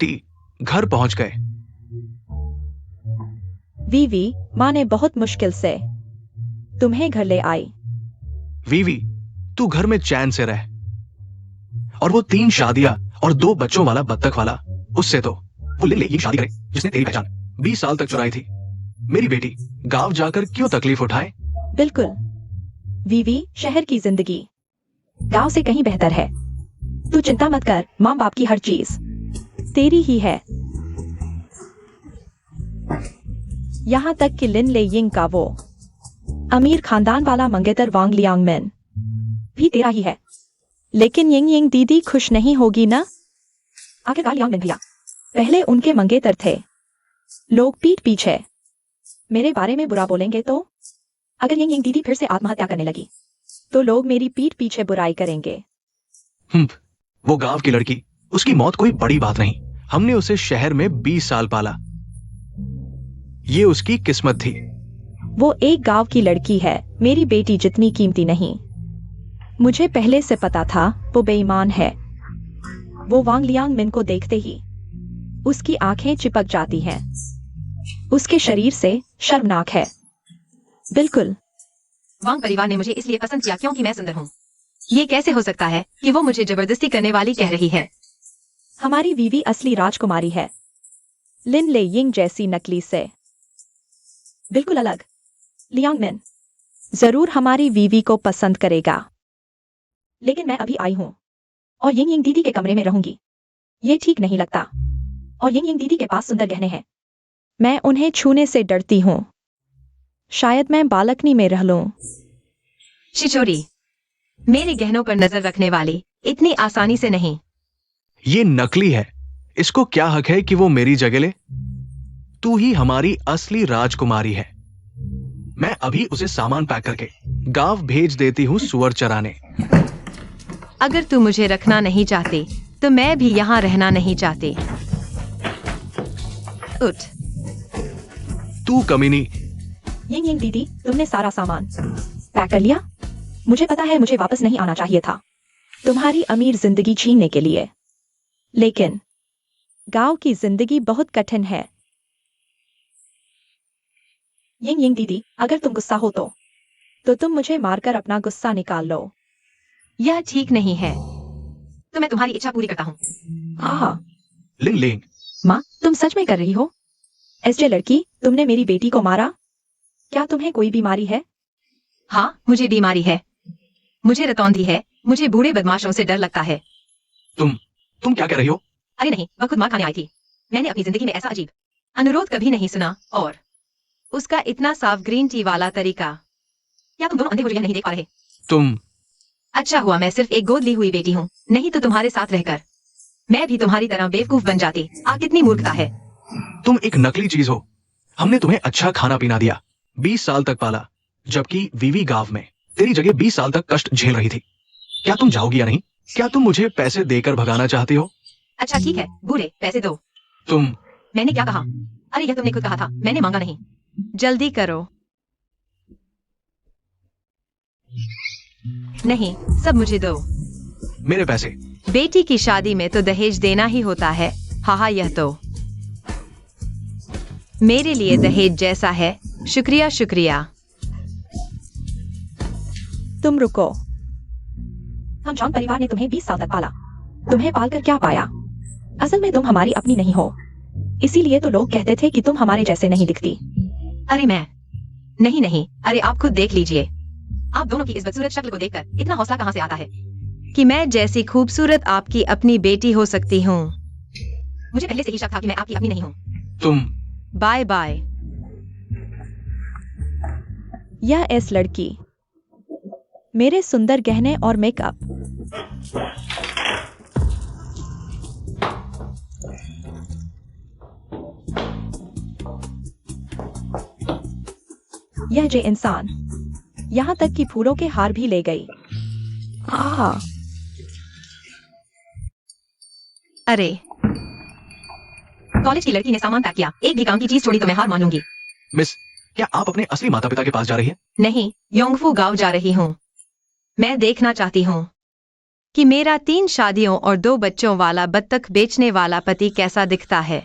T घर पहुंच गए। वीवी, माँ ने बहुत मुश्किल से तुम्हें घर ले आई। वीवी, तू घर में चैन से रह। और वो 3 शादियां और 2 बच्चों वाला बत्तख वाला, उससे तो वो ले ये शादी करे जिसने तेरी पहचान 20 साल तक चुराई थी। मेरी बेटी गांव जाकर क्यों तकलीफ उठाए? बिल्कुल वीवी, शहर की जिंदगी गांव से कहीं बेहतर है। तू चिंता मत कर, माँ बाप की हर चीज तेरी ही है, यहाँ तक कि लिन ले यिंग का वो अमीर खानदान वाला मंगेतर वांग लियांगमिन भी तेरा ही है। लेकिन यिंग यिंग दीदी खुश नहीं होगी ना? आखिरकार लियांगमिन भैया पहले उनके मंगेतर थे। लोग पीठ पीछे मेरे बारे में बुरा बोलेंगे तो अगर यिंग यिंग दीदी फिर से आत्महत्या करने लगी तो लोग मेरी पीठ पीछे बुराई करेंगे। वो गांव की लड़की, उसकी मौत कोई बड़ी बात नहीं। हमने उसे शहर में 20 साल पाला। ये उसकी किस्मत थी। वो एक गांव की लड़की है, मेरी बेटी जितनी कीमती नहीं। मुझे पहले से पता था वो बेईमान है। वो वांग लियांगमिन को देखते ही उसकी आंखें चिपक जाती हैं। उसके शरीर से शर्मनाक है। बिल्कुल। वांग परिवार ने मुझे इसलिए पसंद किया क्योंकि मैं सुंदर हूँ। ये कैसे हो सकता है कि वो मुझे जबरदस्ती करने वाली कह रही है? हमारी वीवी असली राजकुमारी है, लिन ले यिंग जैसी नकली से बिल्कुल अलग। लियांगमिन जरूर हमारी वीवी को पसंद करेगा, लेकिन मैं अभी आई हूं और यिंग यिंग दीदी के कमरे में रहूंगी। ये ठीक नहीं लगता। और यिंग यिंग दीदी के पास सुंदर गहने हैं, मैं उन्हें छूने से डरती हूँ। शायद मैं बालकनी में रह लूं। शिचोरी, मेरे गहनों पर नजर रखने वाली इतनी आसानी से नहीं। ये नकली है, इसको क्या हक है कि वो मेरी जगह ले? तू ही हमारी असली राजकुमारी है। मैं अभी उसे सामान पैक करके गांव भेज देती हूँ सुअर चराने। अगर तू मुझे रखना नहीं चाहती तो मैं भी यहाँ रहना नहीं चाहती। उठ। तू कमीनी। यिंग यिंग दीदी, तुमने सारा सामान पैक कर लिया? मुझे पता है मुझे वापस नहीं आना चाहिए था तुम्हारी अमीर जिंदगी छीनने के लिए, लेकिन गांव की जिंदगी बहुत कठिन है। यिंग यिंग दीदी, अगर तुम गुस्सा हो तो तुम मुझे मारकर अपना गुस्सा निकाल लो। यह ठीक नहीं है, तो मैं तुम्हारी इच्छा पूरी करता हूँ। हाँ। लिंग लिंग, माँ, तुम सच में कर रही हो? एसजे लड़की, तुमने मेरी बेटी को मारा? क्या तुम्हें कोई बीमारी है? हाँ, मुझे बीमारी है। मुझे रतौंधी है। मुझे बूढ़े बदमाशों से डर लगता है। तुम क्या कह रही हो? अरे नहीं, वह खुद मार खाने आई थी। मैंने अपनी जिंदगी में ऐसा अजीब अनुरोध कभी नहीं सुना, और उसका इतना साफ ग्रीन टी वाला तरीका। क्या तुम दोनों अंधे मुझे यह नहीं देख पा रहे? तुम अच्छा हुआ मैं सिर्फ एक गोद ली हुई बेटी हूँ, नहीं तो तुम्हारे साथ रहकर मैं भी तुम्हारी तरह बेवकूफ बन जाती। कितनी मूर्खता है। तुम एक नकली चीज हो। हमने तुम्हें अच्छा खाना पीना दिया, 20 साल तक पाला, जबकि वीवी गांव में तेरी जगह 20 साल तक कष्ट झेल रही थी। क्या तुम जाओगी या नहीं? क्या तुम मुझे पैसे देकर भगाना चाहती हो? अच्छा ठीक है, बूढ़े पैसे दो। मैंने क्या कहा? अरे यह तुमने खुद कहा था, मैंने मांगा नहीं। जल्दी करो। नहीं, सब मुझे दो। मेरे पैसे। बेटी की शादी में तो दहेज देना ही होता है। हाँ, यह तो मेरे लिए दहेज जैसा है। शुक्रिया शुक्रिया। तुम रुको। हम जॉन परिवार ने तुम्हें 20 साल तक पाला। तुम्हें पालकर क्या पाया? असल में तुम हमारी अपनी नहीं हो, इसीलिए तो लोग कहते थे कि तुम हमारे जैसे नहीं दिखती। अरे मैं नहीं, अरे आप खुद देख लीजिए। आप दोनों की इस बदसूरत शक्ल को देखकर इतना हौसला कहाँ से आता है कि मैं जैसी खूबसूरत आपकी अपनी बेटी हो सकती हूँ? मुझे पहले से ही शक था कि मैं आपकी अपनी नहीं हूँ। तुम बाय बाय। यह एस लड़की, मेरे सुंदर गहने और मेकअप। यह जे इंसान, यहाँ तक कि फूलों के हार भी ले गई। अरे कॉलेज की लड़की ने सामान पैक किया, एक भी काम की चीज छोड़ी तो मैं हार मानूंगी। मिस, क्या आप अपने असली माता पिता के पास जा रही हैं? नहीं, योंगफू गांव जा रही हूँ। मैं देखना चाहती हूँ कि मेरा 3 शादियों और 2 बच्चों वाला बत्तख बेचने वाला पति कैसा दिखता है।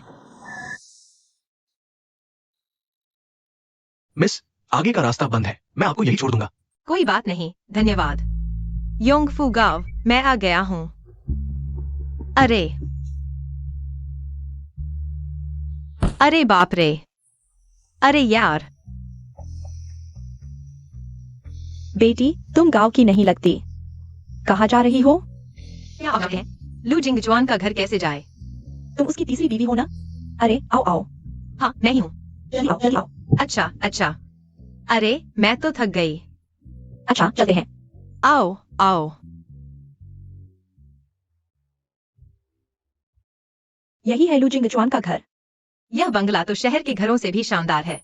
मिस, आगे का रास्ता बंद है, मैं आपको यही छोड़ दूंगा। कोई बात नहीं, धन्यवाद। योंगफू गांव, मैं आ गया हूँ। अरे अरे बाप रे, अरे यार। बेटी, तुम गांव की नहीं लगती। कहाँ जा रही हो? क्या आप है? लू जिंगजुआन का घर कैसे जाए? तुम उसकी तीसरी बीवी हो ना? अरे आओ आओ। हाँ, मैं ही हूँ। जल्दी आओ जल्दी आओ। अच्छा अच्छा। अरे मैं तो थक गई। अच्छा चलते हैं। आओ आओ। यही है लू जिंगचुआन का घर। यह बंगला तो शहर के घरों से भी शानदार है।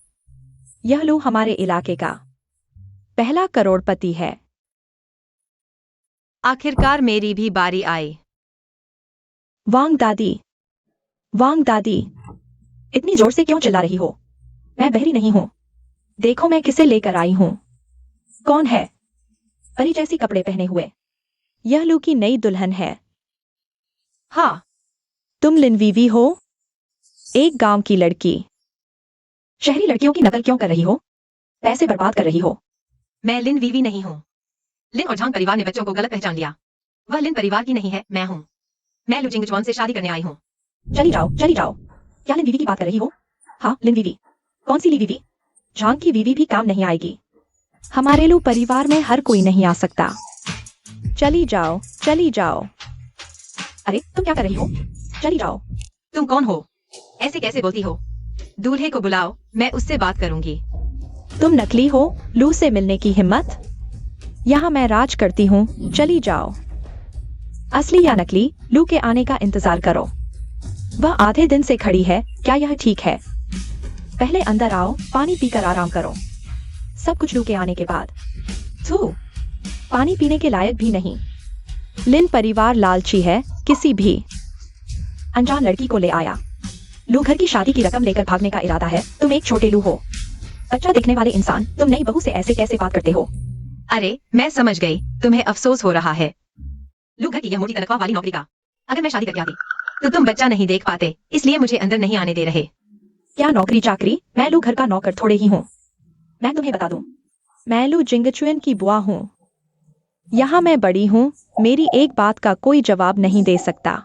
यह लू हमारे इलाके का पहला करोड़पति है। आखिरकार मेरी भी बारी आई। वांग दादी, वांग दादी, इतनी जोर से क्यों चिल्ला रही हो? मैं बहरी नहीं हूँ। देखो मैं किसे लेकर आई हूँ। कौन है? परी जैसी कपड़े पहने हुए। यह लू की नई दुल्हन है। हाँ। तुम लिनवीवी हो? एक गांव की लड़की। शहरी लड़कियों की नकल क्यों कर रही हो? पैसे बर्बाद कर रही हो। मैं लिन वीवी नहीं हूँ। लिन और झांग परिवार ने बच्चों को गलत पहचान लिया। वह लिन परिवार की नहीं है, मैं हूँ। मैं लू जिंगचुआन से शादी करने आई हूँ। चली जाओ चली जाओ। क्या लिन बीवी की बात कर रही हो? हाँ लिन बीवी। कौन सी ली बीवी? झांग की बीवी भी काम नहीं आएगी। हमारे लू परिवार में हर कोई नहीं आ सकता। चली जाओ चली जाओ। अरे तुम क्या कर रही हो? चली जाओ। तुम कौन हो? ऐसे कैसे बोलती हो? दूल्हे को बुलाओ, मैं उससे बात करूंगी। तुम नकली हो? लू से मिलने की हिम्मत? यहाँ मैं राज करती हूँ, चली जाओ। असली या नकली, लू के आने का इंतजार करो। वह आधे दिन से खड़ी है, क्या यह ठीक है? पहले अंदर आओ, पानी पीकर आराम करो। सब कुछ लू के आने के बाद। थू, पानी पीने के लायक भी नहीं। लिन परिवार लालची है, किसी भी अनजान लड़की को ले आया। लू घर की शादी की रकम लेकर भागने का इरादा है। तुम एक छोटे लू हो। बच्चा देखने वाले इंसान, तुम नई बहू से ऐसे कैसे बात करते हो? अरे मैं समझ गई, तुम्हें अफसोस हो रहा है लू घर की यह मोटी तनख्वाह वाली नौकरी का। अगर मैं शादी करके आती तो तुम बच्चा नहीं देख पाते, इसलिए मुझे अंदर नहीं आने दे रहे। क्या नौकरी चाकरी? मैं लू घर का नौकर थोड़े ही हूँ। मैं तुम्हें बता दूं, मैं लू जिंगचुएन की बुआ हूँ। यहाँ मैं बड़ी हूँ, मेरी एक बात का कोई जवाब नहीं दे सकता।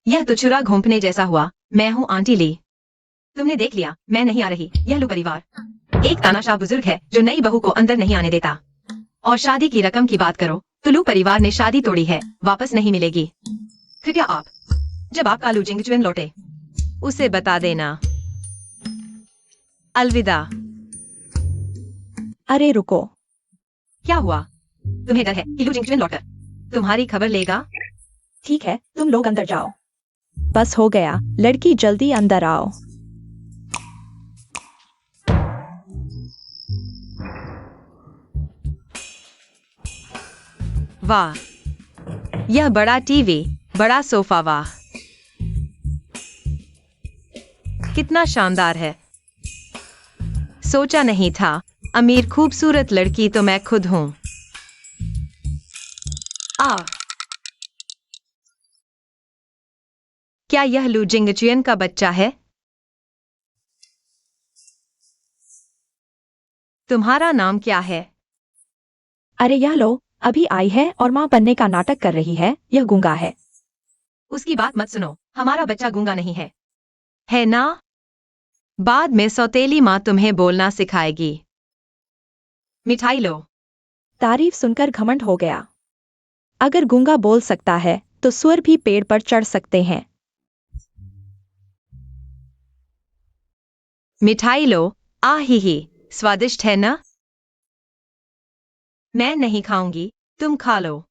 यह तो छुरा घोंपने जैसा हुआ। मैं हूँ आंटी ली। तुमने देख लिया, मैं नहीं आ रही। यह लू परिवार एक तानाशाह बुजुर्ग है जो नई बहू को अंदर नहीं आने देता। और शादी की रकम की बात करो तो लू परिवार ने शादी तोड़ी है, वापस नहीं मिलेगी। कृपया आप, जब आपका लू जिंगचुएन लौटे, उसे बता देना। अलविदा। अरे रुको। क्या हुआ? तुम्हें डर है कि लू जिंगचुएन लौटकर तुम्हारी खबर लेगा? ठीक है, तुम लोग अंदर जाओ। बस हो गया, लड़की जल्दी अंदर आओ। वाह, यह बड़ा टीवी, बड़ा सोफा, वाह कितना शानदार है। सोचा नहीं था, अमीर खूबसूरत लड़की तो मैं खुद हूँ। आ क्या यह लू जिंगचुएन का बच्चा है? तुम्हारा नाम क्या है? अरे यह लो, अभी आई है और माँ बनने का नाटक कर रही है। यह गूंगा है। उसकी बात मत सुनो, हमारा बच्चा गूंगा नहीं है। है ना? बाद में सौतेली माँ तुम्हें बोलना सिखाएगी। मिठाई लो। तारीफ सुनकर घमंड हो गया। अगर गूंगा बोल सकता है तो सुअर भी पेड़ पर चढ़ सकते हैं। मिठाई लो। आ ही, स्वादिष्ट है ना? मैं नहीं खाऊंगी, तुम खा लो।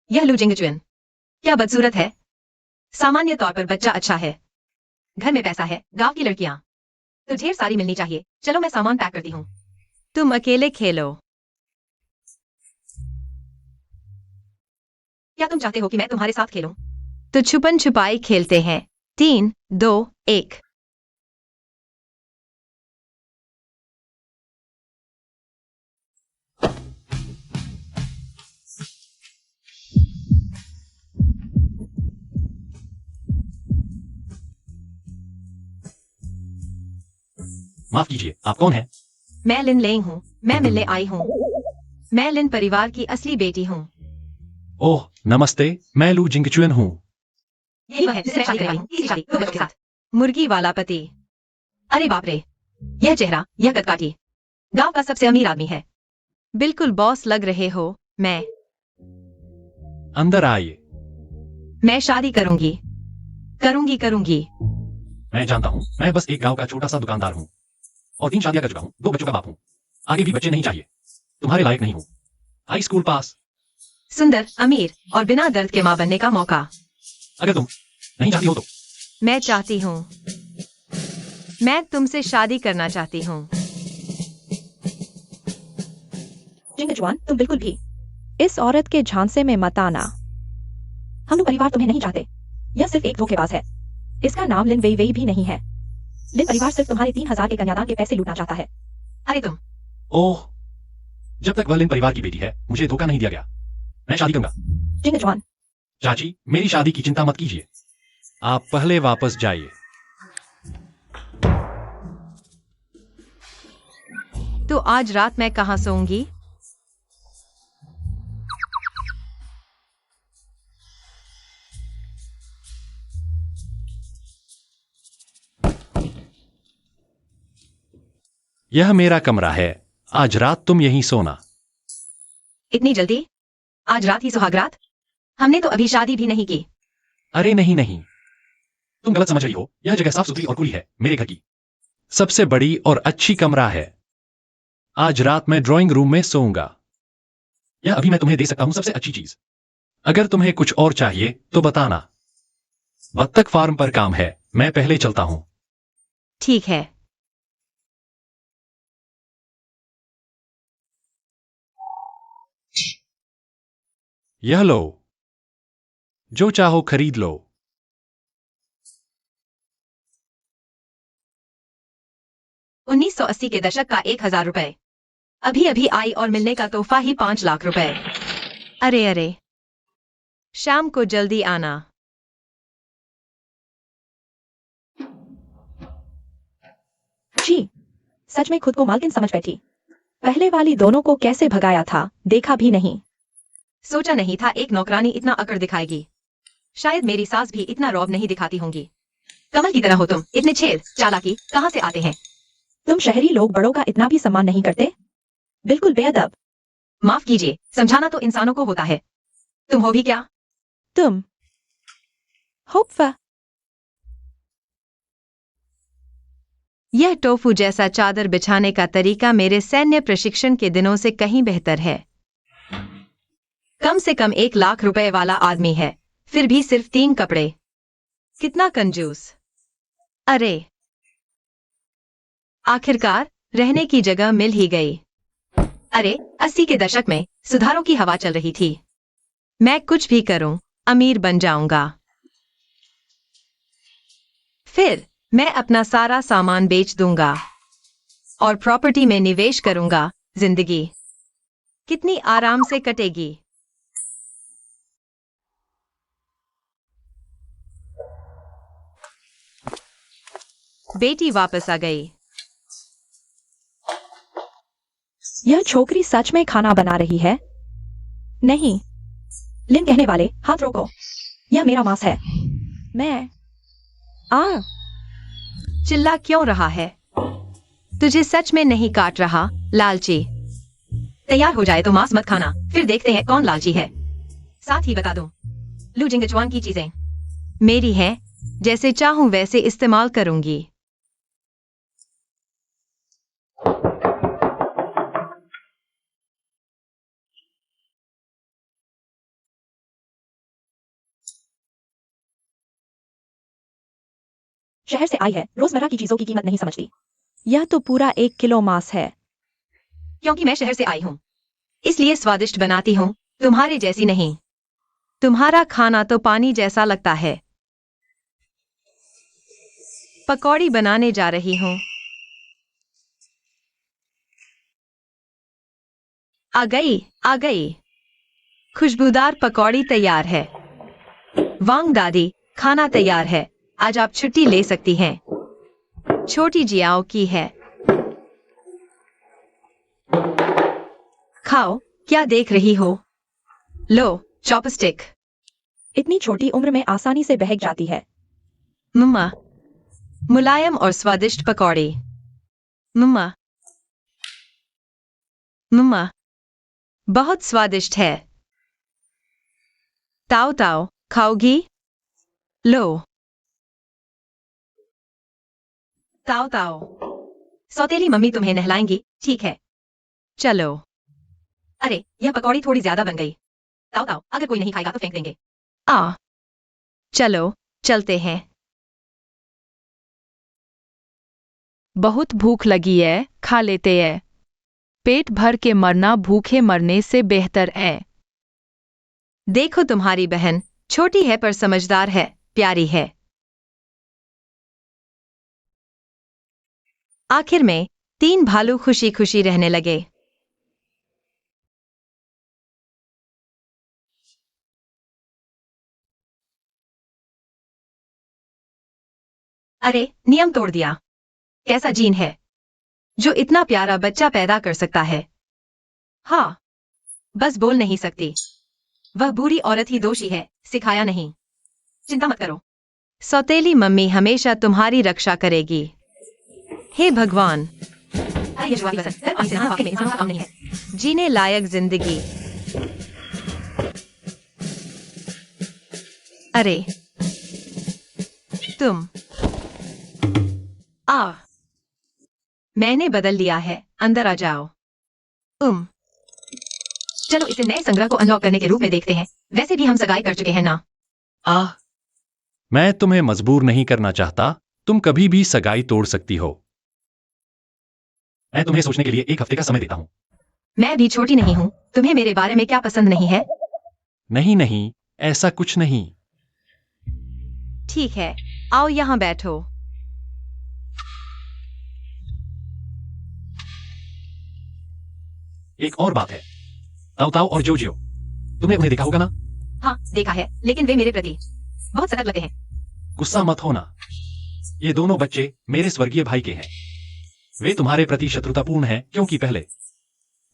यह लू जिंगचुएन क्या बदसूरत है। सामान्य तौर पर बच्चा अच्छा है। घर में पैसा है, गांव की लड़कियां तो ढेर सारी मिलनी चाहिए। चलो मैं सामान पैक करती हूँ, तुम अकेले खेलो। क्या तुम चाहते हो कि मैं तुम्हारे साथ खेलूं? तो छुपन छुपाई खेलते हैं। 3, 2, 1। माफ कीजिए, आप कौन हैं? मैं लिन लेइंग हूँ। मैं मिलने आई हूँ। मैं लिन परिवार की असली बेटी हूँ। ओह नमस्ते, मैं लू जिंगचुएन हूँ। यही वह है जिससे मैं शादी करवाई हूँ, इसी शादी 2 बच्चों के साथ। मुर्गी वाला पति। अरे बाप रे, यह चेहरा, यह कदकाठी। गांव का सबसे अमीर आदमी है। बिल्कुल बॉस लग रहे हो। मैं अंदर आइए। मैं शादी करूंगी। करूंगी। मैं जानता हूँ, मैं बस एक गांव का छोटा सा दुकानदार हूँ और 3 शादियां कर चुका हूँ, 2 बच्चों का बाप हूँ। आगे भी बच्चे नहीं चाहिए। तुम्हारे लायक नहीं हूँ। हाई स्कूल पास। सुंदर, अमीर और बिना दर्द के मां बनने का मौका। अगर तुम नहीं चाहती हो तो मैं चाहती हूँ। मैं तुमसे शादी करना चाहती हूँ। जिंगजुआन, तुम बिल्कुल भी इस औरत के झांसे में मत आना। हम लोग परिवार तुम्हें नहीं चाहते। यह सिर्फ एक धोखेबाज है। इसका नाम लिन वेई वेई भी नहीं है। लिन परिवार सिर्फ तुम्हारे 3000 के कन्यादान के पैसे लूटना चाहता है। अरे तुम ओह, जब तक वह लिन परिवार की बेटी है, मुझे धोखा नहीं दिया गया। मैं शादी करूंगा। जिंगजुआन, चाची, मेरी शादी की चिंता मत कीजिए। आप पहले वापस जाइए। तो आज रात मैं कहाँ सोऊंगी? यह मेरा कमरा है। आज रात तुम यहीं सोना। इतनी जल्दी? आज रात ही सुहागरात? हमने तो अभी शादी भी नहीं की। अरे नहीं, तुम गलत समझ रही हो। यह जगह साफ सुथरी और खुली है, मेरे घर की सबसे बड़ी और अच्छी कमरा है। आज रात मैं ड्राइंग रूम में सोऊंगा। यह अभी मैं तुम्हें दे सकता हूं सबसे अच्छी चीज। अगर तुम्हें कुछ और चाहिए तो बताना। बत्तख फार्म पर काम है, मैं पहले चलता हूं। ठीक है। यह लो, जो चाहो खरीद लो। 1980 के दशक का 1000 रुपए। अभी अभी आई और मिलने का तोहफा ही 5 लाख रुपए। अरे शाम को जल्दी आना। जी, सच में खुद को मालकिन समझ बैठी। पहले वाली दोनों को कैसे भगाया था, देखा भी नहीं। सोचा नहीं था एक नौकरानी इतना अकड़ दिखाएगी। शायद मेरी सास भी इतना रौब नहीं दिखाती होंगी। कमल की तरह हो तुम। इतने छेद चालाकी कहाँ से आते हैं? तुम शहरी लोग बड़ों का इतना भी सम्मान नहीं करते। बिल्कुल बेअदब। माफ कीजिए, समझाना तो इंसानों को होता है। तुम हो भी क्या? तुम होप्फा। यह टोफू जैसा चादर बिछाने का तरीका मेरे सैन्य प्रशिक्षण के दिनों से कहीं बेहतर है। कम से कम 1 लाख रुपए वाला आदमी है, फिर भी सिर्फ 3 कपड़े। कितना कंजूस। अरे आखिरकार रहने की जगह मिल ही गई। अरे 80 के दशक में सुधारों की हवा चल रही थी। मैं कुछ भी करूं, अमीर बन जाऊंगा। फिर मैं अपना सारा सामान बेच दूंगा और प्रॉपर्टी में निवेश करूंगा। जिंदगी कितनी आराम से कटेगी। बेटी वापस आ गई। यह छोकरी सच में खाना बना रही है? नहीं। लिन कहने वाले, हाथ रोको। यह मेरा मांस है। मैं चिल्ला क्यों रहा है? तुझे सच में नहीं काट रहा, लालची। तैयार हो जाए तो मांस मत खाना, फिर देखते हैं कौन लालची है। साथ ही बता दूं, लू जिंगचुआन की चीजें मेरी हैं, जैसे चाहूं वैसे इस्तेमाल करूंगी। शहर से आई है, रोजमर्रा की चीजों की कीमत नहीं समझती। यह तो पूरा 1 किलो मांस है। क्योंकि मैं शहर से आई हूं, इसलिए स्वादिष्ट बनाती हूं, तुम्हारे जैसी नहीं। तुम्हारा खाना तो पानी जैसा लगता है। पकौड़ी बनाने जा रही हूं। आ गई। खुशबूदार पकौड़ी तैयार है। वांग दादी, खाना तैयार है। आज आप छुट्टी ले सकती हैं। छोटी जियाओ की है। खाओ, क्या देख रही हो? लो, चॉपस्टिक। इतनी छोटी उम्र में आसानी से बहक जाती है। मम्मा, मुलायम और स्वादिष्ट पकौड़े। मम्मा, मम्मा, बहुत स्वादिष्ट है। ताओ ताओ, खाओगी? लो। ताओ ताओ। सौतेली मम्मी तुम्हें नहलाएंगी, ठीक है? चलो। अरे, यह पकौड़ी थोड़ी ज्यादा बन गई। ताओ ताओ, अगर कोई नहीं खाएगा तो फेंक देंगे। चलो, चलते हैं। बहुत भूख लगी है, खा लेते हैं। पेट भर के मरना भूखे मरने से बेहतर है। देखो तुम्हारी बहन, छोटी है पर समझदार है, प्यारी है। आखिर में 3 भालू खुशी खुशी रहने लगे। अरे, नियम तोड़ दिया। कैसा जीन है जो इतना प्यारा बच्चा पैदा कर सकता है? हाँ, बस बोल नहीं सकती। वह बूढ़ी औरत ही दोषी है, सिखाया नहीं। चिंता मत करो, सौतेली मम्मी हमेशा तुम्हारी रक्षा करेगी। हे भगवान। अरे, ये जुआरी वसन, डर पानी से नहाना वाकई में इंसानों का काम नहीं है। जीने लायक जिंदगी। अरे, तुम मैंने बदल लिया है, अंदर आ जाओ। चलो इसे नए संग्रह को अनलॉक करने के रूप में देखते हैं। वैसे भी हम सगाई कर चुके हैं ना। मैं तुम्हें मजबूर नहीं करना चाहता, तुम कभी भी सगाई तोड़ सकती हो। मैं तुम्हें सोचने के लिए 1 हफ्ते का समय देता हूं। मैं भी छोटी नहीं हूँ, तुम्हें मेरे बारे में क्या पसंद नहीं है? नहीं नहीं, ऐसा कुछ नहीं। ठीक है, आओ यहाँ बैठो। एक और बात है, ताऊ ताऊ और जोजियो, तुमने उन्हें देखा होगा ना? हाँ, देखा है, लेकिन वे मेरे प्रति बहुत सतर्क लगते हैं। गुस्सा मत होना, ये दोनों बच्चे मेरे स्वर्गीय भाई के हैं। वे तुम्हारे प्रति शत्रुतापूर्ण हैं क्योंकि पहले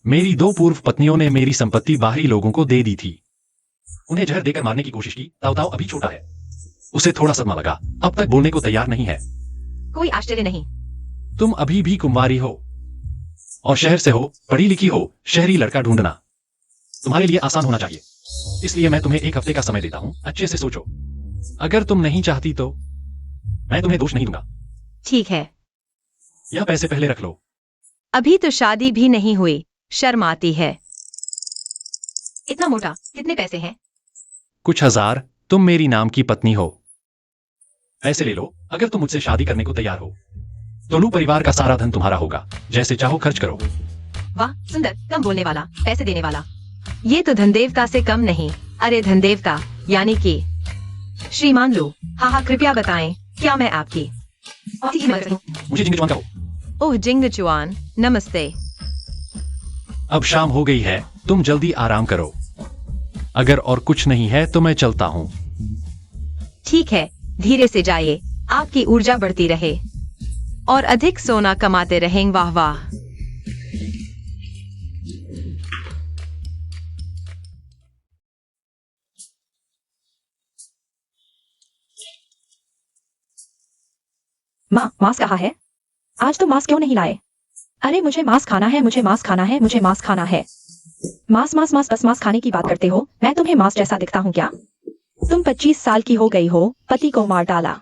मेरी 2 पूर्व पत्नियों ने मेरी संपत्ति बाहरी लोगों को दे दी थी। उन्हें जहर देकर मारने की कोशिश की। ताऊ ताऊ अभी छोटा है, उसे थोड़ा सदमा लगा, अब तक बोलने को तैयार नहीं है। कोई आश्चर्य नहीं। तुम अभी भी कुंवारी हो और शहर से हो, पढ़ी लिखी हो। शहरी लड़का ढूंढना तुम्हारे लिए आसान होना चाहिए, इसलिए मैं तुम्हें 1 हफ्ते का समय देता हूं। अच्छे से सोचो, अगर तुम नहीं चाहती तो मैं तुम्हें दोष नहीं दूंगा। ठीक है। यह पैसे पहले रख लो। अभी तो शादी भी नहीं हुई, शर्म आती है। इतना मोटा, कितने पैसे हैं? कुछ हजार। तुम मेरी नाम की पत्नी हो। पैसे ले लो। अगर तुम मुझसे शादी करने को तैयार हो तो लू परिवार का सारा धन तुम्हारा होगा, जैसे चाहो खर्च करो। वाह, सुंदर, कम बोलने वाला, पैसे देने वाला। ये तो धनदेवता से कम नहीं। अरे धनदेवता, यानी कि श्रीमान लू। हाँ, कृपया बताएं, क्या मैं आपकी मुझे जिंग कहो। ओह जिंग चुआन, नमस्ते। अब शाम हो गई है, तुम जल्दी आराम करो। अगर और कुछ नहीं है तो मैं चलता हूं। ठीक है, धीरे से जाइए, आपकी ऊर्जा बढ़ती रहे और अधिक सोना कमाते रहें। वाह वाह। माँ, मांस कहाँ है? आज तो मांस क्यों नहीं लाए? अरे मुझे मांस खाना है, मुझे मांस खाना है, मुझे मांस खाना है। मांस मांस मांस, बस मांस खाने की बात करते हो। मैं तुम्हें मांस जैसा दिखता हूँ क्या? तुम 25 साल की हो गई हो, पति को मार डाला,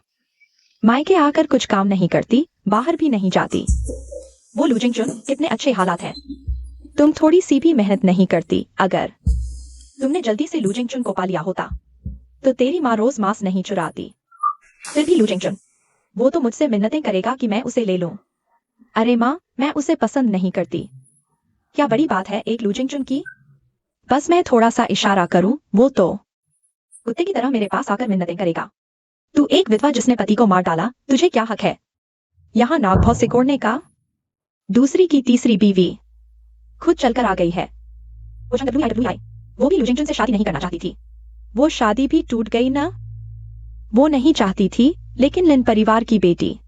मायके आकर कुछ काम नहीं करती, बाहर भी नहीं जाती। वो लू जिंगचुन, कितने अच्छे हालात हैं। तुम थोड़ी सी भी मेहनत नहीं करती। अगर तुमने जल्दी से लू जिंगचुन को पा लिया होता तो तेरी माँ रोज मांस नहीं चुराती। फिर भी लू जिंगचुन, वो तो मुझसे मिन्नतें करेगा कि मैं उसे ले लूं। अरे माँ, मैं उसे पसंद नहीं करती। क्या बड़ी बात है एक लू जिंगचुन की? बस मैं थोड़ा सा इशारा करूं, वो तो कुत्ते की तरह मेरे पास आकर मिन्नतें करेगा। तू एक विधवा जिसने पति को मार डाला, तुझे क्या हक है यहाँ नाग भाव सिकोड़ने का? दूसरी की तीसरी बीवी खुद चलकर आ गई है। वो भी लू जिंगचुन से शादी नहीं करना चाहती थी। वो शादी भी टूट गई ना? वो नहीं चाहती थी, लेकिन लिन परिवार की बेटी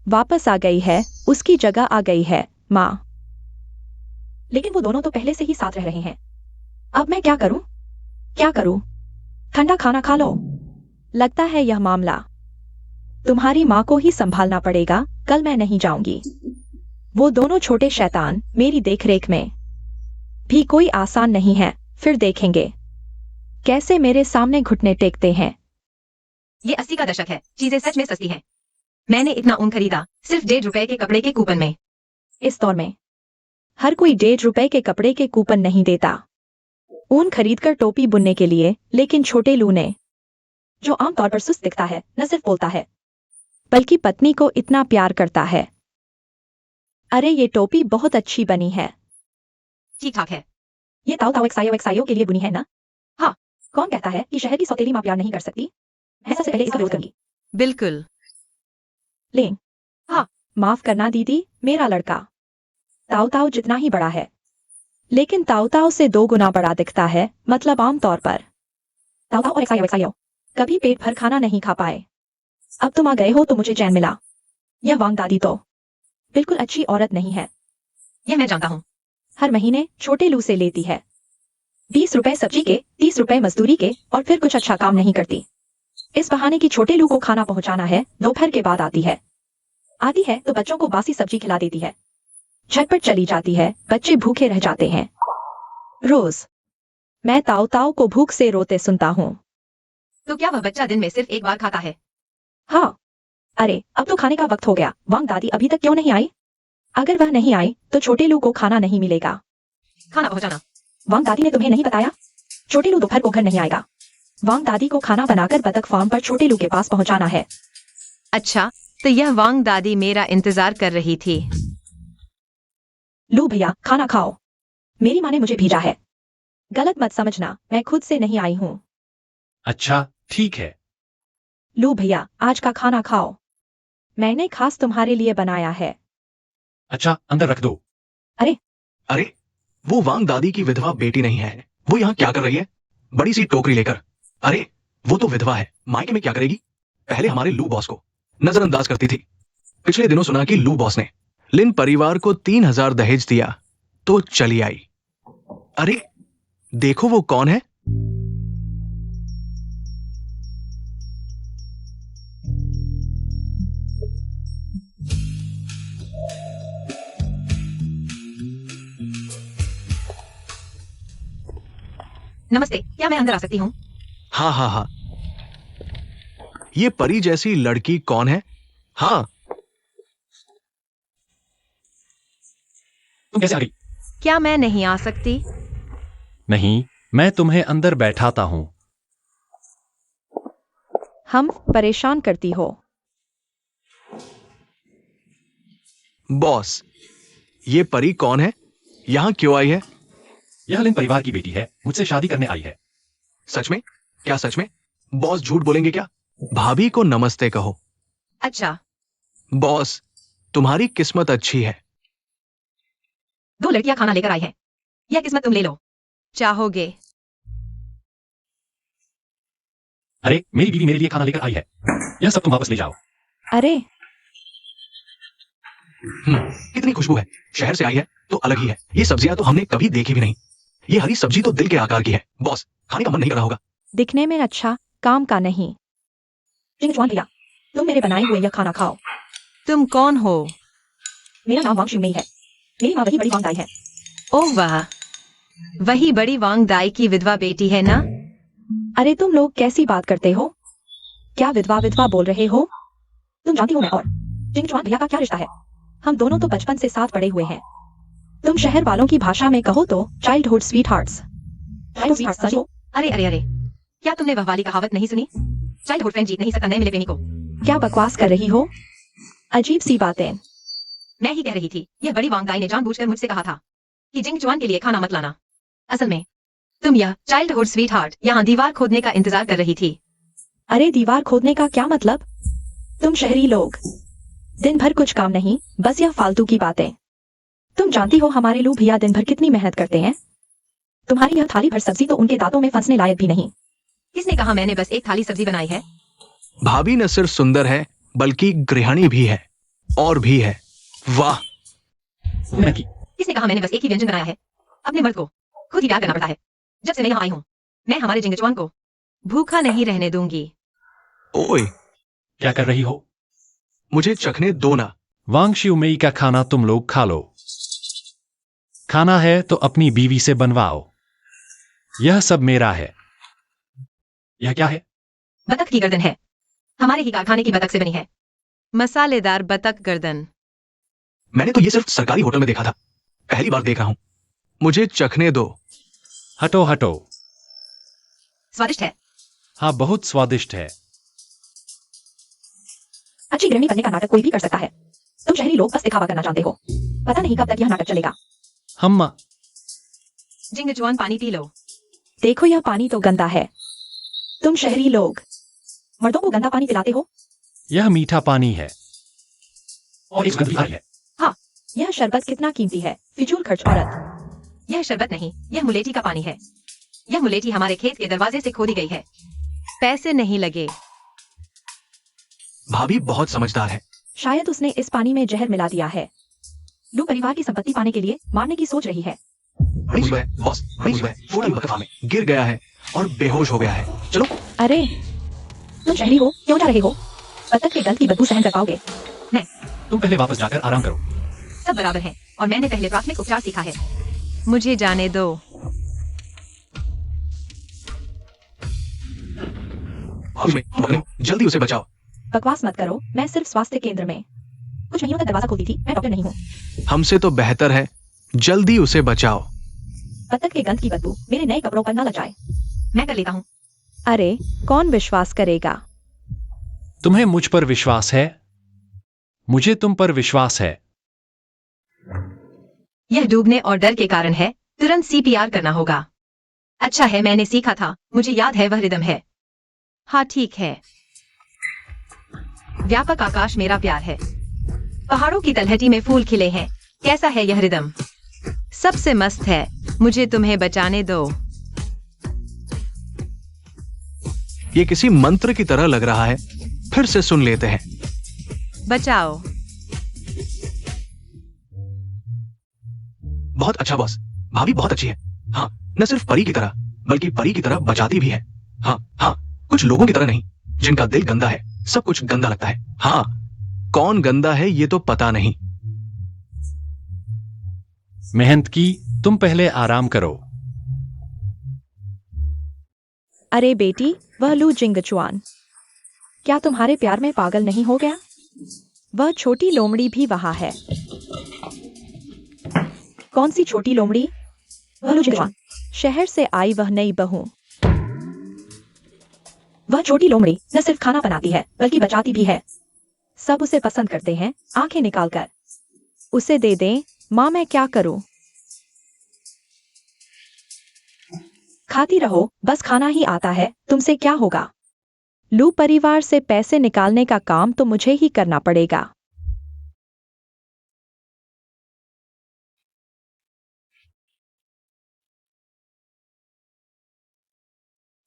वापस आ गई है, उसकी जगह आ गई है। माँ, लेकिन वो दोनों तो पहले से ही साथ रह रहे हैं। अब मैं क्या करूं? क्या करूं? ठंडा खाना खा लो। लगता है यह मामला तुम्हारी माँ को ही संभालना पड़ेगा। कल मैं नहीं जाऊंगी। वो दोनों छोटे शैतान मेरी देखरेख में भी कोई आसान नहीं है। फिर देखेंगे कैसे मेरे सामने घुटने टेकते हैं। ये 80 का दशक है, चीजें सच में सस्ती हैं। मैंने इतना ऊन खरीदा सिर्फ ₹1.5 के कपड़े के कूपन में। इस दौर में हर कोई ₹1.5 के कपड़े के कूपन नहीं देता। ऊन खरीदकर टोपी बुनने के लिए। लेकिन छोटे लू ने, जो आमतौर पर सुस्त दिखता है, न सिर्फ बोलता है बल्कि पत्नी को इतना प्यार करता है। अरे ये टोपी बहुत अच्छी बनी है। ठीक ठाक है। ये ताऊ ताऊ एक्सायो के लिए बुनी है ना? हाँ। कौन कहता है कि शहर की सौतेली माँ प्यार नहीं कर सकती? मैं सबसे पहले इसका विरोध करूंगी। बिल्कुल। लें। हाँ। माफ करना दीदी, मेरा लड़का ताऊ ताऊ जितना ही बड़ा है, लेकिन ताऊ ताऊ से 2 गुना बड़ा दिखता है। मतलब आमतौर पर ताऊ ताऊ और एक्सायो कभी पेट भर खाना नहीं खा पाए। अब तुम आ गए हो तो मुझे चैन मिला। यह वांग दादी तो बिल्कुल अच्छी औरत नहीं है। यह मैं जानता हूँ। हर महीने छोटे लू से लेती है 20 रुपए सब्जी के, 30 रुपए मजदूरी के, और फिर कुछ अच्छा काम नहीं करती। इस बहाने की छोटे लू को खाना पहुंचाना है। दोपहर के बाद आती है तो बच्चों को बासी सब्जी खिला देती है। झटपट चली जाती है। बच्चे भूखे रह जाते हैं। रोज मैं ताऊ ताऊ को भूख से रोते सुनता हूँ। तो क्या वह बच्चा दिन में सिर्फ एक बार खाता है? हाँ। अरे अब तो खाने का वक्त हो गया। वांग दादी अभी तक क्यों नहीं आई? अगर वह नहीं आई तो छोटे लू को खाना नहीं मिलेगा। खाना पहुंचाना। वांग दादी ने तुम्हें नहीं बताया? छोटे लू दोपहर को घर नहीं आएगा। वांग दादी को खाना बनाकर बतख फार्म पर छोटे लू के पास पहुंचाना है। अच्छा, तो यह वांग दादी मेरा इंतजार कर रही थी। लू भैया खाना खाओ। मेरी माँ ने मुझे भेजा है। गलत मत समझना, मैं खुद से नहीं आई हूँ। अच्छा ठीक है। लू भैया आज का खाना खाओ। मैंने खास तुम्हारे लिए बनाया है। अच्छा अंदर रख दो। अरे वो वांग दादी की विधवा बेटी नहीं है। वो यहाँ क्या कर रही है बड़ी सी टोकरी लेकर? अरे वो तो विधवा है, मायके में क्या करेगी? पहले हमारे लू बॉस को नजरअंदाज करती थी। पिछले दिनों सुना कि लू बॉस ने लिन परिवार को 3000 दहेज दिया तो चली आई। अरे देखो वो कौन है? नमस्ते, क्या मैं अंदर आ सकती हूँ? हाँ हाँ हाँ। ये परी जैसी लड़की कौन है? हाँ। तुम कैसे आ गई? क्या मैं नहीं आ सकती? नहीं, मैं तुम्हें अंदर बैठाता हूँ। हम परेशान करती हो। बॉस, ये परी कौन है? यहाँ क्यों आई है? यह लिन परिवार की बेटी है, मुझसे शादी करने आई है। सच में? क्या सच में? बॉस झूठ बोलेंगे क्या? भाभी को नमस्ते कहो। अच्छा, बॉस, तुम्हारी किस्मत अच्छी है। 2 लड़कियां खाना लेकर आई हैं। यह किस्मत तुम ले लो। चाहोगे? अरे मेरी बीवी मेरे लिए खाना लेकर आई है। यह सब तुम वापस ले जाओ। अरे कितनी खुशबू है। शहर से आई है तो अलग ही है। ये सब्जियां तो हमने कभी देखी भी नहीं। ये हरी सब्जी तो दिल के आकार की है। बॉस, खाने का मन नहीं कर रहा होगा? दिखने में अच्छा, काम का नहीं। जिंगजुआन भैया, तुम मेरे बनाए हुए यह खाना खाओ। तुम कौन हो? मेरा नाम वांग शिवमेई है। मेरी माँ वही बड़ी वांग दाई है। ओह वाह, वही बड़ी वांग दाई की विधवा बेटी है ना? अरे तुम लोग कैसी बात करते हो? क्या विधवा विधवा बोल रहे हो? तुम जानती हो मैं और जिंगजुआन भैया का क्या रिश्ता है? हम दोनों तो बचपन से साथ पड़े हुए हैं। तुम शहर वालों की भाषा में कहो तो चाइल्डहुड स्वीटहार्ट्स। अरे अरे अरे, क्या तुमने वह वाली कहावत नहीं सुनी? चाइल्डहुड फ्रेंड जीत नहीं सकता नए मिले प्रेमी को। क्या बकवास कर रही हो? अजीब सी बातें। मैं ही कह रही थी, यह बड़ी वांग दाई ने जानबूझकर मुझसे कहा था कि जिंगजुआन के लिए खाना मत लाना। असल में तुम यह चाइल्डहुड स्वीटहार्ट यहाँ दीवार खोदने का इंतजार कर रही थी। अरे दीवार खोदने का क्या मतलब? तुम शहरी लोग दिन भर कुछ काम नहीं, बस यह फालतू की बातें। तुम जानती हो हमारे लू भैया दिन भर कितनी मेहनत करते हैं। तुम्हारी यह थाली भर सब्जी तो उनके दांतों में फंसने लायक भी नहीं। किसने कहा मैंने बस एक थाली सब्जी बनाई है? भाभी न सिर्फ सुंदर है बल्कि गृहिणी भी है। और भी है। वाह। मैंने की। किसने कहा मैंने बस एक ही व्यंजन बनाया है? अपने मर्द को खुद ही प्यार करना पड़ता है। जब से मैं यहाँ आई हूँ, मैं हमारे जिंगचुआन को भूखा नहीं रहने दूंगी। ओए, क्या कर रही हो? मुझे चखने दो ना। वांग शिउमेई का खाना तुम लोग खा लो। खाना है तो अपनी बीवी से बनवाओ। यह सब मेरा है। यह क्या है? बतख की गर्दन है, हमारे ही कारखाने की बतख से बनी है। मसालेदार बतख गर्दन। मैंने तो ये सिर्फ सरकारी होटल में देखा था, पहली बार देख रहा हूं। मुझे चखने दो। हटो हटो। स्वादिष्ट है। हाँ, बहुत स्वादिष्ट है। अच्छी गृहिणी बनने का नाटक कोई भी कर सकता है। तुम शहरी लोग बस दिखावा करना चाहते हो। पता नहीं कब तक यह नाटक चलेगा। हम जिंगचुआन पानी पी लो। देखो यह पानी तो गंदा है। तुम शहरी लोग मर्दों को गंदा पानी पिलाते हो। यह मीठा पानी है और एक सुगंध भी आ रही है। हाँ, यह शरबत कितना कीमती है। फिजूल खर्च औरत। यह शरबत नहीं, यह मुलेठी का पानी है। यह मुलेठी हमारे खेत के दरवाजे से खोदी गई है। पैसे नहीं लगे। भाभी बहुत समझदार है। शायद उसने इस पानी में जहर मिला दिया है। लू परिवार की संपत्ति पाने के लिए मारने की सोच रही है। बड़ी सुबह बॉस, बड़ी सुबह छोटी बतख फार्म में गिर गया है और बेहोश हो गया है। चलो। अरे तुम शहरी हो, क्यों जा रहे हो? बतख के गंध की बदबू सहन कर पाओगे? तुम पहले वापस जाकर आराम करो। सब बराबर है और मैंने पहले प्राथमिक उपचार सीखा है। मुझे जाने दो। जल्दी उसे बचाओ। बकवास मत करो, मैं सिर्फ स्वास्थ्य केंद्र में कुछ महीनों तक दरवाजा खोलती थी। मैं डॉक्टर नहीं हूँ। हमसे तो बेहतर है, जल्दी उसे बचाओ। बतख के गंध की बदबू मेरे नए कपड़ों पर न लग जाए। मैं कर लेता हूँ। अरे कौन विश्वास करेगा? तुम्हें मुझ पर विश्वास है? मुझे तुम पर विश्वास है। यह डूबने और डर के कारण है। तुरंत CPR करना होगा। अच्छा है, मैंने सीखा था। मुझे याद है वह रिदम है। हाँ ठीक है। व्यापक आकाश मेरा प्यार है। पहाड़ों की तलहटी में फूल खिले हैं। कैसा है यह रिदम? सबसे मस्त है। मुझे तुम्हें बचाने दो। ये किसी मंत्र की तरह लग रहा है। फिर से सुन लेते हैं। बचाओ। बहुत अच्छा बॉस, भाभी बहुत अच्छी है। हाँ, न सिर्फ परी की तरह बल्कि परी की तरह बचाती भी है। हाँ हाँ, कुछ लोगों की तरह नहीं जिनका दिल गंदा है, सब कुछ गंदा लगता है। हाँ, कौन गंदा है ये तो पता नहीं। मेहनत की, तुम पहले आराम करो। अरे बेटी, वह लू जिंगचुआन क्या तुम्हारे प्यार में पागल नहीं हो गया? वह छोटी लोमड़ी भी वहां है। कौन सी छोटी लोमड़ी? वह लू जिंगचुआन, शहर से आई वह नई बहू। वह छोटी लोमड़ी न सिर्फ खाना बनाती है बल्कि बचाती भी है। सब उसे पसंद करते हैं, आंखें निकालकर। उसे दे दें। माँ मैं क्या करूं? खाती रहो, बस खाना ही आता है। तुमसे क्या होगा? लू परिवार से पैसे निकालने का काम तो मुझे ही करना पड़ेगा।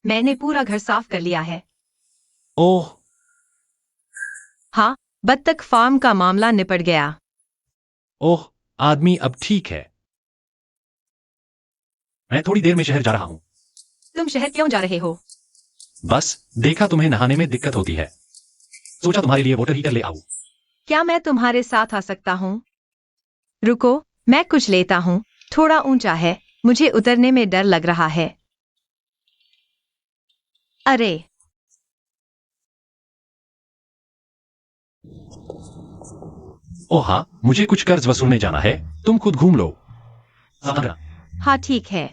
मैंने पूरा घर साफ कर लिया है। ओह, हाँ, बत्तख फार्म का मामला निपट गया। ओह, आदमी अब ठीक है। मैं थोड़ी देर में शहर जा रहा हूं। तुम शहर क्यों जा रहे हो? बस देखा तुम्हें नहाने में दिक्कत होती है, सोचा तुम्हारे लिए वाटर हीटर ले आऊं। क्या मैं तुम्हारे साथ आ सकता हूँ? रुको, मैं कुछ लेता हूँ। थोड़ा ऊंचा है, मुझे उतरने में डर लग रहा है। अरे ओह हाँ, मुझे कुछ कर्ज वसूलने जाना है। तुम खुद घूम लो। सावधान। हाँ ठीक है।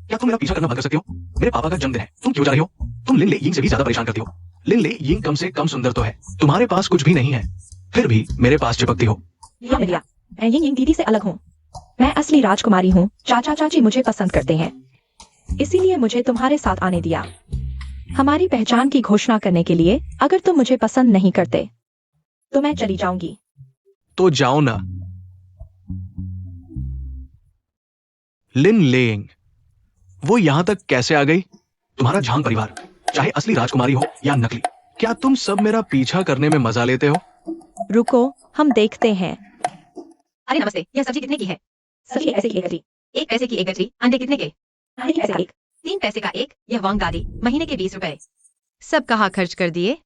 क्या तुम मेरा पीछा करना बंद कर सकते हो? मेरे पापा का जन्मदिन है, तुम क्यों जा रही हो? तुम लिन ले यिंग से भी ज्यादा परेशान करती हो। लिन ले यिंग कम से कम सुंदर तो है, तुम्हारे पास कुछ भी नहीं है, फिर भी मेरे पास चिपकती हो। लिया, मैं यिंग दीदी से अलग हूँ। मैं असली राजकुमारी हूँ। चाचा चाची मुझे पसंद करते हैं, इसीलिए मुझे तुम्हारे साथ आने दिया। हमारी पहचान की घोषणा करने के लिए। अगर तुम मुझे पसंद नहीं करते तो मैं चली जाऊंगी। तो जाओ ना। लिन लेइंग, वो यहां तक कैसे आ गई? तुम्हारा झांग परिवार, चाहे असली राजकुमारी हो या नकली, क्या तुम सब मेरा पीछा करने में मजा लेते हो? रुको, हम देखते हैं। अरे नमस्ते, यह सब्जी कितने की है? सब्जी 1 पैसे की 1 गठरी। 1 पैसे की 1 गठरी। अंडे कितने के? अंडे 3 पैसे का 1। 3 पैसे का 1। यह वांग दादी, महीने के 20 रुपए। सब कहाँ खर्च कर दिए?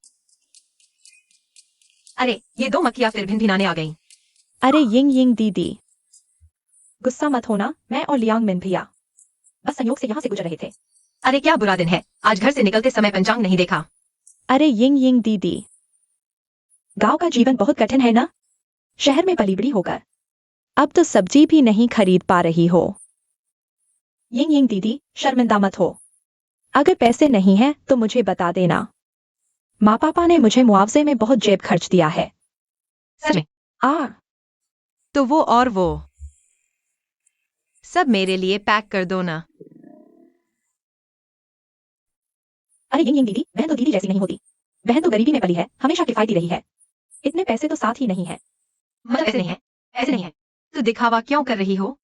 अरे ये 2 मक्खियाँ फिर भिनभिनाने आ गईं। अरे यिंग यिंग दीदी, गुस्सा मत होना, मैं और लियांग मिन भैया बस संयोग से यहाँ से गुजर रहे थे। अरे क्या बुरा दिन है, आज घर से निकलते समय पंचांग नहीं देखा। अरे यिंग यिंग दीदी, गांव का जीवन बहुत कठिन है ना, शहर में पली बड़ी होकर अब तो सब्जी भी नहीं खरीद पा रही हो। यिंग यिंग दीदी, शर्मिंदा मत हो। अगर पैसे नहीं हैं तो मुझे बता देना। माँ पापा ने मुझे मुआवजे में बहुत जेब खर्च दिया है। सच में? तो वो और वो सब मेरे लिए पैक कर दो ना। अरे यिंग यिंग दीदी, बहन तो दीदी जैसी नहीं होती। बहन तो गरीबी में पली है, हमेशा किफायती रही है। इतने पैसे तो साथ ही नहीं है। मतलब ऐसे नहीं है, ऐसे नहीं है। तो दिखावा क्यों कर रही हो?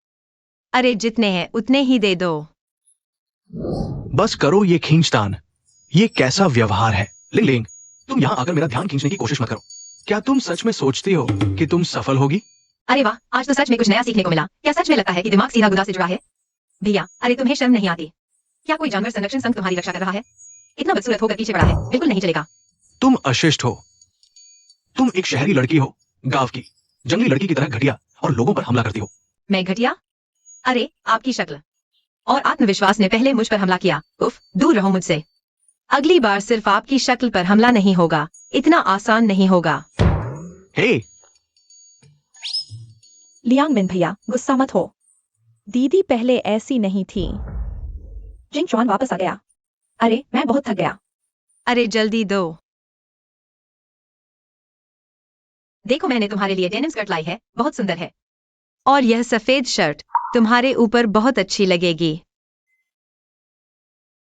अरे जितने हैं उतने ही दे दो। बस करो ये खींचतान। ये कैसा व्यवहार है? लिंग लिंग, तुम यहाँ आकर मेरा ध्यान खींचने की कोशिश मत करो। क्या तुम सच में सोचती हो कि तुम सफल होगी? अरे वाह, आज तो सच में कुछ नया सीखने को मिला। क्या सच में लगता है कि दिमाग सीधा गुदा से जुड़ा है? भैया, अरे तुम्हें शर्म नहीं आती? क्या कोई जानवर संरक्षण संघ तुम्हारी रक्षा कर रहा है? इतना बदसूरत होकर पीछे पड़ा है, बिल्कुल नहीं चलेगा। तुम अशिष्ट हो। तुम एक शहरी लड़की हो, गांव की जंगली लड़की की तरह घटिया और लोगों पर हमला करती हो। मैं घटिया? अरे आपकी शक्ल और आत्मविश्वास ने पहले मुझ पर हमला किया। उफ, दूर रहो मुझसे। अगली बार सिर्फ आपकी शक्ल पर हमला नहीं होगा, इतना आसान नहीं होगा। हे, लियांग मिन भैया, गुस्सा मत हो। दीदी पहले ऐसी नहीं थी। जिंग चौहान वापस आ गया। अरे मैं बहुत थक गया। अरे जल्दी दो। देखो मैंने तुम्हारे लिए डेनिम स्कर्ट लाई है, बहुत सुंदर है। और यह सफेद शर्ट तुम्हारे ऊपर बहुत अच्छी लगेगी।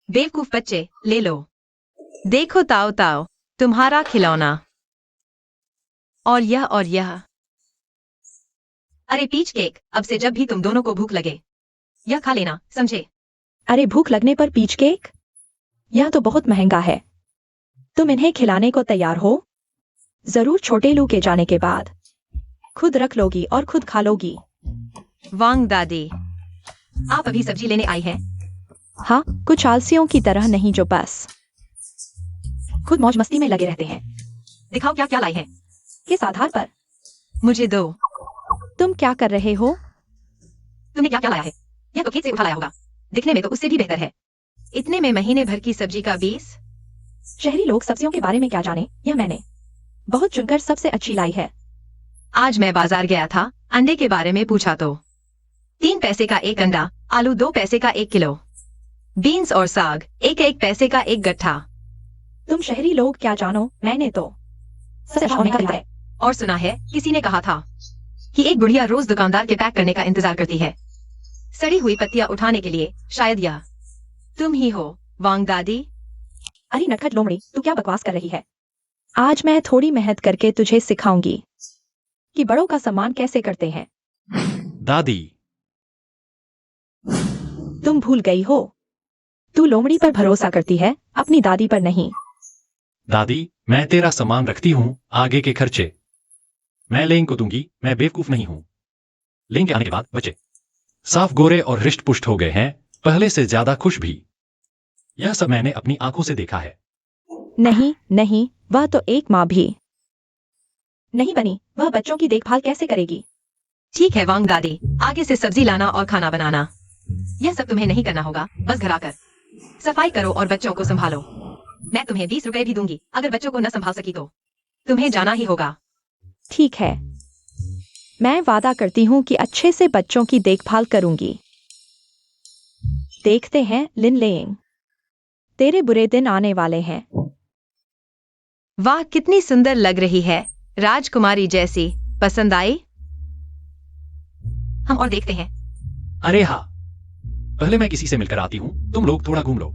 बेवकूफ बच्चे, ले लो। देखो ताओ ताओ, तुम्हारा खिलौना। और यह अरे पीच केक, अब से जब भी तुम दोनों को भूख लगे यह खा लेना, समझे? अरे भूख लगने पर पीच केक? यह तो बहुत महंगा है। तुम इन्हें खिलाने को तैयार हो? जरूर छोटे लू के जाने के बाद खुद रख लोगी और खुद खा लोगी। वांग दादी, आप अभी सब्जी लेने आई हैं? हाँ, कुछ आलसियों की तरह नहीं जो बस खुद मौज मस्ती में लगे रहते हैं। दिखाओ क्या क्या लाई है। किस आधार पर? मुझे दो। तुम क्या कर रहे हो? तुमने क्या क्या लाया है? यह तो खेत से उठा लाया होगा। दिखने में तो उससे भी बेहतर है। इतने में महीने भर की सब्जी का 20। शहरी लोग सब्जियों के बारे में क्या जाने, यह मैंने बहुत चुनकर सबसे अच्छी लाई है। आज मैं बाजार गया था, अंडे के बारे में पूछा तो 3 पैसे का 1 अंडा, आलू 2 पैसे का 1 किलो, बीन्स और साग 1 पैसे का 1 गट्ठा। तुम शहरी लोग क्या जानो, मैंने तो सबसे अच्छा होने का है। और सुना है किसी ने कहा था कि एक बुढ़िया रोज दुकानदार के पैक करने का इंतजार करती है, सड़ी हुई पत्तियां उठाने के लिए। शायद यह तुम ही हो, वांग दादी। अरे नटखट लोमड़ी, तू क्या बकवास कर रही है? आज मैं थोड़ी मेहनत करके तुझे सिखाऊंगी कि बड़ों का सम्मान कैसे करते हैं। दादी, तुम भूल गई हो, तू लोमड़ी पर भरोसा करती है, अपनी दादी पर नहीं। दादी, मैं तेरा सामान रखती हूँ, आगे के खर्चे मैं लेंग को दूंगी। मैं बेवकूफ नहीं हूँ। लेंग के आने के बाद बच्चे साफ गोरे और हृष्ट पुष्ट हो गए हैं, पहले से ज्यादा खुश भी। यह सब मैंने अपनी आंखों से देखा है। नहीं नहीं, वह तो एक माँ भी नहीं बनी, वह बच्चों की देखभाल कैसे करेगी? ठीक है वांग दादी, आगे से सब्जी लाना और खाना बनाना यह सब तुम्हें नहीं करना होगा। बस घर आकर सफाई करो और बच्चों को संभालो। मैं तुम्हें 20 रुपए भी दूंगी, अगर बच्चों को न संभाल सकी तो तुम्हें जाना ही होगा। ठीक है, मैं वादा करती हूँ कि अच्छे से बच्चों की देखभाल करूंगी। देखते हैं लिन लेंग, तेरे बुरे दिन आने वाले हैं। वाह, कितनी सुंदर लग रही है, राजकुमारी जैसी। पसंद आई? हम और देखते हैं। अरे हाँ, पहले मैं किसी से मिलकर आती हूँ, तुम लोग थोड़ा घूम लो।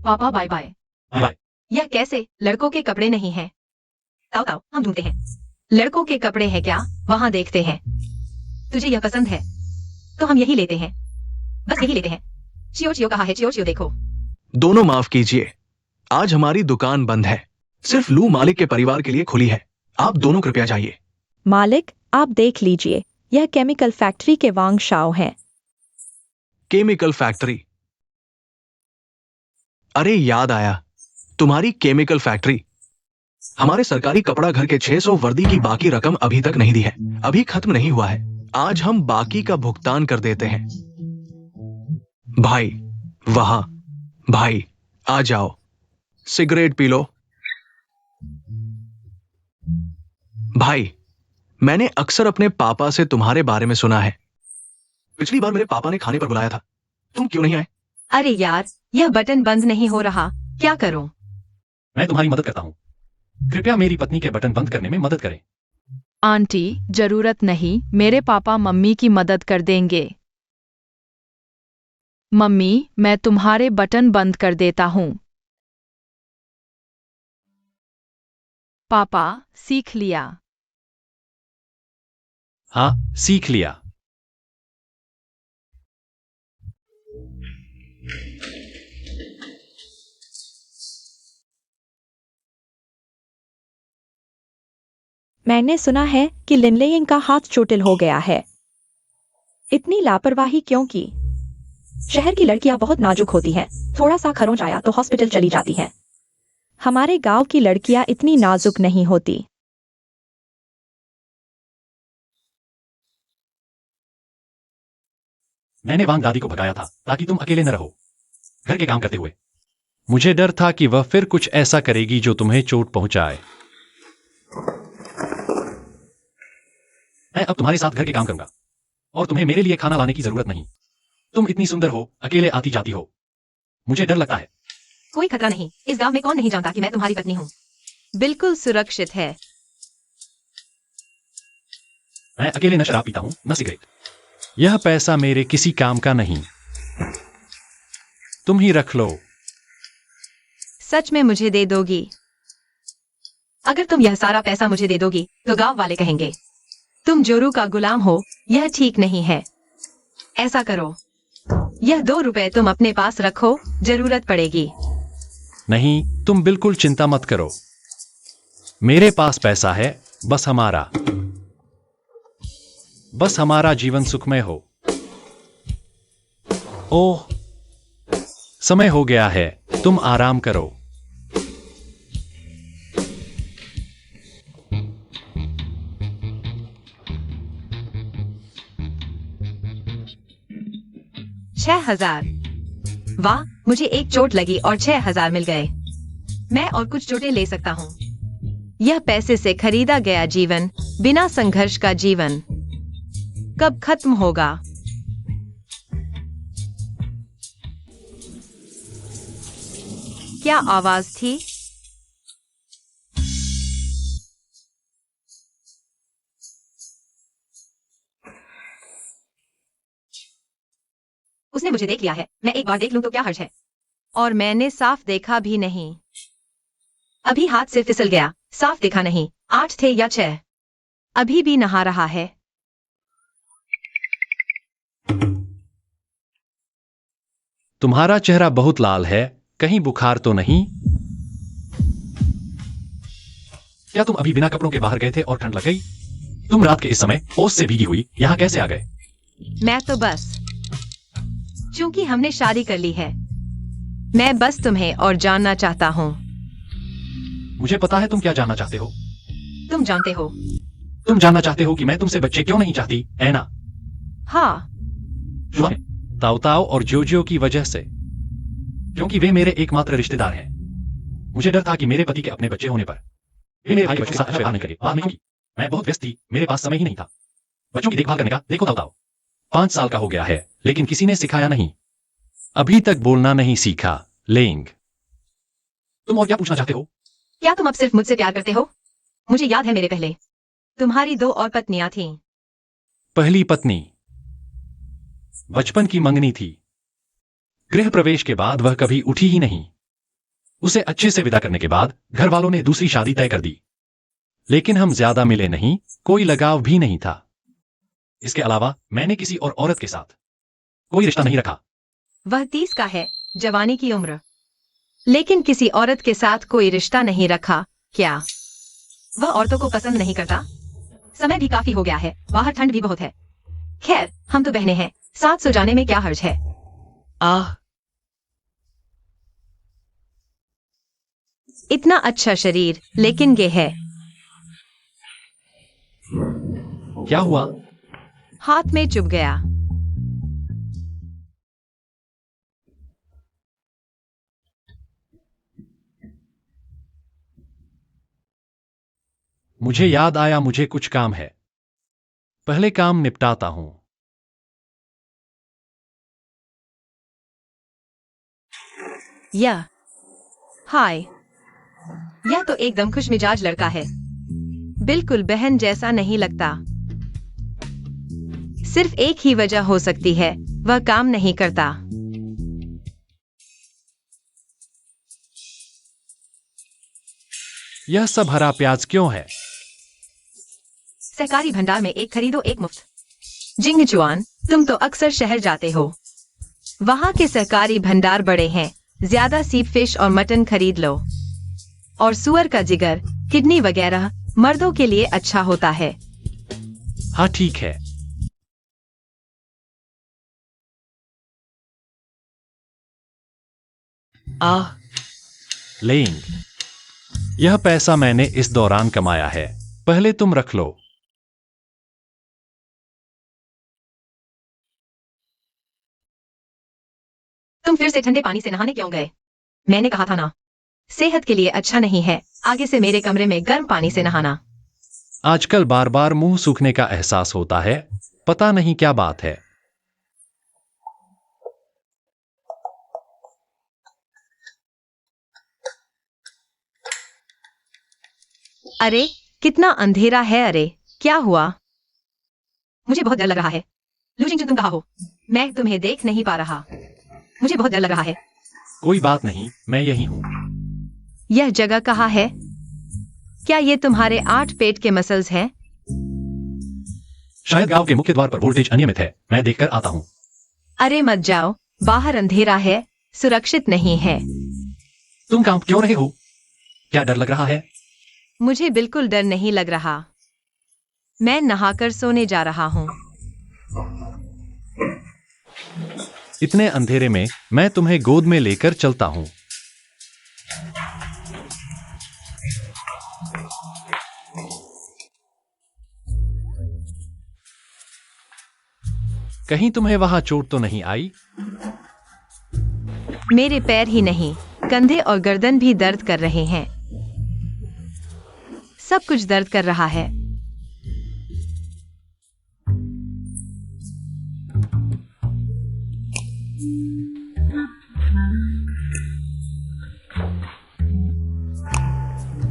पापा बाय बाय। बाय। यह कैसे? लड़कों के कपड़े नहीं हैं। ताओ ताओ, हम ढूंढते हैं। लड़कों के कपड़े हैं क्या? वहां देखते हैं। तुझे यह पसंद है तो हम यही लेते हैं, बस यही लेते हैं। चियो चियो कहा है, चियो चियो देखो। दोनों माफ कीजिए, आज हमारी दुकान बंद है। सिर्फ लू मालिक के परिवार के लिए खुली है। आप दोनों कृपया जाइए। मालिक, आप देख लीजिए, यह केमिकल फैक्ट्री के वांग शाओ हैं। Chemical factory? अरे याद आया, तुम्हारी केमिकल फैक्ट्री। हमारे सरकारी कपड़ा घर के 600 वर्दी की बाकी रकम अभी तक नहीं दी है, अभी खत्म नहीं हुआ है। आज हम बाकी का भुगतान कर देते हैं। भाई, वहां। भाई, आ जाओ, सिगरेट पी लो। भाई, मैंने अक्सर अपने पापा से तुम्हारे बारे में सुना है। पिछली बार मेरे पापा ने खाने पर बुलाया था, तुम क्यों नहीं आए? अरे यार, यह बटन बंद नहीं हो रहा, क्या करूं? मैं तुम्हारी मदद करता हूँ। कृपया मेरी पत्नी के बटन बंद करने में मदद करें। आंटी, जरूरत नहीं, मेरे पापा मम्मी की मदद कर देंगे। मम्मी, मैं तुम्हारे बटन बंद कर देता हूँ। पापा, सीख लिया। हाँ, सीख लिया। मैंने सुना है कि लिनलेइंग का हाथ चोटिल हो गया है। इतनी लापरवाही क्यों की? शहर की लड़कियां बहुत नाजुक होती हैं, थोड़ा सा खरोंच आया तो हॉस्पिटल चली जाती हैं। हमारे गांव की लड़कियां इतनी नाजुक नहीं होती। मैंने वांग दादी को भगाया था ताकि तुम अकेले न रहो घर के काम करते हुए। मुझे डर था कि वह फिर कुछ ऐसा करेगी जो तुम्हें चोट पहुंचाए। मैं अब तुम्हारे साथ घर के काम करूंगा और तुम्हें मेरे लिए खाना लाने की जरूरत नहीं। तुम इतनी सुंदर हो, अकेले आती जाती हो। मुझे डर लगता है। कोई खतरा नहीं, इस गांव में कौन नहीं जानता कि मैं तुम्हारी पत्नी हूँ। बिल्कुल सुरक्षित है। मैं अकेले न शराब पीता हूं, न सिगरेट। यह पैसा मेरे किसी काम का नहीं, तुम ही रख लो। सच में मुझे दे दोगी? अगर तुम यह सारा पैसा मुझे दे दोगी तो गांव वाले कहेंगे तुम जोरू का गुलाम हो, यह ठीक नहीं है। ऐसा करो, यह 2 रुपए तुम अपने पास रखो, जरूरत पड़ेगी। नहीं, तुम बिल्कुल चिंता मत करो। मेरे पास पैसा है, बस हमारा जीवन सुखमय हो। ओह, समय हो गया है, तुम आराम करो। छह 6,000। वाह, मुझे एक चोट लगी और 6,000 मिल गए। मैं और कुछ चोटें ले सकता हूँ। यह पैसे से खरीदा गया जीवन, बिना संघर्ष का जीवन, कब खत्म होगा? क्या आवाज थी? उसने मुझे देख लिया है, मैं एक बार देख लूं तो क्या हर्ज है। और मैंने साफ देखा भी नहीं। अभी हाथ से फिसल गया, साफ देखा नहीं। 8 थे या 6? अभी भी नहा रहा है। तुम्हारा चेहरा बहुत लाल है, कहीं बुखार तो नहीं? क्या तुम अभी बिना कपड़ों के बाहर गए थे और ठंड लग गई? तुम रात के इस समय ओस से भीगी हुई यहां कैसे आ गए? मैं तो बस, चूंकि हमने शादी कर ली है। मैं बस तुम्हें और जानना चाहता हूँ। मुझे पता है तुम क्या जानना चाहते हो। तुम जानते हो। तुम जानना चाहते हो कि मैं तुमसे बच्चे क्यों नहीं चाहती, ऐना? हाँ, ताऊ और जोजियो की वजह से, क्योंकि वे मेरे एकमात्र रिश्तेदार हैं। मुझे डर था कि मेरे पति के अपने बच्चे होने पर वे मेरे भाई के बच्चों के साथ अच्छा व्यवहार नहीं करेंगे। बात नहीं होगी। मैं बहुत व्यस्त थी, मेरे पास समय ही नहीं था बच्चों की देखभाल करने का। देखो ताऊ 5 साल का हो गया है, लेकिन किसी ने सिखाया नहीं। अभी तक बोलना नहीं सीखा। लेंग, तुम और क्या पूछना चाहते हो? क्या तुम अब सिर्फ मुझसे प्यार करते हो? मुझे याद है मेरे पहले तुम्हारी 2 और पत्नियां थीं। पहली पत्नी बचपन की मंगनी थी। गृह प्रवेश के बाद वह कभी उठी ही नहीं। उसे अच्छे से विदा करने के बाद घर वालों ने दूसरी शादी तय कर दी, लेकिन हम ज्यादा मिले नहीं, कोई लगाव भी नहीं था। इसके अलावा मैंने किसी और औरत के साथ कोई रिश्ता नहीं रखा। वह 30 का है, जवानी की उम्र। लेकिन किसी औरत के साथ कोई रिश्ता नहीं रखा क्या? वह औरतों को पसंद नहीं करता। समय भी काफी हो गया है, बाहर ठंड भी बहुत है। खैर, हम तो बहनें हैं, साथ सो जाने में क्या हर्ज है। आह, इतना अच्छा शरीर, लेकिन गे है। क्या हुआ? हाथ में चुभ गया। मुझे याद आया, मुझे कुछ काम है। पहले काम निपटाता हूं। या हाय, यह तो एकदम खुश मिजाज लड़का है। बिल्कुल बहन जैसा नहीं लगता। सिर्फ एक ही वजह हो सकती है, वह काम नहीं करता। यह सब हरा प्याज क्यों है? सहकारी भंडार में एक खरीदो एक मुफ्त। जिंग जुआन, तुम तो अक्सर शहर जाते हो। वहाँ के सहकारी भंडार बड़े हैं। ज्यादा सीप फिश और मटन खरीद लो। और सुअर का जिगर, किडनी वगैरह मर्दों के लिए अच्छा होता है। हाँ ठीक है। आह, लेइंग, यह पैसा मैंने इस दौरान कमाया है। पहले तुम रख लो। तुम फिर से ठंडे पानी से नहाने क्यों गए? मैंने कहा था ना, सेहत के लिए अच्छा नहीं है आगे से मेरे कमरे में गर्म पानी से नहाना। आजकल बार बार मुंह सूखने का एहसास होता है, पता नहीं क्या बात है। अरे कितना अंधेरा है। अरे क्या हुआ? मुझे बहुत डर लग रहा है। लूजिंग, तुम कहाँ हो? मैं तुम्हें देख नहीं पा रहा। मुझे बहुत डर लग रहा है। कोई बात नहीं, मैं यही हूं। यह जगह कहाँ है? क्या ये तुम्हारे 8 पेट के मसल्स हैं? शायद गांव के मुख्य द्वार पर वोल्टेज अनियमित है, मैं देखकर आता हूं। अरे मत जाओ, बाहर अंधेरा है, सुरक्षित नहीं है। तुम कांप क्यों रहे हो? क्या डर लग रहा है? मुझे बिल्कुल डर नहीं लग रहा। मैं नहाकर सोने जा रहा हूँ। इतने अंधेरे में मैं तुम्हें गोद में लेकर चलता हूं। कहीं तुम्हें वहां चोट तो नहीं आई? मेरे पैर ही नहीं, कंधे और गर्दन भी दर्द कर रहे हैं। सब कुछ दर्द कर रहा है।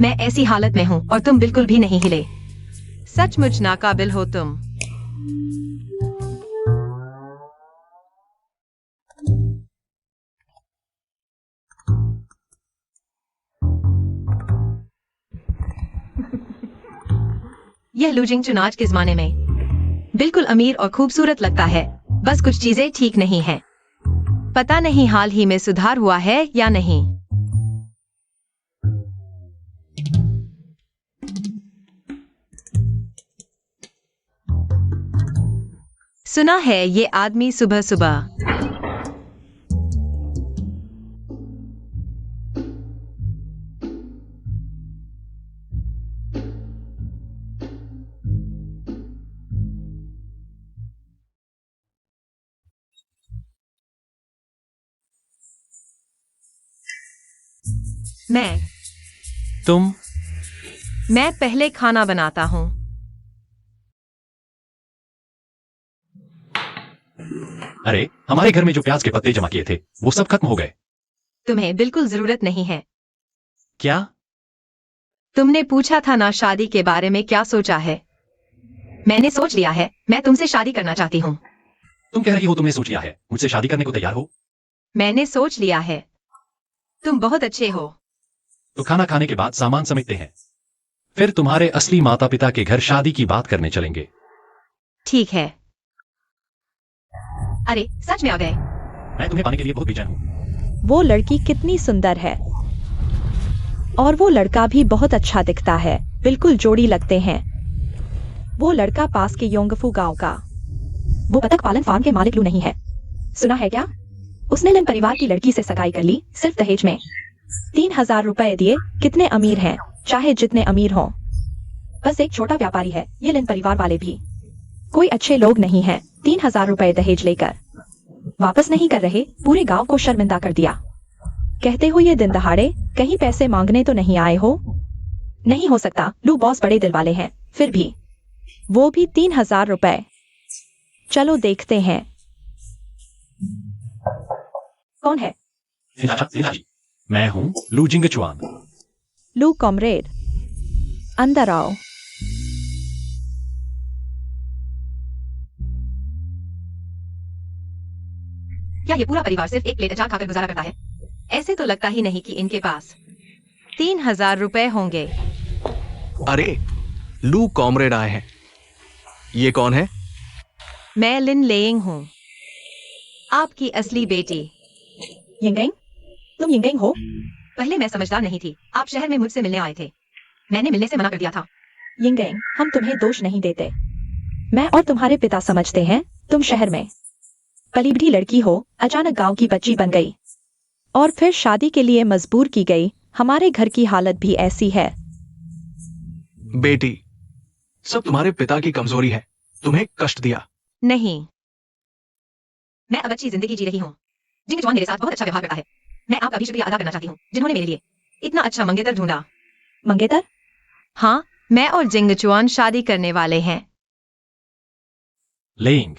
मैं ऐसी हालत में हूँ और तुम बिल्कुल भी नहीं हिले। सचमुच नाकाबिल हो तुम। यह लूजिंग चुन आज के जमाने में बिल्कुल अमीर और खूबसूरत लगता है, बस कुछ चीजें ठीक नहीं हैं। पता नहीं हाल ही में सुधार हुआ है या नहीं। सुना है ये आदमी सुबह सुबह तुम? मैं पहले खाना बनाता हूँ। अरे, हमारे घर में जो प्याज के पत्ते जमा किए थे वो सब खत्म हो गए। तुम्हें बिल्कुल जरूरत नहीं है। क्या? तुमने पूछा था ना शादी के बारे में क्या सोचा है? मैंने सोच लिया है, मैं तुमसे शादी करना चाहती हूँ। तुम कह रही हो तुमने सोच लिया है, मुझसे शादी करने को तैयार हो? मैंने सोच लिया है। तुम बहुत अच्छे हो। तो खाना खाने के बाद सामान समेटते हैं, फिर तुम्हारे असली माता पिता के घर शादी की बात करने चलेंगे। ठीक है। अरे सच में आ गए? मैं तुम्हें पाने के लिए बहुत बेचैन हूँ। वो लड़की कितनी सुंदर है और वो लड़का भी बहुत अच्छा दिखता है। बिल्कुल जोड़ी लगते हैं। वो लड़का पास के योंगफू गांव का, वो बतख पालन फार्म के मालिक लू नहीं है? सुना है क्या? उसने लिन परिवार की लड़की से सगाई कर ली, सिर्फ दहेज में 3000 रुपए दिए। कितने अमीर हैं, चाहे जितने अमीर हों। बस एक छोटा व्यापारी है ये लिन परिवार वाले भी। कोई अच्छे लोग नहीं हैं। 3000 रुपए दहेज लेकर वापस नहीं कर रहे, पूरे गांव को शर्मिंदा कर दिया। कहते हो ये दिन दहाड़े कहीं पैसे मांगने तो नहीं आए हो? नहीं हो सकता, लू बॉस बड़े दिल वाले हैं। फिर भी वो भी 3000 रुपए। चलो देखते हैं कौन है। जी, मैं हूँ लू जिंगचुआन। लू कॉमरेड, अंदर आओ। क्या ये पूरा परिवार सिर्फ एक प्लेट अचार खाकर गुजारा करता है? ऐसे तो लगता ही नहीं कि इनके पास 3000 रुपए होंगे। अरे, लू कॉमरेड आए हैं। ये कौन है? मैं लिन लेइंग हूँ, आपकी असली बेटी। यिंगेंग, तुम यिंगेंग हो? पहले मैं समझदार नहीं थी। आप शहर में मुझसे मिलने आए थे, मैंने मिलने से मना कर दिया था। यिंगेंग, हम तुम्हें दोष नहीं देते। मैं और तुम्हारे पिता समझते हैं तुम शहर में पली बढ़ी लड़की हो, अचानक गांव की बच्ची बन गई और फिर शादी के लिए मजबूर की गई। हमारे घर की हालत भी ऐसी है। बेटी, सब तुम्हारे पिता की कमजोरी है, तुम्हें कष्ट दिया। नहीं, मैं अब अच्छी जिंदगी जी रही हूँ। जिंगचुआन मेरे साथ बहुत अच्छा व्यवहार करता है। मैं आपका भी शुक्रिया अदा करना चाहती हूँ जिन्होंने मेरे लिए इतना अच्छा मंगेतर ढूंढा। मंगेतर? हाँ, मैं और जिंगचुआन शादी करने वाले हैं। लेइंग,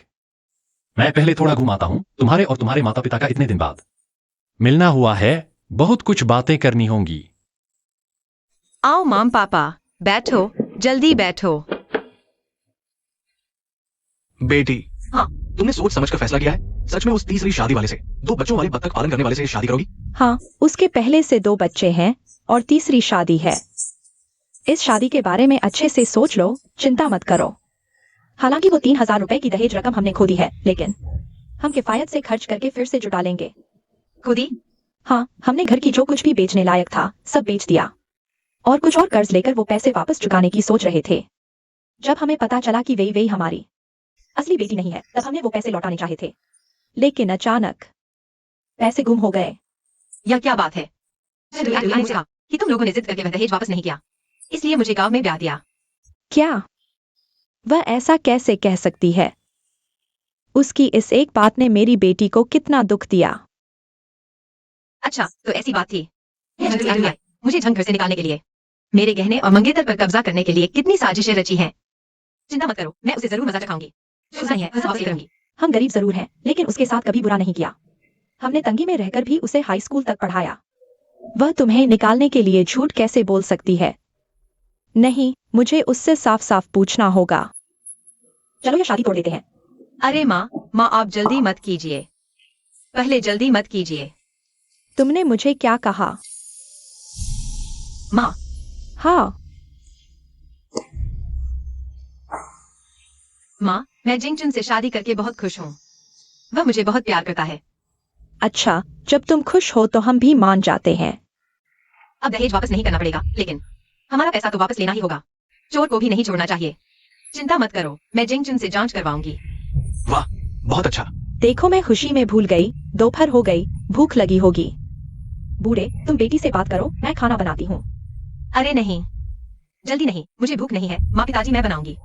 मैं पहले थोड़ा घुमाता हूँ। तुम्हारे और तुम्हारे माता पिता का इतने दिन बाद मिलना हुआ है, बहुत कुछ बातें करनी होंगी। आओ माम पापा, बैठो, जल्दी बैठो। बेटी, हाँ। तुमने सोच समझ कर फैसला किया है? सच में उस तीसरी शादी वाले से, 2 बच्चों वाले बत्तख पालन करने वाले से शादी करोगी? हाँ, उसके पहले से 2 बच्चे हैं और तीसरी शादी है। इस शादी के बारे में अच्छे से सोच लो, चिंता मत करो। हालांकि वो 3000 रुपए की दहेज रकम हमने खो दी है, लेकिन हम किफायत से खर्च करके फिर से जुटा लेंगे। खुदी? हाँ, हमने घर की जो कुछ भी बेचने लायक था सब बेच दिया और कुछ और कर्ज लेकर वो पैसे वापस चुकाने की सोच रहे थे। जब हमें पता चला कि वही हमारी असली बेटी नहीं है, तब हमने वो पैसे लौटाने चाहे थे, लेकिन अचानक पैसे गुम हो गए। यह क्या बात है? मुझे कहा कि तुम लोगों ने जिद करके वह दहेज वापस नहीं किया, इसलिए मुझे गांव में ब्याह दिया। क्या? वह ऐसा कैसे कह सकती है? उसकी इस एक बात ने मेरी बेटी को कितना दुख दिया। अच्छा, तो ऐसी बात थी। मुझे झंग घर से निकालने के लिए, मेरे गहने और मंगेतर पर कब्जा करने के लिए कितनी साजिशें रची हैं। चिंता मत करो, मैं उसे जरूर मजा चखाऊंगी। नहीं है, सब वापस करूंगी। हम गरीब जरूर हैं, लेकिन उसके साथ कभी बुरा नहीं किया। हमने तंगी में रहकर भी उसे हाई स्कूल तक पढ़ाया। वह तुम्हें निकालने के लिए झूठ कैसे बोल सकती है? नहीं, मुझे उससे साफ साफ पूछना होगा। चलो ये शादी तोड़ देते हैं। अरे माँ, आप जल्दी मत कीजिए, पहले जल्दी मत कीजिए। तुमने मुझे क्या कहा? माँ, हाँ। माँ, मैं जिंगचुन से शादी करके बहुत खुश हूँ। वह मुझे बहुत प्यार करता है। अच्छा, जब तुम खुश हो तो हम भी मान जाते हैं। अब दहेज वापस नहीं करना पड़ेगा, लेकिन हमारा पैसा तो वापस लेना ही होगा। चोर को भी नहीं छोड़ना चाहिए। चिंता मत करो, मैं जिंगचुन से जांच करवाऊंगी। वाह, बहुत अच्छा। देखो, मैं खुशी में भूल गई, दोपहर हो गई, भूख लगी होगी। बूढ़े, तुम बेटी से बात करो, मैं खाना बनाती हूँ। अरे नहीं, जल्दी नहीं, मुझे भूख नहीं है। माँ, पिताजी, मैं बनाऊंगी।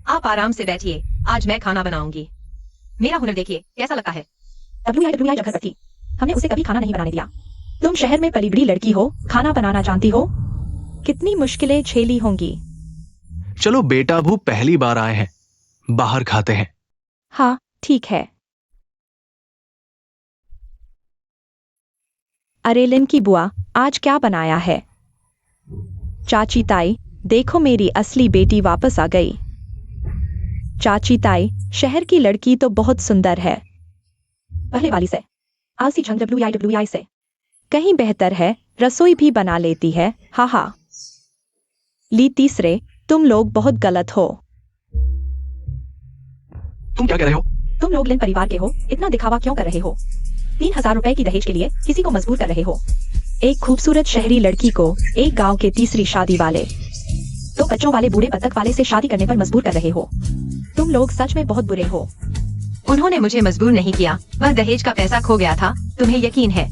आप आराम से बैठिए, आज मैं खाना बनाऊंगी। मेरा हुनर देखिए कैसा लगता है। WI जगरपति, हमने उसे कभी खाना नहीं बनाने दिया। तुम शहर में पली बड़ी लड़की हो, खाना बनाना जानती हो? कितनी मुश्किलें झेली होंगी। चलो बेटा भू पहली बार आए हैं, बाहर खाते हैं। हाँ, ठीक है। अरे लिन की बुआ, आज क्या बनाया है? चाची ताई, देखो मेरी असली बेटी वापस आ गई। चाची ताई, शहर की लड़की तो बहुत सुंदर है। पहले वाली से, आलसी झंग WI से कहीं बेहतर है, रसोई भी बना लेती है। हा। ली तीसरे, तुम लोग बहुत गलत हो। तुम क्या कह रहे हो? तुम लोग लिन परिवार के हो, इतना दिखावा क्यों कर रहे हो? 3000 रुपए की दहेज के लिए किसी को मजबूर कर रहे हो। एक खूबसूरत शहरी लड़की को एक गांव के तीसरी शादी वाले तो बच्चों वाले बूढ़े बतख वाले से शादी करने पर मजबूर कर रहे हो। तुम लोग सच में बहुत बुरे हो। उन्होंने मुझे मजबूर नहीं किया, वह दहेज का पैसा खो गया था। तुम्हें यकीन है?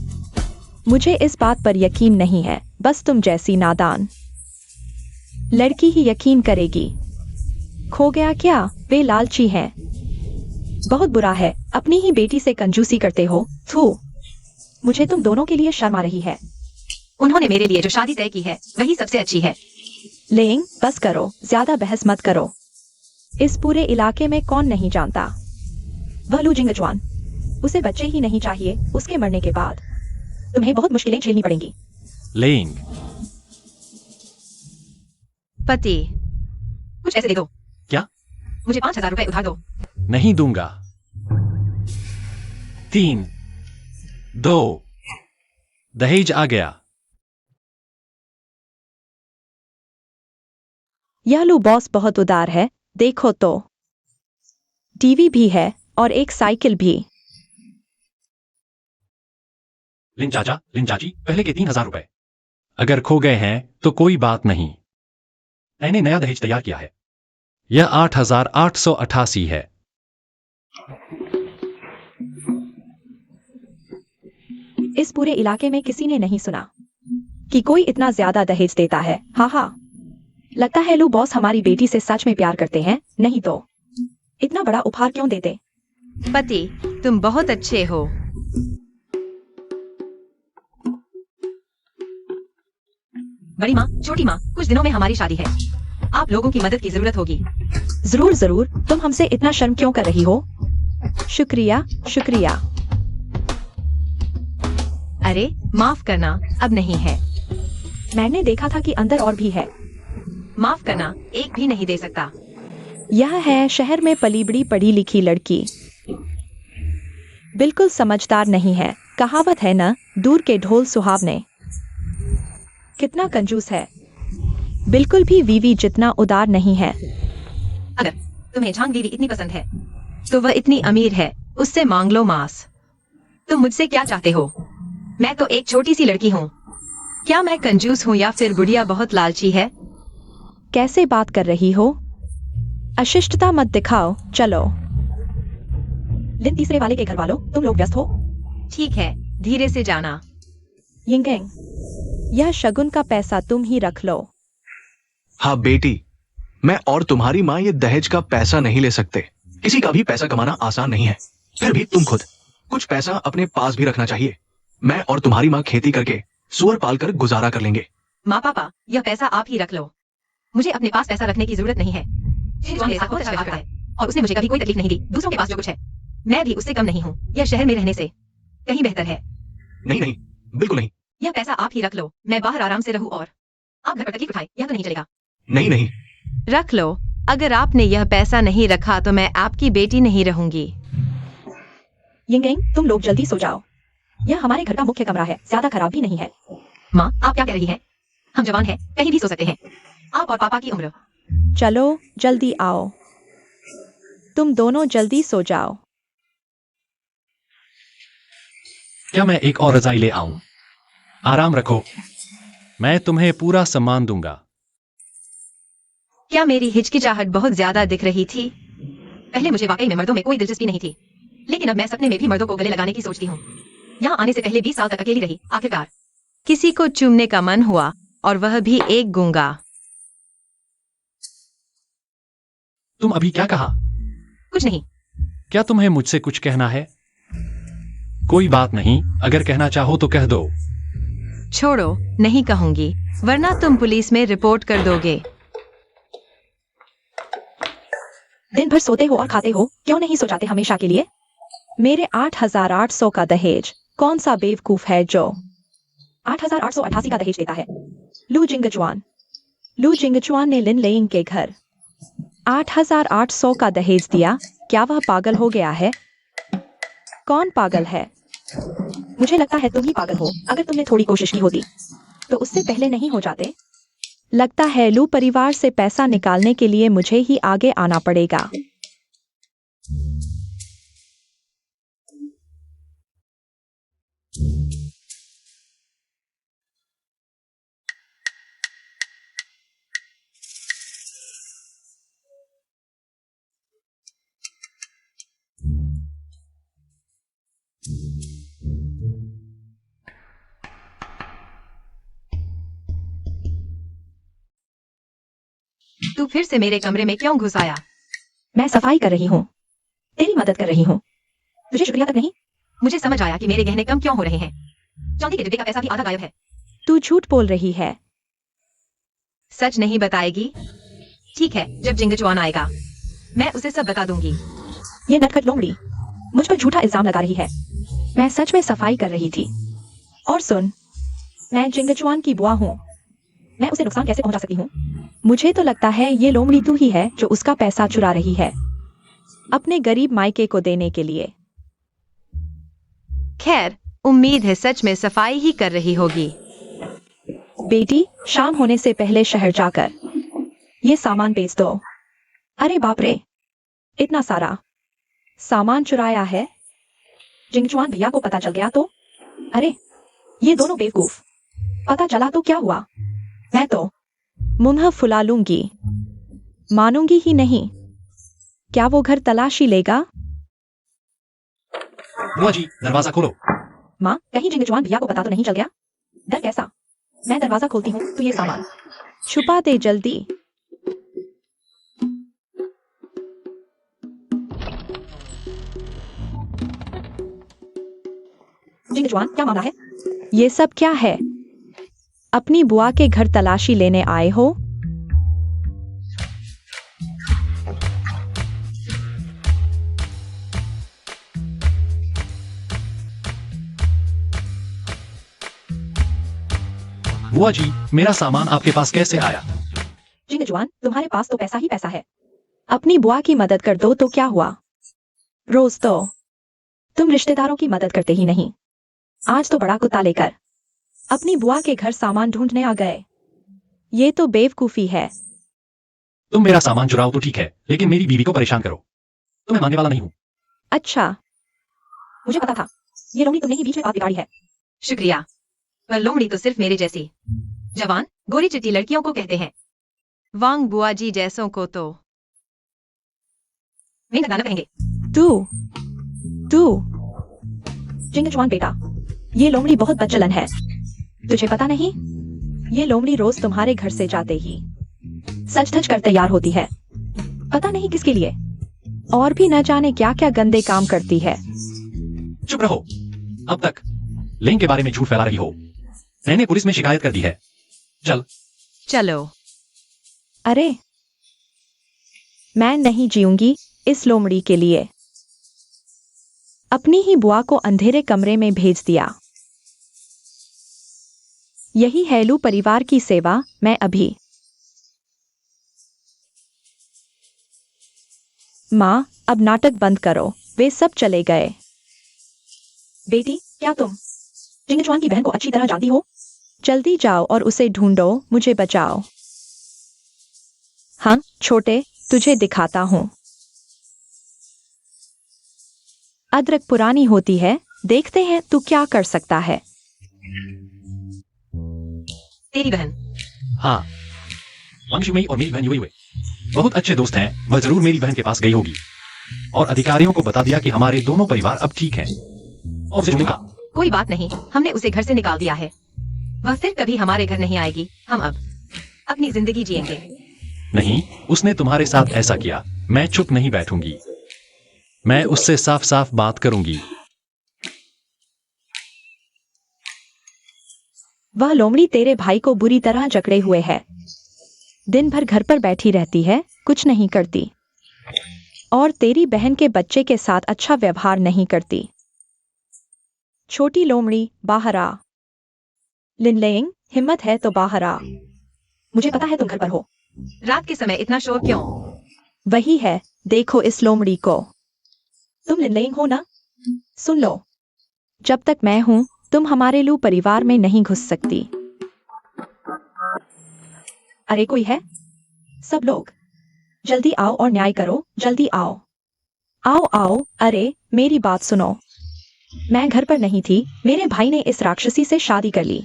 मुझे इस बात पर यकीन नहीं है, बस तुम जैसी नादान लड़की ही यकीन करेगी। खो गया क्या? वे लालची हैं। बहुत बुरा है, अपनी ही बेटी से कंजूसी करते हो। थू, मुझे तुम दोनों के लिए शर्म आ रही है। उन्होंने मेरे लिए जो शादी तय की है वही सबसे अच्छी है। लेंग, बस करो, ज्यादा बहस मत करो। इस पूरे इलाके में कौन नहीं जानता वह लू जिंगचुआन। उसे बच्चे ही नहीं चाहिए, उसके मरने के बाद तुम्हें बहुत मुश्किलें झेलनी पड़ेंगी। लेइंग, पति, कुछ ऐसे दे दो। क्या? मुझे 5,000 रुपए उधार दो। नहीं दूंगा। 3, 2, दहेज आ गया। यह लू बॉस बहुत उदार है, देखो तो। टीवी भी है और एक साइकिल भी। लिन चाचा, लिन चाची, पहले के 3,000 रुपए अगर खो गए हैं तो कोई बात नहीं, मैंने नया दहेज तैयार किया है। यह 8,888 है। इस पूरे इलाके में किसी ने नहीं सुना कि कोई इतना ज्यादा दहेज देता है। हाँ हाँ, लगता है लू बॉस हमारी बेटी से सच में प्यार करते हैं, नहीं तो इतना बड़ा उपहार क्यों देते। पति, तुम बहुत अच्छे हो। बड़ी माँ, छोटी माँ, कुछ दिनों में हमारी शादी है। आप लोगों की मदद की जरूरत होगी। जरूर जरूर, तुम हमसे इतना शर्म क्यों कर रही हो? शुक्रिया शुक्रिया। अरे माफ करना, अब नहीं है। मैंने देखा था कि अंदर और भी है। माफ करना, एक भी नहीं दे सकता। यह है शहर में पली बड़ी पढ़ी लिखी लड़की, बिल्कुल समझदार नहीं है। कहावत है न, दूर के ढोल सुहावने। कितना कंजूस है, बिल्कुल भी वीवी जितना उदार नहीं है। अगर तुम्हें झांग दीदी इतनी पसंद है तो वह इतनी अमीर है, उससे मांग लो मांस। तुम मुझसे क्या चाहते हो? मैं तो एक छोटी सी लड़की हूँ। क्या मैं कंजूस हूँ या फिर बुढ़िया बहुत लालची है? कैसे बात कर रही हो? अशिष्टता मत दिखाओ, चलो। लिन तीसरे वाले के घर वालों, तुम लोग व्यस्त हो? ठीक है, धीरे से जाना। यिंगेंग, यह शगुन का पैसा तुम ही रख लो। हाँ बेटी, मैं और तुम्हारी माँ ये दहेज का पैसा नहीं ले सकते। किसी का भी पैसा कमाना आसान नहीं है। फिर भी तुम खुद कुछ पैसा अपने पास भी रखना चाहिए। मैं और तुम्हारी माँ खेती करके सुअर पालकर गुजारा कर लेंगे। माँ पापा, यह पैसा आप ही रख लो। मुझे अपने पास पैसा रखने की जरूरत नहीं है। जॉन मेरे साथ बहुत अच्छा व्यवहार करता है और उसने मुझे कभी कोई तकलीफ नहीं दी। दूसरों के पास जो कुछ है, मैं भी उससे कम नहीं हूँ। यह शहर में रहने से कहीं बेहतर है। नहीं नहीं, बिल्कुल नहीं। यह पैसा आप ही रख लो, मैं बाहर आराम से रहूं और आप घर पर तकलीफ उठाएं, यह तो नहीं चलेगा। नहीं नहीं, रख लो। अगर आपने यह पैसा नहीं रखा तो मैं आपकी बेटी नहीं रहूंगी। यिंगेंग, तुम लोग जल्दी सो जाओ। यह हमारे घर का मुख्य कमरा है, ज्यादा खराब भी नहीं है। माँ, आप क्या कह रही हैं? हम जवान हैं, कहीं भी सो सकते हैं। आप और पापा की उम्र। चलो जल्दी आओ, तुम दोनों जल्दी सो जाओ। क्या मैं एक और रजाई ले आऊं? आराम रखो, मैं तुम्हें पूरा सम्मान दूंगा। क्या मेरी हिचकिचाहट बहुत ज्यादा दिख रही थी? पहले मुझे वाकई में मर्दों में कोई दिलचस्पी नहीं थी, लेकिन अब मैं सपने में भी मर्दों को गले लगाने की सोचती हूँ। यहाँ आने से पहले 20 साल तक अकेली रही, आखिरकार किसी को चूमने का मन हुआ, और वह भी एक गूंगा। तुम अभी क्या कहा? कुछ नहीं। क्या तुम्हें मुझसे कुछ कहना है? कोई बात नहीं, अगर कहना चाहो तो कह दो। छोड़ो, नहीं कहूंगी, वरना तुम पुलिस में रिपोर्ट कर दोगे। दिन भर सोते हो और खाते हो, क्यों नहीं सो जाते हमेशा के लिए? मेरे 8,800 का दहेज, कौन सा बेवकूफ है जो 8,888 का दहेज देता है? लू जिंगचुआन। लू जिंगचुआन ने लिन लेइंग के घर 8,800 का दहेज दिया। क्या वह पागल हो गया है? कौन पागल है? मुझे लगता है तुम ही पागल हो। अगर तुमने थोड़ी कोशिश की होती तो उससे पहले नहीं हो जाते। लगता है लू परिवार से पैसा निकालने के लिए मुझे ही आगे आना पड़ेगा। तू फिर से मेरे कमरे में क्यों घुस आया? मैं सफाई कर रही हूँ, तेरी मदद कर रही हूँ। तुझे शुक्रिया तक नहीं? मुझे समझ आया कि मेरे गहने कम क्यों हो रहे हैं। चांदी के डिब्बे का पैसा भी आधा गायब है। तू झूठ बोल रही है। सच नहीं बताएगी? ठीक है, जब जिंगचुआन आएगा मैं उसे सब बता दूंगी। ये नटखट लोमड़ी मुझ पर झूठा इल्जाम लगा रही है। मैं सच में सफाई कर रही थी। और सुन, मैं जिंगचुआन की बुआ हूँ। मैं उसे नुकसान कैसे पहुंचा सकती हूँ? मुझे तो लगता है ये लोमड़ी तू ही है जो उसका पैसा चुरा रही है अपने गरीब मायके को देने के लिए। खैर, उम्मीद है सच में सफाई ही कर रही होगी। बेटी, शाम होने से पहले शहर जाकर ये सामान बेच दो। अरे बाप रे, इतना सारा सामान चुराया है। जिंगचुआन भैया को पता चल गया तो? अरे ये दोनों बेवकूफ, पता चला तो क्या हुआ? मैं तो मुंह फुला लूंगी, मानूंगी ही नहीं। क्या वो घर तलाशी लेगा? बुआ जी, दरवाजा खोलो। माँ, कहीं जिंगचुआन भैया को पता तो नहीं चल गया? डर कैसा? मैं दरवाजा खोलती हूँ तो ये सामान छुपा दे जल्दी। जिंगचुआन, क्या मामला है? ये सब क्या है? अपनी बुआ के घर तलाशी लेने आए हो? बुआ जी, मेरा सामान आपके पास कैसे आया? जिंगचुआन, तुम्हारे पास तो पैसा ही पैसा है। अपनी बुआ की मदद कर दो तो क्या हुआ? रोज तो तुम रिश्तेदारों की मदद करते ही नहीं। आज तो बड़ा कुत्ता लेकर अपनी बुआ के घर सामान ढूंढने आ गए। ये तो बेवकूफी है। तुम मेरा सामान चुराओ तो ठीक है, लेकिन मेरी बीवी को परेशान करो तो मैं मानने वाला नहीं हूँ। अच्छा, मुझे पता था। ये लोमड़ी तुमने ही बीच में बात बिगाड़ी है। शुक्रिया, पर लोमड़ी तो सिर्फ मेरे जैसी जवान गोरी चिट्टी लड़कियों को कहते हैं। वांग बुआ जी जैसों को तो नहीं लगाना कहेंगे। तू जिंगचुआन बेटा, ये लोमड़ी बहुत बदचलन है। तुझे पता नहीं? ये लोमड़ी रोज तुम्हारे घर से जाते ही सच धज कर तैयार होती है, पता नहीं किसके लिए, और भी न जाने क्या क्या गंदे काम करती है। चुप रहो। अब तक लिंग के बारे में झूठ फैला रही हो। मैंने पुलिस में शिकायत कर दी है। चलो। अरे, मैं नहीं जीऊंगी इस लोमड़ी के लिए। अपनी ही बुआ को अंधेरे कमरे में भेज दिया। यही है लू परिवार की सेवा। मैं अभी माँ, अब नाटक बंद करो। वे सब चले गए। बेटी, क्या तुम जिंगचुआन की बहन को अच्छी तरह जानती हो? जल्दी जाओ और उसे ढूंढो, मुझे बचाओ। हाँ छोटे, तुझे दिखाता हूँ। अदरक पुरानी होती है, देखते हैं तू क्या कर सकता है। तेरी बहन हाँ, वांगशुमई और मेरी बहन युई बहुत अच्छे दोस्त हैं। वह जरूर मेरी बहन के पास गई होगी और अधिकारियों को बता दिया कि हमारे दोनों परिवार अब ठीक हैं और उसे ढूंढने का। कोई बात नहीं, हमने उसे घर से निकाल दिया है। वह फिर कभी हमारे घर नहीं आएगी। हम अब अपनी जिंदगी जिएंगे। नहीं, उसने तुम्हारे साथ ऐसा किया। मैं चुप नहीं बैठूंगी। मैं उससे साफ साफ बात करूंगी। वह लोमड़ी तेरे भाई को बुरी तरह जकड़े हुए है। दिन भर घर पर बैठी रहती है, कुछ नहीं करती, और तेरी बहन के बच्चे के साथ अच्छा व्यवहार नहीं करती। छोटी लोमड़ी, बाहर आ। लिनलेइंग, हिम्मत है तो बाहर आ। मुझे पता है तुम घर पर हो। रात के समय इतना शोर क्यों? वही है, देखो इस लोमड़ी को। तुम लिनलेइंग हो ना? सुन लो, जब तक मैं हूं तुम हमारे लू परिवार में नहीं घुस सकती। अरे कोई है? सब लोग जल्दी आओ और न्याय करो, जल्दी आओ। आओ आओ। अरे मेरी बात सुनो। मैं घर पर नहीं थी, मेरे भाई ने इस राक्षसी से शादी कर ली।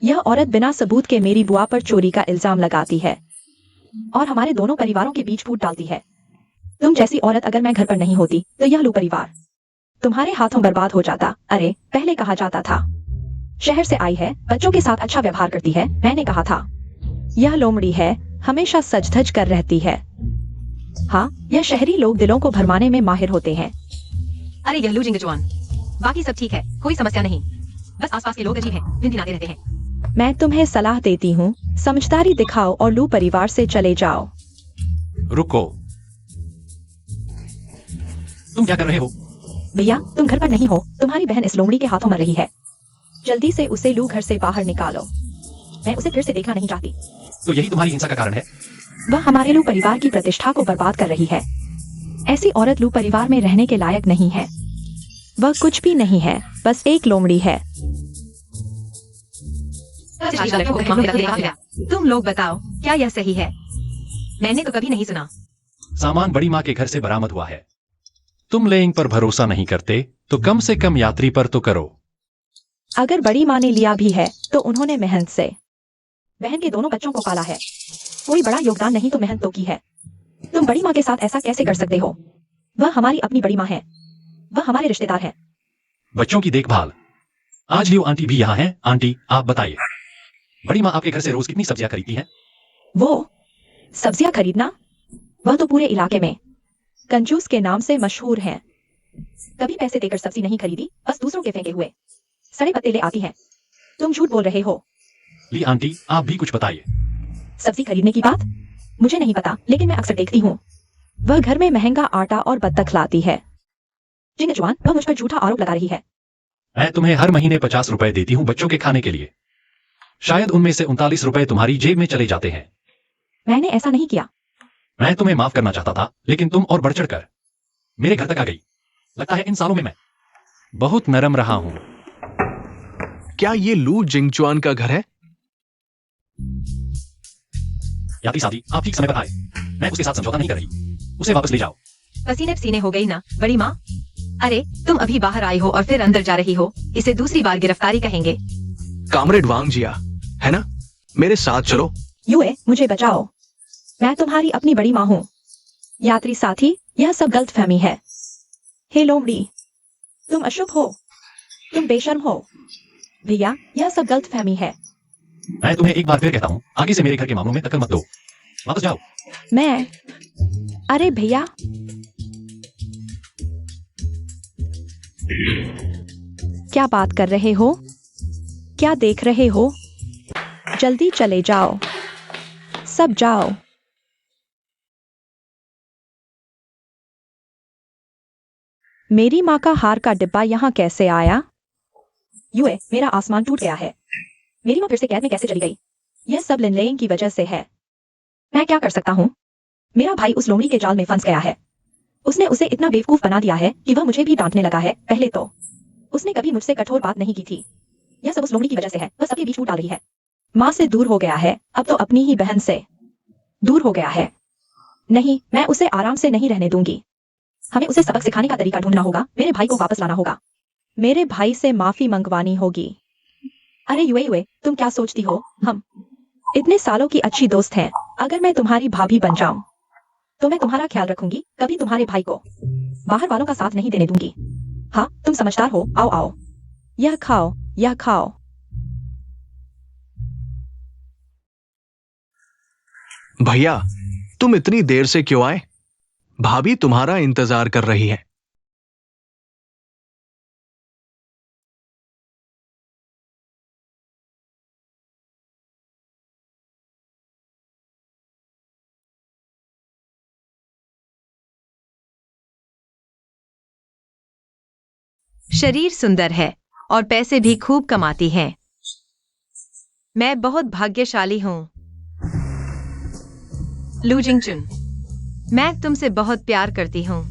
यह औरत बिना सबूत के मेरी बुआ पर चोरी का इल्जाम लगाती है और हमारे दोनों परिवारों के बीच फूट डालती है। तुम जैसी औरत अगर मैं घर पर नहीं होती तो यह लू परिवार तुम्हारे हाथों बर्बाद हो जाता। अरे पहले कहा जाता था शहर से आई है, बच्चों के साथ अच्छा व्यवहार करती है। मैंने कहा था यह लोमड़ी है, हमेशा सज धज कर रहती है। हाँ, यह शहरी लोग दिलों को भरमाने में माहिर होते हैं। अरे यह लू जिंगजुआन, बाकी सब ठीक है, कोई समस्या नहीं। बस आसपास के लोग अजीब हैं, भिनभिनाते रहते हैं। मैं तुम्हें सलाह देती हूँ, समझदारी दिखाओ और लू परिवार से चले जाओ। रुको, तुम क्या कर रहे हो? भैया, तुम घर पर नहीं हो, तुम्हारी बहन इस लोमड़ी के हाथों मर रही है। जल्दी से उसे लू घर से बाहर निकालो। मैं उसे फिर से देखना नहीं चाहती। तो यही तुम्हारी हिंसा का कारण है? वह हमारे लू परिवार की प्रतिष्ठा को बर्बाद कर रही है। ऐसी औरत लू परिवार में रहने के लायक नहीं है। वह कुछ भी नहीं है, बस एक लोमड़ी है। तुम लोग बताओ, क्या यह सही है? मैंने तो कभी नहीं सुना। सामान बड़ी माँ के घर से बरामद हुआ है। तुम लेइंग पर भरोसा नहीं करते तो कम से कम यात्री पर तो करो। अगर बड़ी माँ ने लिया भी है तो उन्होंने मेहनत से बहन के दोनों बच्चों को पाला है। कोई बड़ा योगदान नहीं तो मेहनत तो की है। तुम बड़ी माँ के साथ ऐसा कैसे कर सकते हो? वह हमारी अपनी बड़ी माँ है, वह हमारे रिश्तेदार है। बच्चों की देखभाल। आज लियो आंटी भी यहाँ हैं। आंटी, आप बताइए, बड़ी माँ आपके घर से रोज कितनी सब्जियां खरीदती हैं? वो सब्जियां खरीदना, वह तो पूरे इलाके में कंजूस के नाम से मशहूर है। कभी पैसे देकर सब्जी नहीं खरीदी, बस दूसरों के फेंके हुए सड़े पत्ते ले आती है। तुम झूठ बोल रहे हो। ली आंटी, आप भी कुछ बताइए। सब्जी खरीदने की बात मुझे नहीं पता, लेकिन मैं अक्सर देखती हूँ वह घर में महंगा आटा और बत्तख लाती है। जिंगजुआन, वह मुझ पर झूठा आरोप लगा रही है। मैं तुम्हें हर महीने 50 रुपए देती हूँ बच्चों के खाने के लिए। शायद उनमें से 39 रुपए तुम्हारी जेब में चले जाते हैं। मैंने ऐसा नहीं किया। मैं तुम्हें माफ करना चाहता था, लेकिन तुम और बढ़ चढ़ कर मेरे घर तक आ गई। लगता है इन सालों में मैं बहुत नरम रहा हूँ। क्या ये लू जिंगचुआन का घर है? यात्री साथी, आप ठीक समय पर आए। मैं उसके साथ समझौता नहीं कर रही। उसे वापस ले जाओ। पसीने पसीने हो गई ना बड़ी माँ। अरे तुम अभी बाहर आई हो और फिर अंदर जा रही हो, इसे दूसरी बार गिरफ्तारी कहेंगे। कामरेड वांग जिया, है ना? मेरे साथ चलो। युए, मुझे बचाओ। मैं तुम्हारी अपनी बड़ी माँ हूँ। यात्री साथी, यह सब गलतफहमी है। हे लोमड़ी, तुम अशुभ हो, तुम बेशर्म हो। भैया, यह सब गलतफहमी है। मैं तुम्हें एक बार फिर कहता हूँ, आगे से मेरे घर के मामलों में दखल मत दो। वापस जाओ। मैं अरे भैया, क्या बात कर रहे हो? क्या देख रहे हो? जल्दी चले जाओ, सब जाओ। मेरी माँ का हार का डिब्बा यहाँ कैसे आया? युए, मेरा आसमान टूट गया है। मेरी माँ फिर से कैद में कैसे चली गई? यह सब लिनलेइंग की वजह से है। मैं क्या कर सकता हूँ? मेरा भाई उस लोमड़ी के जाल में फंस गया है। उसने उसे इतना बेवकूफ बना दिया है कि वह मुझे भी डांटने लगा है। पहले तो उसने कभी मुझसे कठोर बात नहीं की थी। यह सब उस लोमड़ी की वजह से है। वह सबके बीच फूट डाल रही है। माँ से दूर हो गया है, अब तो अपनी ही बहन से दूर हो गया है। नहीं, मैं उसे आराम से नहीं रहने दूंगी। हमें उसे सबक सिखाने का तरीका ढूंढना होगा। मेरे भाई को वापस लाना होगा। मेरे भाई से माफी मंगवानी होगी। अरे युए, तुम क्या सोचती हो? हम इतने सालों की अच्छी दोस्त हैं। अगर मैं तुम्हारी भाभी बन जाऊं तो मैं तुम्हारा ख्याल रखूंगी, कभी तुम्हारे भाई को बाहर वालों का साथ नहीं देने दूंगी। हाँ, तुम समझदार हो। आओ आओ, यह खाओ, यह खाओ। भैया, तुम इतनी देर से क्यों आए? भाभी तुम्हारा इंतजार कर रही है। शरीर सुंदर है और पैसे भी खूब कमाती हैं। मैं बहुत भाग्यशाली हूँ। लू जिंगचुन, मैं तुमसे बहुत प्यार करती हूँ।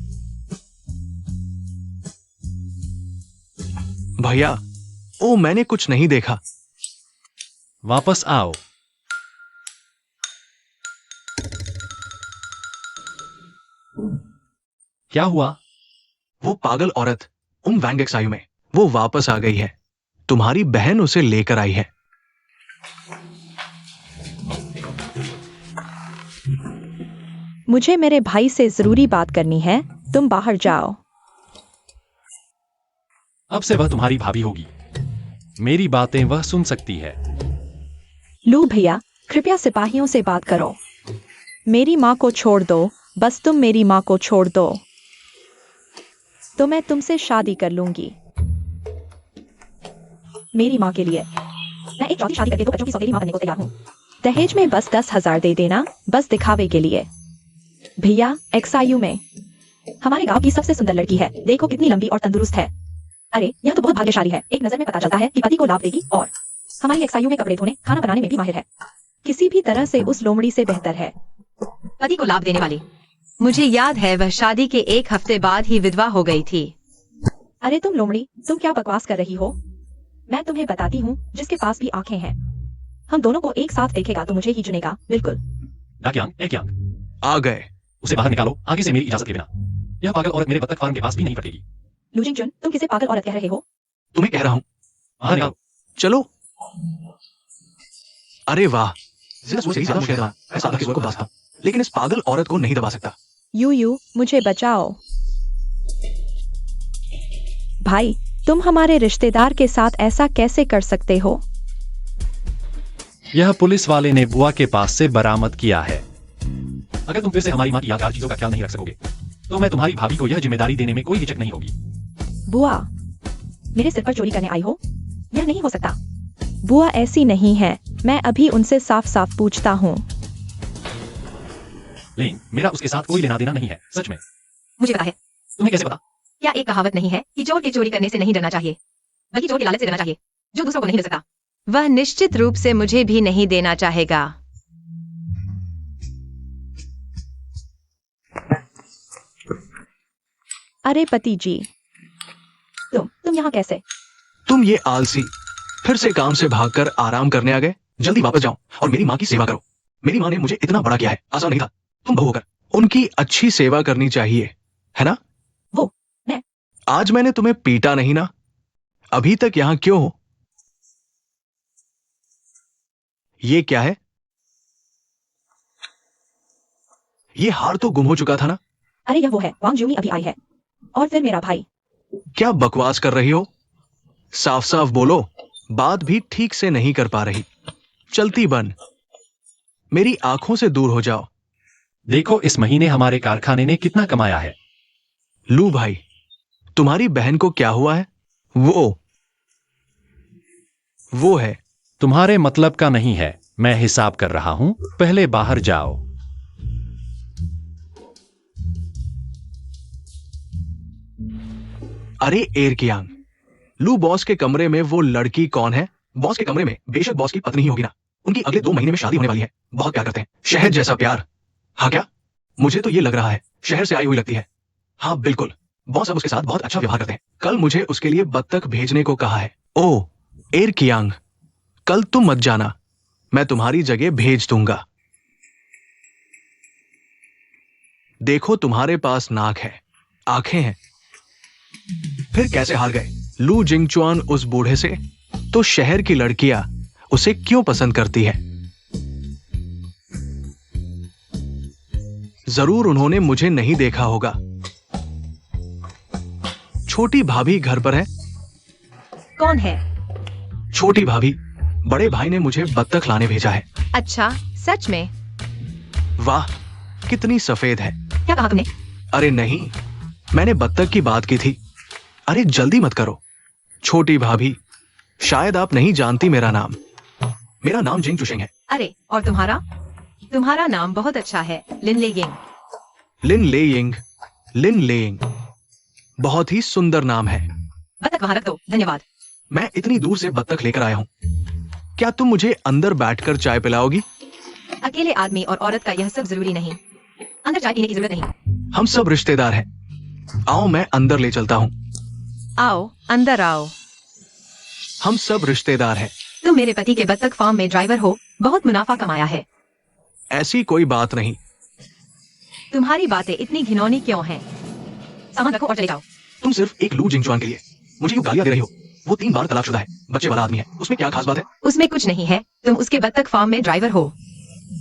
भैया, ओ मैंने कुछ नहीं देखा। वापस आओ। क्या हुआ? वो पागल औरत वैंगेक्सायु में, वो वापस आ गई है। तुम्हारी बहन उसे लेकर आई है। मुझे मेरे भाई से जरूरी बात करनी है। तुम बाहर जाओ। अब से वह तुम्हारी भाभी होगी। मेरी बातें वह सुन सकती है। लू भैया, कृपया सिपाहियों से बात करो। मेरी माँ को छोड़ दो, बस तुम मेरी माँ को छोड़ दो, तो मैं तुमसे शादी कर लूंगी। मेरी माँ के लिए। मैं एक चौथी शादी करके 2 बच्चों की सौतेली माँ बनने को तैयार हूँ। दहेज में बस 10,000 दे देना, बस दिखावे के लिए। भैया, XIU में हमारे गांव की सबसे सुंदर लड़की है, देखो कितनी लंबी और तंदुरुस्त है। अरे यह तो बहुत भाग्यशाली है, एक नजर में पता चलता है कि पति को लाभ देगी और हमारी XIU में कपड़े धोने खाना बनाने में भी माहिर है। किसी भी तरह से उस लोमड़ी से बेहतर है। पति को लाभ देने वाली। मुझे याद है वह शादी के 1 हफ्ते बाद ही विधवा हो गई थी। अरे तुम लोमड़ी, तुम क्या बकवास कर रही हो? मैं तुम्हें बताती हूँ, जिसके पास भी आंखें हैं, हम दोनों को एक साथ देखेगा तो मुझे ही चुनेगा, बिल्कुल। आ गए। उसे बाहर निकालो, आगे से मेरी इजाजत के बिना। यह पागल औरत मेरे बत्तख फार्म के पास भी नहीं पटेगी। लू जिंगचुन, तुम किसे पागल औरत कह रहे हो? तुम्हें कह रहा हूँ, बाहर निकालो। चलो। अरे वाह, जिस से ज्यादा मुझे दबा, मैं सादा किसी को दबा सकता, लेकिन इस पागल औरत को नहीं दबा सकता। यू, मुझे बचाओ। भाई, तुम हमारे रिश्तेदार के साथ ऐसा कैसे कर सकते हो? यह पुलिस वाले ने बुआ के पास से बरामद किया है। अगर तुम फिर से हमारी माँ की यादगार चीजों का ख्याल नहीं रख सकोगे, तो मैं तुम्हारी भाभी को यह जिम्मेदारी देने में कोई हिचक नहीं होगी। बुआ, मेरे सिर पर चोरी करने आई हो? यह नहीं हो सकता। बुआ ऐसी नहीं है, मैं अभी उनसे साफ साफ पूछता हूँ। लेकिन मेरा उसके साथ कोई लेना देना नहीं है, सच में। मुझे पता है। तुम्हें कैसे पता? क्या एक कहावत नहीं है कि चोर के चोरी करने से नहीं डरना चाहिए, बल्कि चोर के लालच से डरना चाहिए, जो दूसरों को नहीं मिल सकता। वह निश्चित रूप से मुझे भी नहीं देना चाहेगा। अरे पति जी, तुम यहाँ कैसे? तुम ये आलसी, फिर से काम से भागकर आराम करने आ गए। जल्दी वापस जाओ और मेरी माँ की सेवा करो। मेरी माँ ने मुझे इतना बड़ा किया है, आसान नहीं था। तुम बहू होकर उनकी अच्छी सेवा करनी चाहिए, है ना? वो मैं आज मैंने तुम्हें पीटा नहीं ना? अभी तक यहां क्यों हो? ये क्या है? ये हार तो गुम हो चुका था ना? अरे यह वो है, वांग जूमी अभी आई है, और फिर मेरा भाई। क्या बकवास कर रही हो? साफ साफ बोलो, बात भी ठीक से नहीं कर पा रही। चलती बन, मेरी आंखों से दूर हो जाओ। देखो इस महीने हमारे कारखाने ने कितना कमाया है। लू भाई, तुम्हारी बहन को क्या हुआ है? वो है। तुम्हारे मतलब का नहीं है, मैं हिसाब कर रहा हूं, पहले बाहर जाओ। अरे एरकियांग, लू बॉस के कमरे में वो लड़की कौन है? बॉस के कमरे में बेशक बॉस की पत्नी ही होगी ना। उनकी अगले 2 महीने में शादी होने वाली है। बहुत प्यार करते हैं, शहद जैसा प्यार। हाँ क्या? मुझे तो ये लग रहा है शहर से आई हुई लगती है। हाँ बिल्कुल, बॉस अब उसके साथ बहुत अच्छा व्यवहार करते हैं। कल मुझे उसके लिए बत्तख भेजने को कहा है। ओ एरकियांग, कल तुम मत जाना, मैं तुम्हारी जगह भेज दूंगा। देखो तुम्हारे पास नाक है, आंखें हैं, फिर कैसे हार गए? लू जिंगचुआन उस बूढ़े से, तो शहर की लड़कियां उसे क्यों पसंद करती है? जरूर उन्होंने मुझे नहीं देखा होगा। छोटी भाभी घर पर है? कौन है? छोटी भाभी, बड़े भाई ने मुझे बत्तख लाने भेजा है। अच्छा, सच में? वाह, कितनी सफेद है। क्या कहा तुमने? अरे नहीं, मैंने बत्तख की बात की थी। अरे जल्दी मत करो। छोटी भाभी, शायद आप नहीं जानती मेरा नाम। मेरा नाम जिंग चुशिंग है। अरे, और तुम्हारा? तुम्हारा नाम बहुत अच्छा है, लिन ले यिंग। लिन लेयिंग, लिन लेयिंग, बहुत ही सुंदर नाम है। बत्तख वहां रख दो, धन्यवाद। मैं इतनी दूर से बत्तख लेकर आया हूँ। क्या तुम मुझे अंदर बैठकर चाय पिलाओगी? अकेले आदमी और औरत का यह सब जरूरी नहीं। अंदर चाय पीने की जरूरत नहीं। हम सब रिश्तेदार हैं। आओ मैं अंदर ले चलता हूँ। आओ, अंदर आओ। हम सब रिश्तेदार हैं। तुम मेरे पति के बत्तख फार्म में ड्राइवर हो, बहुत मुनाफा कमाया है। ऐसी कोई बात नहीं। तुम्हारी बातें इतनी घिनौनी क्यों हैं? सामान रखो और चले जाओ। तुम सिर्फ एक लू जिंगचुआन के लिए मुझे क्यों गालियां दे रही हो? वो 3 बार तलाकशुदा है, बच्चे वाला आदमी है, उसमें क्या खास बात है? उसमें कुछ नहीं है, तुम उसके बत्तख फार्म में ड्राइवर हो।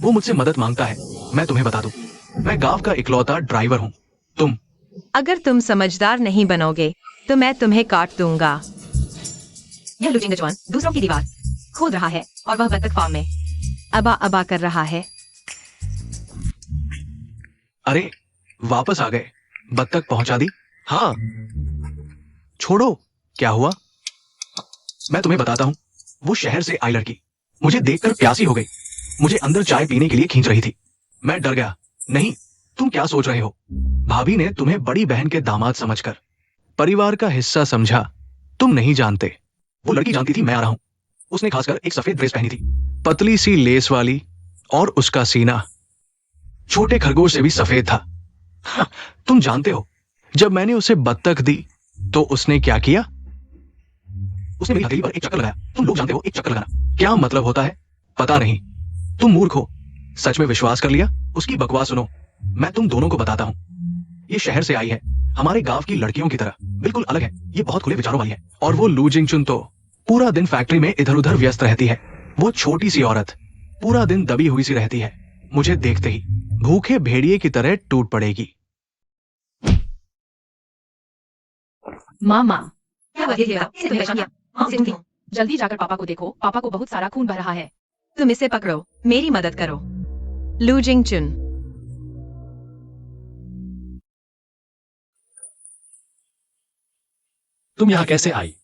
वो मुझसे मदद मांगता है, मैं तुम्हें बता दूं, मैं गांव का इकलौता ड्राइवर हूँ। तुम अगर तुम समझदार नहीं बनोगे तो मैं तुम्हें काट दूंगा। यह लू जिंगचुआन दूसरों की दीवार खोद रहा है और वह बत्तख फार्म में अबा अबा कर रहा है। अरे वापस आ गए, बत्तख पहुंचा दी। हाँ छोड़ो, क्या हुआ? मैं तुम्हें बताता हूं। वो शहर से आई लड़की मुझे देखकर प्यासी हो गई, मुझे अंदर चाय पीने के लिए खींच रही थी। मैं डर गया। नहीं, तुम क्या सोच रहे हो? भाभी ने तुम्हें बड़ी बहन के दामाद समझकर परिवार का हिस्सा समझा। तुम नहीं जानते, वो लड़की जानती थी मैं आ रहा हूं। उसने खासकर एक सफेद ड्रेस पहनी थी, पतली सी लेस वाली, और उसका सीना छोटे खरगोश से भी सफेद था। हाँ, तुम जानते हो, जब मैंने उसे बत्तख दी तो उसने क्या किया? उसने मेरी हथेली पर एक चक्कर लगाया। तुम लोग जानते हो एक चक्कर लगाना क्या मतलब होता है? पता नहीं। तुम मूर्ख हो, सच में विश्वास कर लिया? उसकी बकवास सुनो, मैं तुम दोनों को बताता हूं। ये शहर से आई है, हमारे गांव की लड़कियों की तरह बिल्कुल अलग है। ये बहुत खुले विचारों वाली है। और वो लू जिंगचुन तो पूरा दिन फैक्ट्री में इधर उधर व्यस्त रहती है। वो छोटी सी औरत पूरा दिन दबी हुई सी रहती है, मुझे देखते ही भूखे भेड़िए की तरह टूट पड़ेगी। मामा क्या बात है, ये बताओ, इसे तुम्हें परेशान किया? हाँ, इसे हूँ। जल्दी जाकर पापा को देखो, पापा को बहुत सारा खून बह रहा है। तुम इसे पकड़ो, मेरी मदद करो। लू जिंगचुन। तुम यहाँ कैसे आई?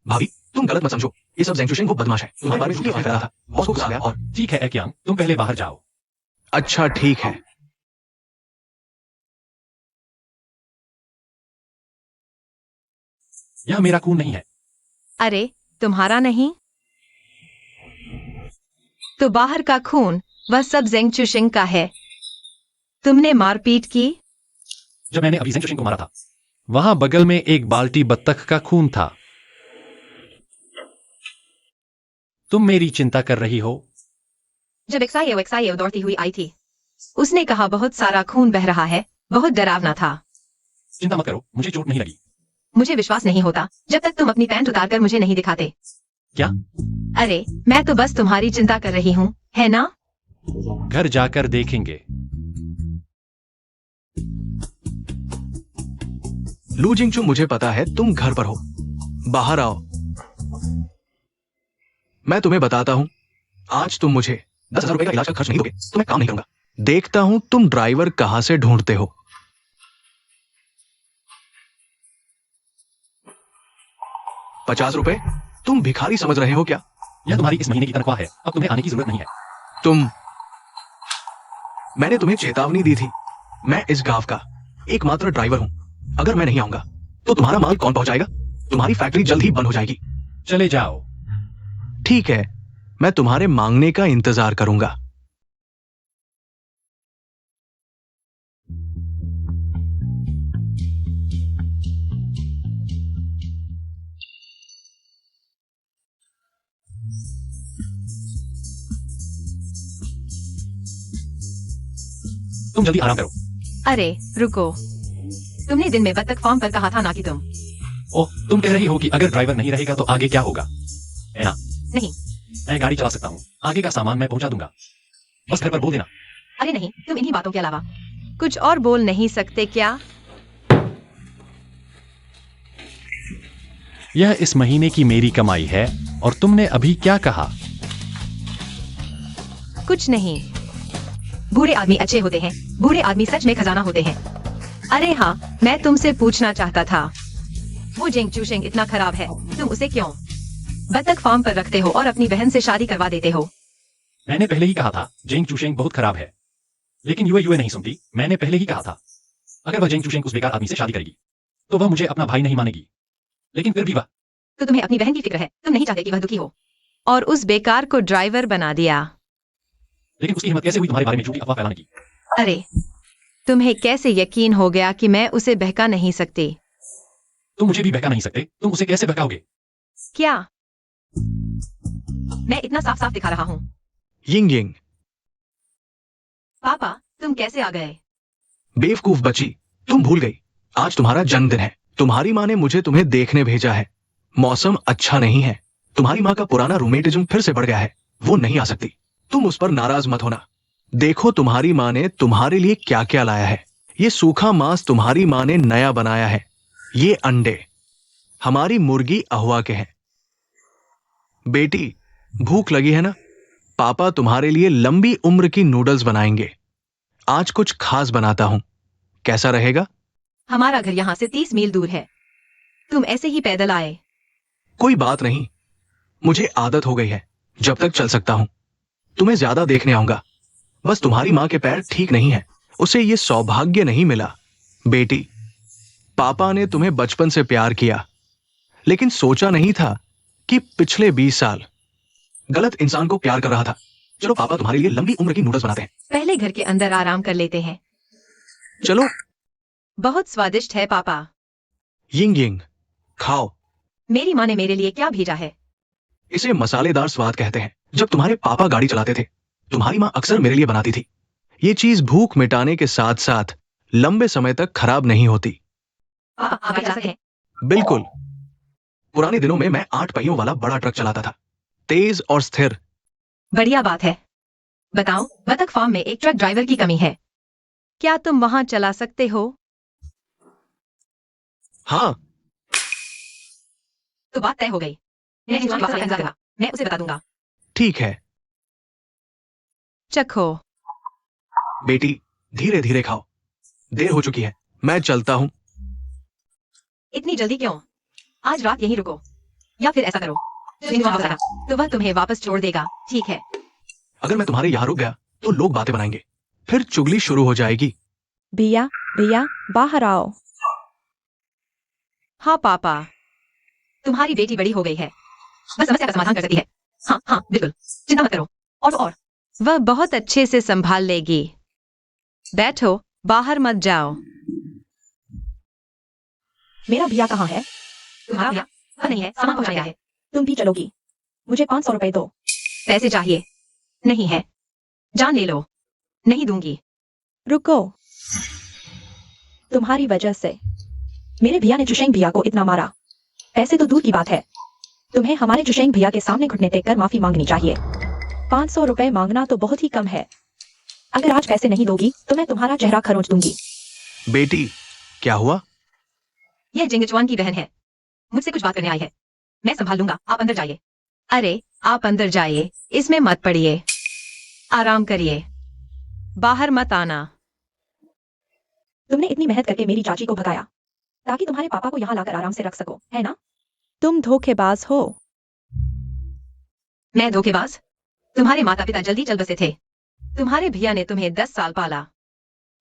भाभी तुम गलत मत समझो, ये सब ज़ेंग चुशेंग वो बदमाश है, तुम्हारे बारे में झूठी अफवाह फैला था। बॉस को गुस्सा आ गया और ठीक है एक्यांग, तुम पहले बाहर जाओ। अच्छा ठीक है। यह मेरा खून नहीं है। अरे तुम्हारा नहीं तो बाहर का खून वह सब ज़ेंग चुशिंग का है। तुमने मारपीट की? जब मैंने अभी ज़ेंग चुशिंग को मारा था, वहां बगल में एक बाल्टी बत्तख का खून था। तुम मेरी चिंता कर रही हो? जब एक्साइयो दौड़ती हुई आई थी, उसने कहा बहुत सारा खून बह रहा है, बहुत डरावना था। चिंता मत करो, मुझे चोट नहीं लगी। मुझे विश्वास नहीं होता जब तक तुम अपनी पैंट उतारकर मुझे नहीं दिखाते। क्या? अरे मैं तो बस तुम्हारी चिंता कर रही हूँ, है ना? घर जाकर देखेंगे। लू जिंगचू, मुझे पता है तुम घर पर हो, बाहर आओ। मैं तुम्हें बताता हूं, आज तुम मुझे 10,000 रुपए का इलाज का खर्च नहीं दोगे तो मैं काम नहीं करूंगा। देखता हूं तुम ड्राइवर कहां से ढूंढते हो। 50 रुपए? तुम भिखारी समझ रहे हो क्या? यह तुम्हारी इस महीने की तनख्वाह है, अब तुम्हें आने की जरूरत नहीं है। मैंने तुम्हें चेतावनी दी थी, मैं इस गांव का एकमात्र ड्राइवर हूं। अगर मैं नहीं आऊंगा तो तुम्हारा माल कौन पहुंचाएगा? तुम्हारी फैक्ट्री जल्द ही बंद हो जाएगी। चले जाओ। ठीक है, मैं तुम्हारे मांगने का इंतजार करूंगा। तुम जल्दी आराम करो। अरे रुको, तुमने दिन में बत्तख फार्म पर कहा था ना कि तुम। ओह, तुम कह रही हो कि अगर ड्राइवर नहीं रहेगा तो आगे क्या होगा, है ना? नहीं। मैं गाड़ी चला सकता हूँ, आगे का सामान मैं पहुंचा दूंगा, बस घर पर बोल देना। अरे नहीं, तुम इन्हीं बातों के अलावा कुछ और बोल नहीं सकते क्या? यह इस महीने की मेरी कमाई है और तुमने अभी क्या कहा? कुछ नहीं। बूढ़े आदमी अच्छे होते हैं, बूढ़े आदमी सच में खजाना होते हैं। अरे हाँ, मैं तुमसे पूछना चाहता था, वो जेंग चूशेंग इतना खराब है, तुम उसे क्यों बत्तख फार्म पर रखते हो और अपनी बहन से शादी करवा देते हो? मैंने पहले ही कहा था जेंग चूशेंग बहुत खराब है, लेकिन युए नहीं सुनती। मैंने पहले ही कहा था, अगर वह जेंग चूशेंग उस बेकार आदमी से शादी करेगी तो वह मुझे अपना भाई नहीं मानेगी। लेकिन फिर भी वह। तो तुम्हें अपनी बहन की फिक्र है, तुम नहीं चाहते कि वह दुखी हो। और उस बेकार को ड्राइवर बना दिया। लेकिन उसकी हिम्मत कैसे हुई तुम्हारे बारे में झूठी अफवाह फैलाने की? अरे तुम्हें कैसे यकीन हो गया कि मैं उसे बहका नहीं सकती? तुम मुझे भी बहका नहीं सकते, तुम उसे कैसे बहकाओगे? क्या? मैं इतना साफ साफ दिखा रहा हूँ। यिंग यिंग, पापा तुम कैसे आ गए? बेवकूफ बची, तुम भूल गई आज तुम्हारा जन्मदिन है। तुम्हारी माँ ने मुझे तुम्हें देखने भेजा है। मौसम अच्छा नहीं है, तुम्हारी माँ का पुराना रूमेटिज्म फिर से बढ़ गया है, वो नहीं आ सकती। तुम उस पर नाराज मत होना। देखो तुम्हारी माँ ने तुम्हारे लिए क्या क्या लाया है। ये सूखा मांस तुम्हारी माँ ने नया बनाया है। ये अंडे हमारी मुर्गी अहुआ के हैं। बेटी भूख लगी है ना? पापा तुम्हारे लिए लंबी उम्र की नूडल्स बनाएंगे। आज कुछ खास बनाता हूं, कैसा रहेगा? हमारा घर यहाँ से 30 मील दूर है। तुम ऐसे ही पैदल आए। कोई बात नहीं, मुझे आदत हो गई है, जब तक चल सकता हूं। तुम्हें ज्यादा देखने आऊंगा। बस तुम्हारी माँ के पैर ठीक नहीं है, उसे ये सौभाग्य नहीं मिला। बेटी, पापा ने तुम्हें बचपन से प्यार किया, लेकिन सोचा नहीं था कि पिछले 20 साल गलत इंसान को प्यार कर रहा था। चलो पापा तुम्हारे लिए लंबी उम्र की नूडल्स बनाते हैं। पहले घर के अंदर आराम कर लेते हैं। चलो। बहुत स्वादिष्ट है पापा। यिंग यिंग, खाओ। मेरी माँ ने मेरे लिए क्या भेजा है? इसे मसालेदार स्वाद कहते हैं। जब तुम्हारे पापा गाड़ी चलाते थे, तुम्हारी माँ अक्सर मेरे लिए बनाती थी। ये चीज भूख मिटाने के साथ साथ लंबे समय तक खराब नहीं होती। पापा, आप गाड़ी चला सकते हैं? बिल्कुल। पुराने दिनों में मैं 8 पहियों वाला बड़ा ट्रक चलाता था, तेज और स्थिर। बढ़िया बात है। बताओ, बतख फार्म में एक ट्रक ड्राइवर की कमी है। क्या तुम वहाँ चला सकते हो? हाँ। तो बात तय हो गई। मैं हिजवान का इंतजार करा, मैं उसे बता दूंगा। ठीक है चखो। बेटी, धीरे धीरे खाओ, देर हो चुकी है। मैं चलता हूँ। इतनी जल्दी क्यों? आज रात यहीं रुको, या फिर ऐसा करो, जब हिजवान वापस आएगा, तो वह तुम्हें वापस छोड़ देगा, ठीक है? अगर मैं तुम्हारे यहाँ रुक गया तो लोग बातें बनाएंगे, फिर चुगली शुरू हो जाएगी। भैया, भैया, बाहर आओ। हाँ पापा, तुम्हारी बेटी बड़ी हो गई है, बस समस्या का समाधान कर सकती है। हाँ हाँ बिल्कुल, चिंता मत करो। और वह बहुत अच्छे से संभाल लेगी। बैठो, बाहर मत जाओ। मेरा भैया कहाँ है? तुम्हारा भैया? वह नहीं है, सामान पहुंचा गया है। तुम भी चलोगी? मुझे 500 रुपए दो। पैसे चाहिए? नहीं है। जान ले लो। नहीं दूंगी। रुको। तुम्हारी वजह से मेरे भैया ने जुशेंग भैया को इतना मारा। पैसे तो दूर की बात है, तुम्हें हमारे जुशेंग भैया के सामने घुटने टेक कर माफी मांगनी चाहिए। 500 रुपए मांगना तो बहुत ही कम है। अगर आज पैसे नहीं दोगी तो मैं तुम्हारा चेहरा खरोंच दूंगी। बेटी, क्या हुआ? यह जिंगचुआन की बहन है, मुझसे कुछ बात करने आई है। मैं संभाल लूंगा, आप अंदर जाइए। अरे, आप अंदर जाइए, इसमें मत पड़िए। आराम करिए, बाहर मत आना। तुमने इतनी मेहनत करके मेरी चाची को भगाया ताकि तुम्हारे पापा को यहाँ लाकर आराम से रख सको, है ना? तुम धोखेबाज हो। मैं धोखेबाज? तुम्हारे माता पिता जल्दी चल बसे थे। तुम्हारे भैया ने तुम्हें 10 साल पाला।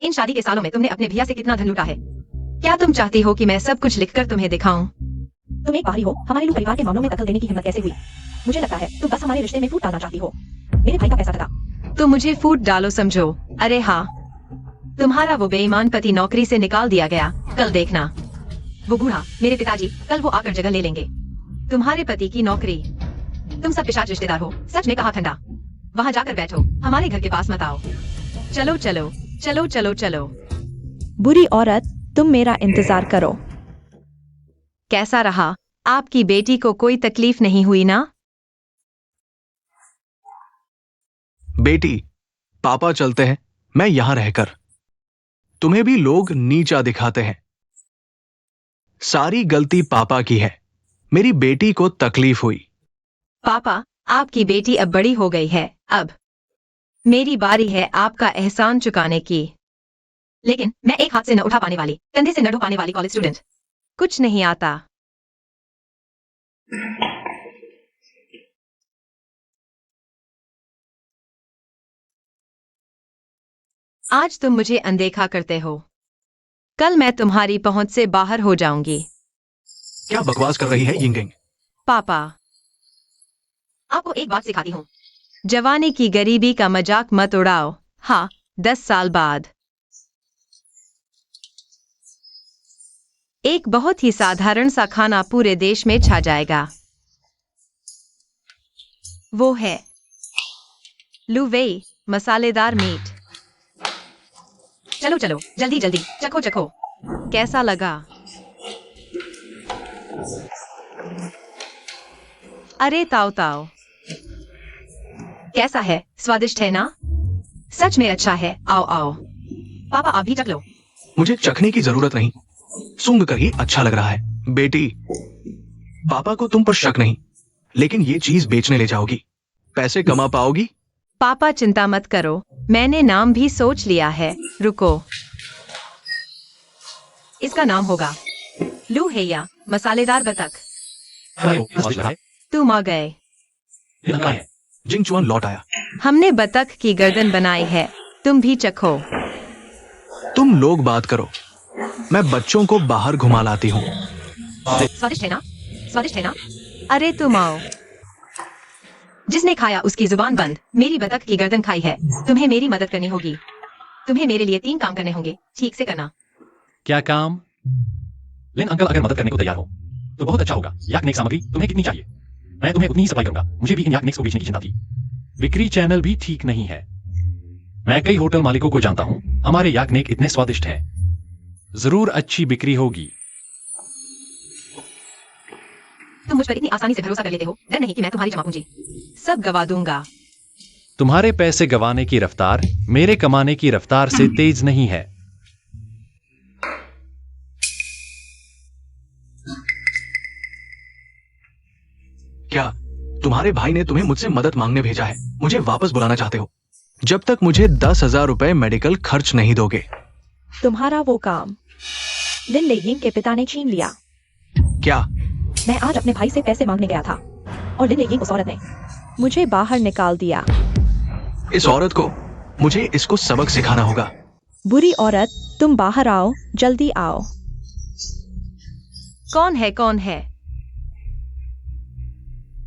इन शादी के सालों में तुमने अपने भैया से कितना धन लूटा है? क्या तुम चाहती हो कि मैं सब कुछ लिखकर तुम्हें दिखाऊं? तुम एक बारी हो, हमारे लोग परिवार के मामलों में दखल देने की हिम्मत कैसे हुई? मुझे लगता है तुम बस हमारे रिश्ते में फूट डालना चाहती हो। मेरे भाई का पैसा था। तो मुझे फूट डालो समझो। अरे हाँ, तुम्हारा वो बेईमान पति नौकरी से निकाल दिया गया, कल देखना। वो बूढ़ा, मेरे पिताजी, कल वो आकर जगह ले लेंगे। तुम्हारे पति की नौकरी। तुम सब पिशाच रिश्तेदार हो, सच में कहा ठंडा। वहां जाकर बैठो, हमारे घर के पास मत आओ। चलो चलो चलो चलो चलो। बुरी औरत, तुम मेरा इंतजार करो। कैसा रहा? आपकी बेटी को कोई तकलीफ नहीं हुई ना? बेटी, पापा चलते हैं, मैं यहां रहकर। तुम्हें भी लोग नीचा दिखाते हैं। सारी गलती पापा की है। मेरी बेटी को तकलीफ हुई। पापा, आपकी बेटी अब बड़ी हो गई है। अब मेरी बारी है आपका एहसान चुकाने की। लेकिन मैं एक हाथ से न उठा पाने वाली, कंधे से न ढो पाने वाली कॉलेज स्टूडेंट, कुछ नहीं आता। आज तुम मुझे अनदेखा करते हो, कल मैं तुम्हारी पहुंच से बाहर हो जाऊंगी। क्या बकवास कर रही है यिंगिंग? पापा, आपको एक बात सिखाती हूँ, जवानी की गरीबी का मजाक मत उड़ाओ। हाँ, 10 साल बाद एक बहुत ही साधारण सा खाना पूरे देश में छा जाएगा। वो है लुवेई, मसालेदार मीट। चलो चलो, जल्दी जल्दी, चखो चखो। कैसा लगा? अरे ताओ ताओ, कैसा है? स्वादिष्ट है ना? सच में अच्छा है। आओ आओ, पापा आप भी चख लो। मुझे चखने की जरूरत नहीं, सूंघ कर ही अच्छा लग रहा है। बेटी, पापा को तुम पर शक नहीं, लेकिन ये चीज बेचने ले जाओगी, पैसे कमा पाओगी? पापा चिंता मत करो, मैंने नाम भी सोच लिया है, रुको। इसका नाम होगा लू हैया, मसालेदार बतख। तुम आ गए। जिंग चुआन लौट आया। हमने बतख की गर्दन बनाई है, तुम भी चखो। तुम लोग बात करो, मैं बच्चों को बाहर घुमा लाती हूँ। स्वादिष्ट है ना? स्वादिष्ट है ना? अरे तुम आओ। जिसने खाया उसकी जुबान बंद। मेरी बतख की गर्दन खाई है। तुम्हें मेरी मदद करनी होगी। तुम्हें मेरे लिए 3 काम करने होंगे, ठीक से करना। क्या काम? लिन अंकल अगर मदद करने को तैयार हो तो बहुत अच्छा होगा। याकनिक सामग्री तुम्हें कितनी चाहिए? मैं तुम्हें उतनी ही सप्लाई करूंगा। मुझे भी इन याकनिक्स को बेचने की चिंता थी। बिक्री चैनल भी ठीक नहीं है। मैं कई होटल मालिकों को जानता हूं, हमारे याकनिक इतने स्वादिष्ट हैं। जरूर अच्छी बिक्री होगी। तुम मुझ पर इतनी आसानी से भरोसा कर लेते हो। डर नहीं कि मैं तुम्हारी जमा पूंजी सब गवा दूंगा। तुम्हारे पैसे गवाने की रफ्तार मेरे कमाने की रफ्तार से तेज नहीं है। क्या तुम्हारे भाई ने तुम्हें मुझसे मदद मांगने भेजा है? मुझे वापस बुलाना चाहते हो जब तक मुझे 10,000 रुपए मेडिकल खर्च नहीं दोगे। तुम्हारा वो काम लिन लेयिंग के पिता ने छीन लिया। क्या? मैं आज अपने भाई से पैसे मांगने गया था और लिन लेयिंग उस औरत ने मुझे बाहर निकाल दिया। इस औरत को मुझे इसको सबक सिखाना होगा। बुरी औरत, तुम बाहर आओ, जल्दी आओ। कौन है? कौन है?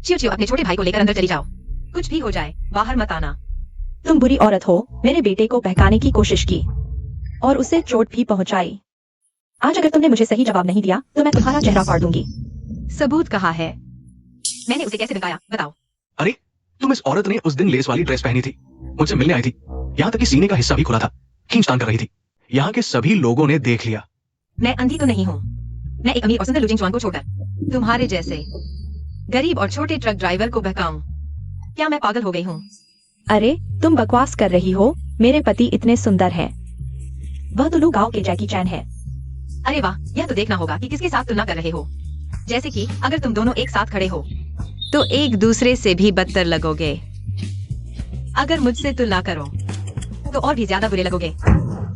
चियो चियो, अपने छोटे भाई को लेकर अंदर चली जाओ। कुछ भी हो जाए, बाहर मत आना। तुम बुरी औरत हो, मेरे बेटे को बहकाने की कोशिश की और उसे चोट भी पहुंचाई। आज अगर तुमने मुझे सही जवाब नहीं दिया तो मैं तुम्हारा चेहरा फाड़ दूंगी। सबूत कहाँ है? मैंने उसे कैसे बहकाया, बताओ। अरे तुम इस औरत ने उस दिन लेस वाली ड्रेस पहनी थी, मुझसे मिलने आई थी, यहाँ तक कि सीने का हिस्सा भी खुला था, खींचतान कर रही थी। यहाँ के सभी लोगों ने देख लिया। मैं अंधी तो नहीं हूँ। मैं एक अमीर और सुंदर लुजिंग चुआन को छोड़कर तुम्हारे जैसे गरीब और छोटे ट्रक ड्राइवर को बहकाऊं? क्या मैं पागल हो गई हूँ? अरे तुम बकवास कर रही हो, मेरे पति इतने सुंदर हैं। वह तुलू गांव के जैकी चैन है। अरे वाह, यह तो देखना होगा कि किसके साथ तुलना कर रहे हो। जैसे कि अगर तुम दोनों एक साथ खड़े हो तो एक दूसरे से भी बदतर लगोगे। अगर मुझसे तुलना करो तो और भी ज्यादा बुरे लगोगे।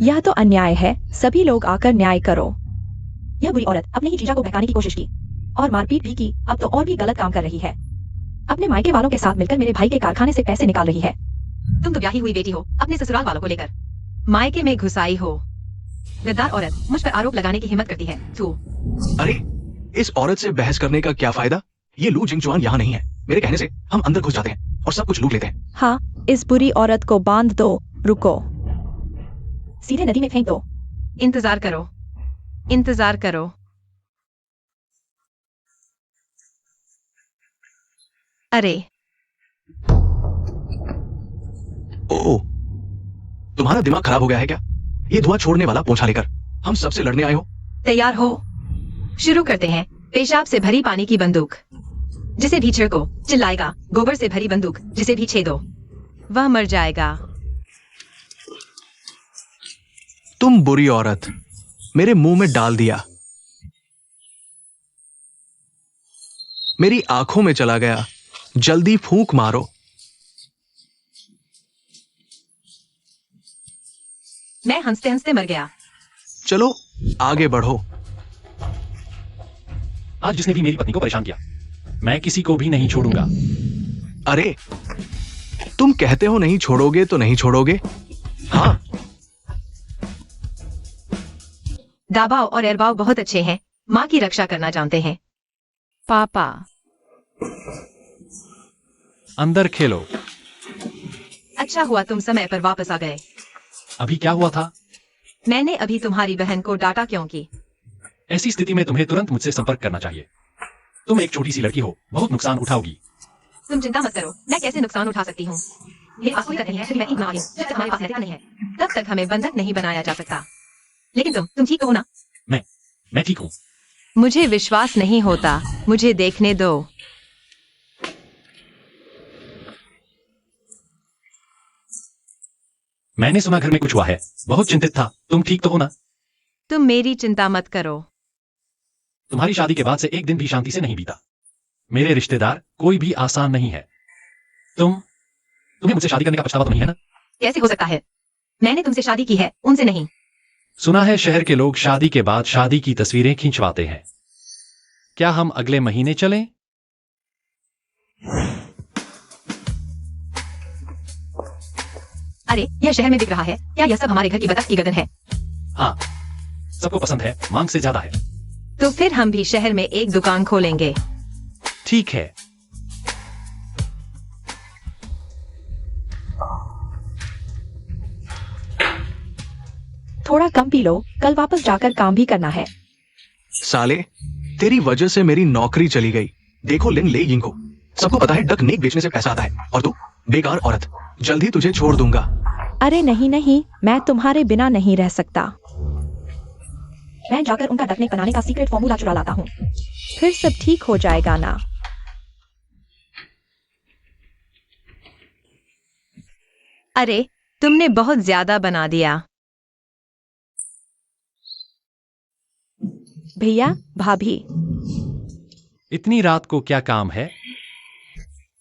यह तो अन्याय है, सभी लोग आकर न्याय करो। यह बुरी औरत अपने ही जीजा को बहकाने की कोशिश की और मारपीट भी की, अब तो और भी गलत काम कर रही है। अपने मायके वालों के साथ मिलकर मेरे भाई के कारखाने से पैसे निकाल रही है। तुम तो ब्याही हुई बेटी हो, अपने ससुराल वालों को लेकर मायके में घुसाई हो। गद्दार औरत मुझ पर आरोप लगाने की हिम्मत करती है। तू अरे इस औरत से बहस करने का क्या फायदा? ये लू जिंगचुआन यहाँ नहीं है। मेरे कहने से हम अंदर घुस जाते हैं और सब कुछ लूट लेते हैं। हाँ, इस बुरी औरत को बांध दो। रुको, सीधे नदी में फेंक दो। इंतजार करो, इंतजार करो। अरे ओ, तुम्हारा दिमाग खराब हो गया है क्या? ये धुआं छोड़ने वाला पोंछा लेकर हम सबसे लड़ने आए हो? तैयार हो? शुरू करते हैं। पेशाब से भरी पानी की बंदूक, जिसे भी छिड़को चिल्लाएगा। गोबर से भरी बंदूक, जिसे भी छेदो वह मर जाएगा। तुम बुरी औरत, मेरे मुंह में डाल दिया, मेरी आंखों में चला गया। जल्दी फूंक मारो। मैं हंसते हंसते मर गया। चलो आगे बढ़ो। आज जिसने भी मेरी पत्नी को परेशान किया, मैं किसी को भी नहीं छोड़ूंगा। अरे तुम कहते हो नहीं छोड़ोगे तो नहीं छोड़ोगे। हाँ, दाबाव और एरबाव बहुत अच्छे हैं, माँ की रक्षा करना जानते हैं। पापा अंदर खेलो। अच्छा हुआ तुम समय पर वापस आ गए। अभी क्या हुआ था? मैंने अभी तुम्हारी बहन को डांटा क्यों की? ऐसी स्थिति में तुम्हें तुरंत मुझसे संपर्क करना चाहिए। तुम एक छोटी सी लड़की हो, बहुत नुकसान उठाओगी। तुम चिंता मत करो, मैं कैसे नुकसान उठा सकती हूँ। मेरे पास कोई नहीं है, फिर मैं ठीक ना आई हूँ। जब तक हमारे पास हथियार नहीं है तब तक हमें बंधक नहीं बनाया जा सकता। लेकिन तुम ठीक हो ना? मैं ठीक हूँ। मुझे विश्वास नहीं होता, मुझे देखने दो। मैंने सुना घर में कुछ हुआ है, बहुत चिंतित था। तुम ठीक तो हो ना? तुम मेरी चिंता मत करो। तुम्हारी शादी के बाद से एक दिन भी शांति से नहीं बीता। मेरे रिश्तेदार कोई भी आसान नहीं है। तुम तुम्हें मुझसे शादी करने का पछतावा तो नहीं है ना? कैसे हो सकता है? मैंने तुमसे शादी की है, उनसे नहीं। सुना है शहर के लोग शादी के बाद शादी की तस्वीरें खिंचवाते हैं। क्या हम अगले महीने चलें? अरे यह शहर में दिख रहा है, क्या यह सब हमारे घर की बतख की गर्दन है? हाँ, सबको पसंद है, मांग से ज्यादा है। तो फिर हम भी शहर में एक दुकान खोलेंगे। ठीक है। थोड़ा कम पी लो, कल वापस जाकर काम भी करना है। साले, तेरी वजह से मेरी नौकरी चली गई। देखो लिन ले यिंग को, सबको पता है डक नेक बेचने से पैसा आता है, और तू बेकार औरत, जल्द ही तुझे छोड़ दूंगा। अरे नहीं नहीं, मैं तुम्हारे बिना नहीं रह सकता। मैं जाकर उनका डकनेक बनाने का सीक्रेट फॉर्मूला चुरा लाता हूँ, फिर सब ठीक हो जाएगा ना। अरे तुमने बहुत ज्यादा बना दिया। भैया, भाभी। इतनी रात को क्या काम है?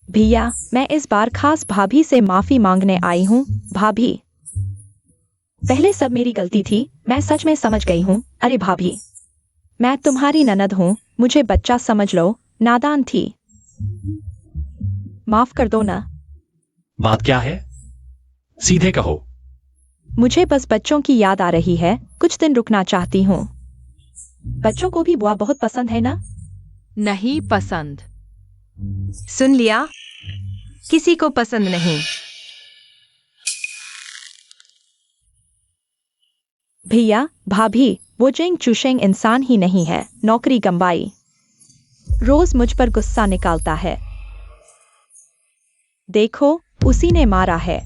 भैया, मैं इस बार खास भाभी से माफी मांगने आई हूँ। भाभी, पहले सब मेरी गलती थी, मैं सच में समझ गई हूँ। अरे भाभी, मैं तुम्हारी ननद हूँ, मुझे बच्चा समझ लो, नादान थी, माफ कर दो ना। बात क्या है? सीधे कहो। मुझे बस बच्चों की याद आ रही है, कुछ दिन रुकना चाहती हूँ। बच्चों को भी बुआ बहुत पसंद है ना? नहीं पसंद। सुन लिया, किसी को पसंद नहीं। भैया, भाभी, वो जेंग चुशेंग इंसान ही नहीं है, नौकरी गंवाई, रोज मुझ पर गुस्सा निकालता है। देखो, उसी ने मारा है।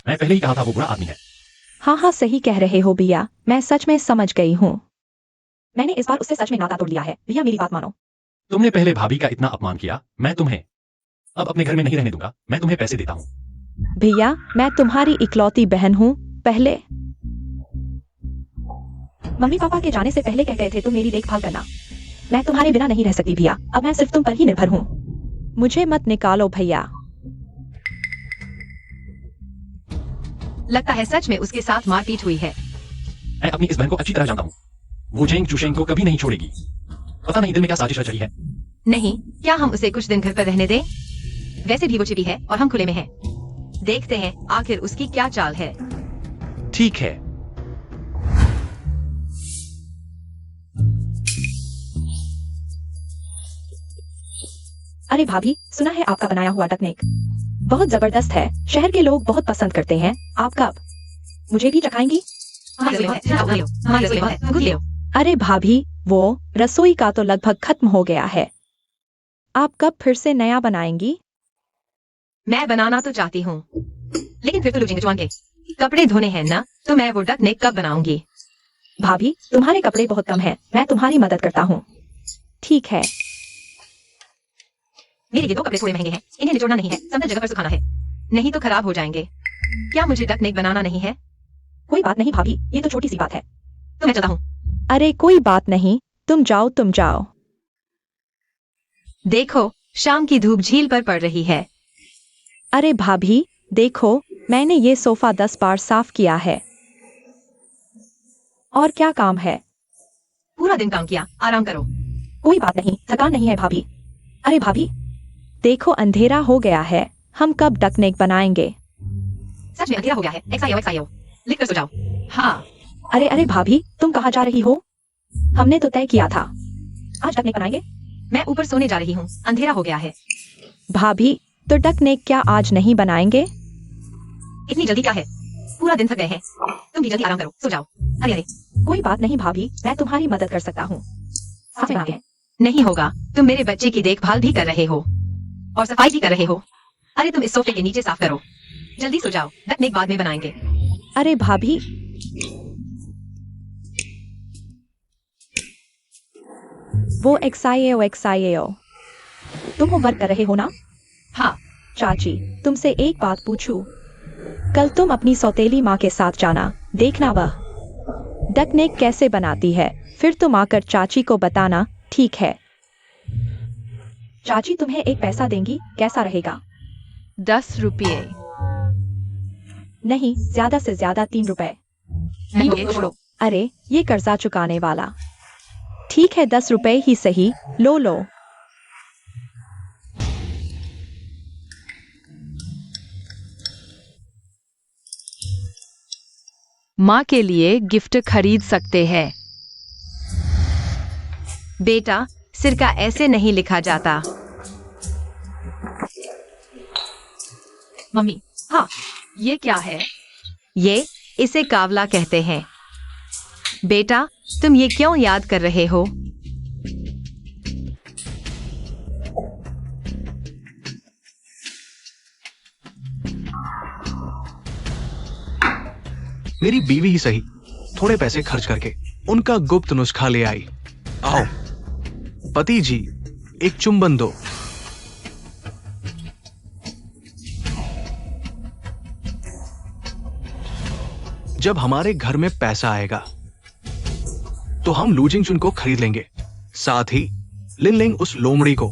मैं पहले ही कहा था वो बुरा आदमी है। हाँ हाँ, सही कह रहे हो भैया, मैं सच में समझ गई हूँ। मैंने इस बार उससे सच में नाता तोड़ लिया है। भैया मेरी बात मानो। तुमने पहले भाभी का इतना अपमान किया, मैं तुम्हें अब अपने घर में नहीं रहने दूंगा। मैं तुम्हें पैसे देता हूँ। भैया, मैं तुम्हारी इकलौती बहन हूँ। पहले मम्मी पापा के जाने से पहले कह गए थे तुम मेरी देखभाल करना। मैं तुम्हारे बिना नहीं रह सकती भैया, अब मैं सिर्फ तुम पर ही निर्भर हूँ। मुझे मत निकालो भैया। लगता है सच में उसके साथ मारपीट हुई है। मैं अपनी इस बहन को अच्छी तरह जानता हूँ, वो जेंग चुशेंग को कभी नहीं छोड़ेगी। पता नहीं दिल में क्या साजिश रच रही है। नहीं, क्या हम उसे कुछ दिन घर पर रहने दें? वैसे भी वो छिपी है और हम खुले में हैं। देखते हैं आखिर उसकी क्या चाल है। ठीक है। अरे भाभी, सुना है आपका बनाया हुआ डकनेक बहुत जबरदस्त है, शहर के लोग बहुत पसंद करते हैं। आप कब मुझे भी चखाएंगी? अरे भाभी, वो रसोई का तो लगभग खत्म हो गया है, आप कब फिर से नया बनाएंगी? मैं बनाना तो चाहती हूँ, लेकिन फिर तो लुचेंगे चुआन के कपड़े धोने हैं ना, तो मैं वो डकनेक कब बनाऊंगी? भाभी, तुम्हारे कपड़े बहुत कम हैं, मैं तुम्हारी मदद करता हूँ। ठीक है। मेरे ये दो कपड़े थोड़े महंगे हैं, इन्हें निचोड़ना नहीं है, समतल जगह पर सुखाना है, नहीं तो खराब हो जाएंगे। क्या मुझे डकनेक बनाना नहीं है? कोई बात नहीं भाभी, ये तो छोटी सी बात है। तो मैं चलता हूँ। अरे कोई बात नहीं, तुम जाओ तुम जाओ। देखो, शाम की धूप झील पर पड़ रही है। अरे भाभी, देखो, मैंने ये सोफा 10 बार साफ किया है। और क्या काम है? पूरा दिन काम किया, आराम करो। कोई बात नहीं, थकान नहीं है भाभी। अरे भाभी, देखो अंधेरा हो गया है, हम कब डकनेक बनाएंगे? सच में अंधेरा हो गया है। XIO लिख कर सो जाओ। हाँ। अरे अरे भाभी, तुम कहाँ जा रही हो? हमने तो तय किया था, आज डकनेक बनाएंगे। मैं ऊपर सोने जा रही हूँ, अंधेरा हो गया है। भाभी, तो डकनेक क्या आज नहीं बनाएंगे? इतनी जल्दी क्या है? पूरा दिन थक गए हैं, तुम भी जल्दी आराम करो, सो जाओ। अरे अरे, कोई बात नहीं भाभी, मैं तुम्हारी मदद कर सकता हूँ। साथ में आगे हैं। नहीं होगा, तुम मेरे बच्चे की देखभाल भी कर रहे हो और सफाई भी कर रहे हो। अरे तुम इस सोफे के नीचे साफ करो, जल्दी सो जाओ, डकनेक बाद में बनाएंगे। अरे भाभी, वो XIO तुम होमवर्क कर रहे हो ना? हाँ। चाची, तुमसे एक बात पूछूं? कल तुम अपनी सौतेली माँ के साथ जाना, देखना वह डकनेक कैसे बनाती है, फिर तुम आकर चाची को बताना ठीक है। चाची तुम्हें एक पैसा देंगी, कैसा रहेगा? 10 रुपये। नहीं, ज्यादा से ज्यादा 3 रुपए। नहीं, ये छोड़ो। अरे ये कर्जा चुकाने वाला। ठीक है, 10 रुपए ही सही, लो लो। माँ के लिए गिफ्ट खरीद सकते हैं। बेटा, सिरका ऐसे नहीं लिखा जाता। मम्मी, हाँ, ये क्या है? इसे कावला कहते हैं। बेटा, तुम ये क्यों याद कर रहे हो? मेरी बीवी ही सही, थोड़े पैसे खर्च करके उनका गुप्त नुस्खा ले आई। आओ पति जी, एक चुंबन दो। जब हमारे घर में पैसा आएगा तो हम लूजिंग चुन को खरीद लेंगे। साथ ही लिनलिंग उस लोमड़ी को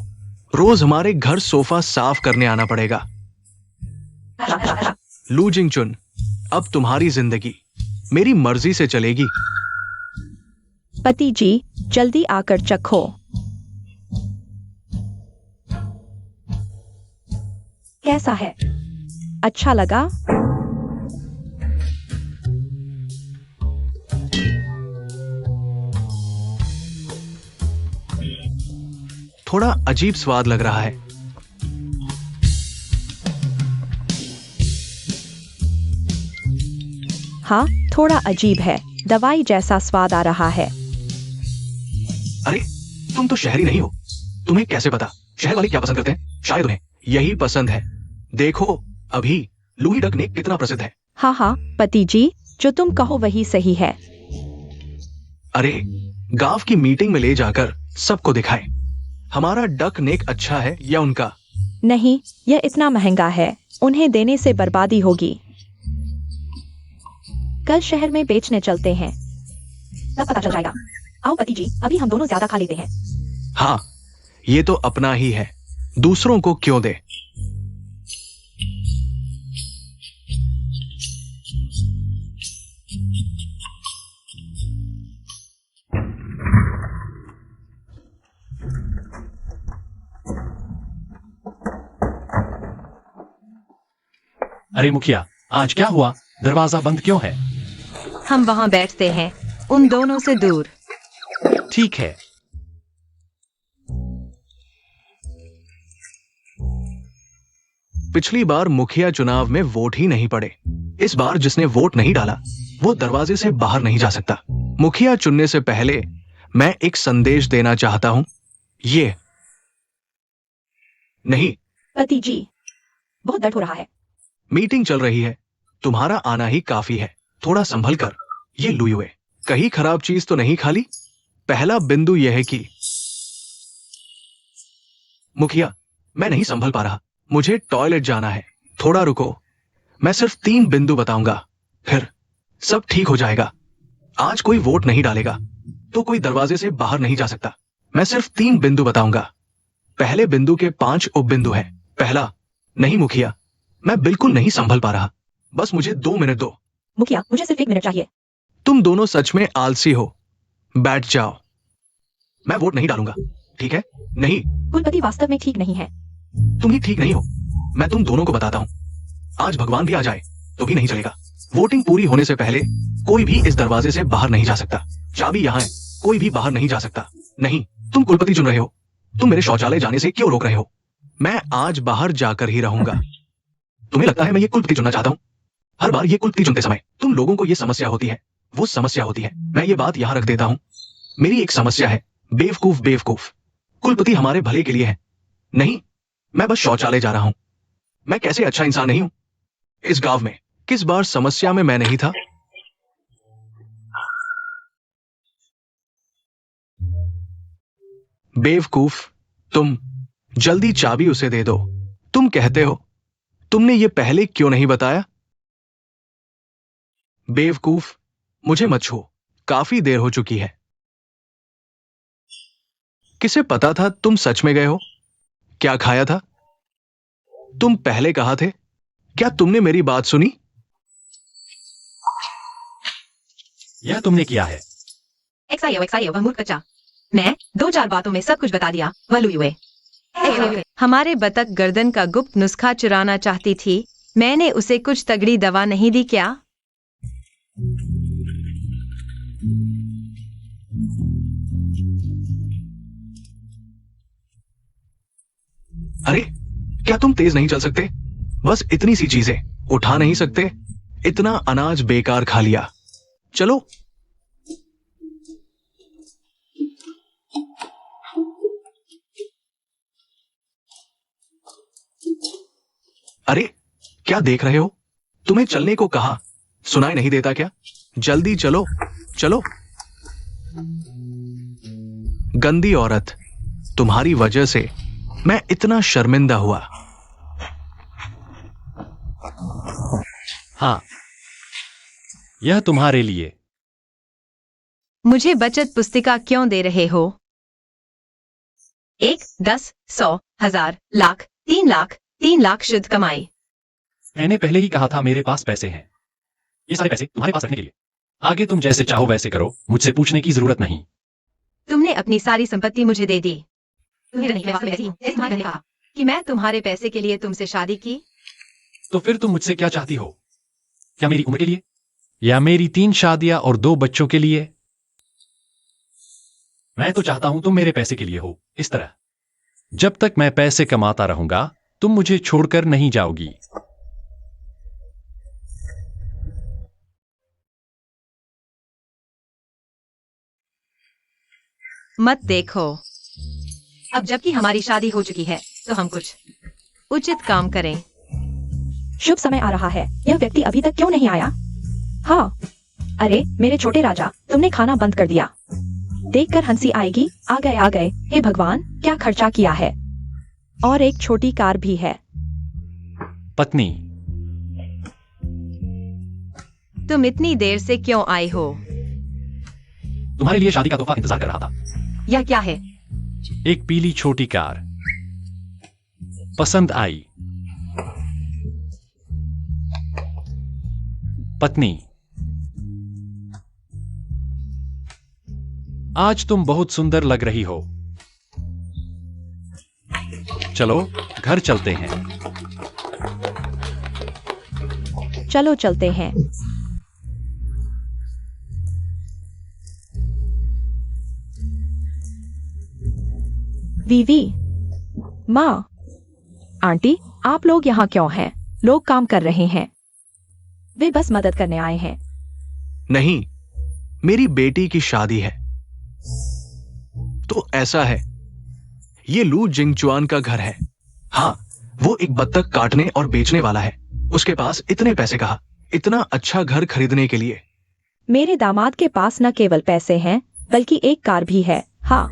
रोज हमारे घर सोफा साफ करने आना पड़ेगा। लूजिंग चुन, अब तुम्हारी जिंदगी मेरी मर्जी से चलेगी। पति जी, जल्दी आकर चखो। कैसा है? अच्छा लगा? थोड़ा अजीब स्वाद लग रहा है। हाँ, थोड़ा अजीब है, दवाई जैसा स्वाद आ रहा है। अरे तुम तो शहरी नहीं हो, तुम्हें कैसे पता शहर वाले क्या पसंद करते हैं? शायद उन्हें यही पसंद है। देखो अभी लूही डक ने कितना प्रसिद्ध है। हाँ हाँ पति जी, जो तुम कहो वही सही है। अरे गांव की मीटिंग में ले जाकर सबको दिखाएं हमारा डक नेक अच्छा है या उनका। नहीं, यह इतना महंगा है, उन्हें देने से बर्बादी होगी। कल शहर में बेचने चलते हैं, तब पता चल जाएगा। आओ पति जी, अभी हम दोनों ज्यादा खा लेते हैं। हाँ, ये तो अपना ही है, दूसरों को क्यों दे। अरे मुखिया, आज क्या हुआ? दरवाजा बंद क्यों है? हम वहाँ बैठते हैं, उन दोनों से दूर। ठीक है। पिछली बार मुखिया चुनाव में वोट ही नहीं पड़े। इस बार जिसने वोट नहीं डाला वो दरवाजे से बाहर नहीं जा सकता। मुखिया चुनने से पहले मैं एक संदेश देना चाहता हूं। ये नहीं। पति जी, बहुत दर्द हो रहा है। मीटिंग चल रही है, तुम्हारा आना ही काफी है, थोड़ा संभल कर। ये लुयुए, कहीं खराब चीज तो नहीं खा ली? पहला बिंदु यह है कि मुखिया, मैं नहीं संभल पा रहा, मुझे टॉयलेट जाना है, थोड़ा रुको। मैं सिर्फ 3 बिंदु बताऊंगा, फिर सब ठीक हो जाएगा। आज कोई वोट नहीं डालेगा तो कोई दरवाजे से बाहर नहीं जा सकता। मैं सिर्फ 3 बिंदु बताऊंगा। पहले बिंदु के 5 उपबिंदु हैं। पहला, नहीं मुखिया, मैं बिल्कुल नहीं संभल पा रहा, बस मुझे 2 मिनट दो। मुखिया, मुझे सिर्फ 1 मिनट चाहिए। तुम दोनों सच में आलसी हो, बैठ जाओ। मैं वोट नहीं डालूंगा, ठीक है? नहीं, कुलपति वास्तव में ठीक नहीं है। तुम ही ठीक नहीं हो, मैं तुम दोनों को बताता हूं। आज भगवान भी आ जाए तो भी नहीं चलेगा। वोटिंग पूरी होने से पहले कोई भी इस दरवाजे से बाहर नहीं जा सकता। चाबी यहां है, कोई भी बाहर नहीं जा सकता। नहीं, तुम कुलपति चुन रहे हो, तुम मेरे शौचालय जाने से क्यों रोक रहे हो? मैं आज बाहर जाकर ही रहूंगा। तुम्हें लगता है मैं ये कुलपति चुनना चाहता हूं? हर बार ये कुलपति चुनते समय तुम लोगों को ये समस्या होती है, वो समस्या होती है। मैं ये बात यहां रख देता हूं, मेरी एक समस्या है, बेवकूफ बेवकूफ। कुलपति हमारे भले के लिए है। नहीं, मैं बस शौचालय जा रहा हूं। मैं कैसे अच्छा इंसान नहीं हूं? इस गांव में किस बार समस्या में मैं नहीं था? बेवकूफ, तुम जल्दी चाबी उसे दे दो। तुम कहते हो, तुमने ये पहले क्यों नहीं बताया? बेवकूफ, मुझे मत छू, काफी देर हो चुकी है। किसे पता था तुम सच में गए हो? क्या खाया था? तुम पहले कहा थे। क्या तुमने मेरी बात सुनी? यह तुमने किया है। एक्साइयो वह मूर्ख बच्चा। मैं 2-4 बातों में सब कुछ बता दिया। वह लुई हुए। हमारे बतख गर्दन का गुप्त नुस्खा चुराना चाहती थी। मैंने उसे कुछ तगड़ी दवा नहीं दी क्या? अरे, क्या तुम तेज नहीं चल सकते? बस इतनी सी चीजें उठा नहीं सकते? इतना अनाज बेकार खा लिया। चलो। अरे, क्या देख रहे हो? तुम्हें चलने को कहा, सुनाई नहीं देता क्या? जल्दी चलो, चलो। गंदी औरत, तुम्हारी वजह से मैं इतना शर्मिंदा हुआ। हाँ, यह तुम्हारे लिए। मुझे बचत पुस्तिका क्यों दे रहे हो? 1, 10, 100, 1000, लाख, 3 लाख, 3 लाख शुद्ध कमाई। मैंने पहले ही कहा था मेरे पास पैसे हैं। ये सारे पैसे तुम्हारे पास रखने के लिए। आगे तुम जैसे चाहो वैसे करो, मुझसे पूछने की जरूरत नहीं। तुमने अपनी सारी संपत्ति मुझे दे दी। तुम्हें नहीं, मैं वास्तव में ऐसी हूं। जैसे तुम्हारे घर ने कहा कि मैं तुम्हारे पैसे के लिए तुमसे शादी की। तो फिर तुम मुझसे क्या चाहती हो? क्या मेरी उम्र के लिए, या मेरी 3 शादियां और 2 बच्चों के लिए? मैं तो चाहता हूं तुम मेरे पैसे के लिए हो, इस तरह। जब तक मैं पैसे कमाता रहूंगा तुम मुझे छोड़कर नहीं जाओगी। मत देखो। अब जबकि हमारी शादी हो चुकी है तो हम कुछ उचित काम करें। शुभ समय आ रहा है। यह व्यक्ति अभी तक क्यों नहीं आया? हाँ, अरे मेरे छोटे राजा, तुमने खाना बंद कर दिया। देखकर हंसी आएगी। आ गए, आ गए। हे भगवान, क्या खर्चा किया है। और एक छोटी कार भी है। पत्नी, तुम इतनी देर से क्यों आए हो? तुम्हारे लिए शादी का तोहफा इंतजार कर रहा था। यह क्या है? एक पीली छोटी कार पसंद आई। पत्नी, आज तुम बहुत सुंदर लग रही हो। चलो घर चलते हैं। चलो चलते हैं। वीवी, माँ, आंटी, आप लोग यहाँ क्यों हैं? लोग काम कर रहे हैं। वे बस मदद करने आए हैं। नहीं, मेरी बेटी की शादी है। तो ऐसा है, ये लू जिंगचुआन का घर है। हाँ, वो एक बत्तख काटने और बेचने वाला है। उसके पास इतने पैसे कहा, इतना अच्छा घर खरीदने के लिए। मेरे दामाद के पास न केवल पैसे हैं बल्कि एक कार भी है। हाँ,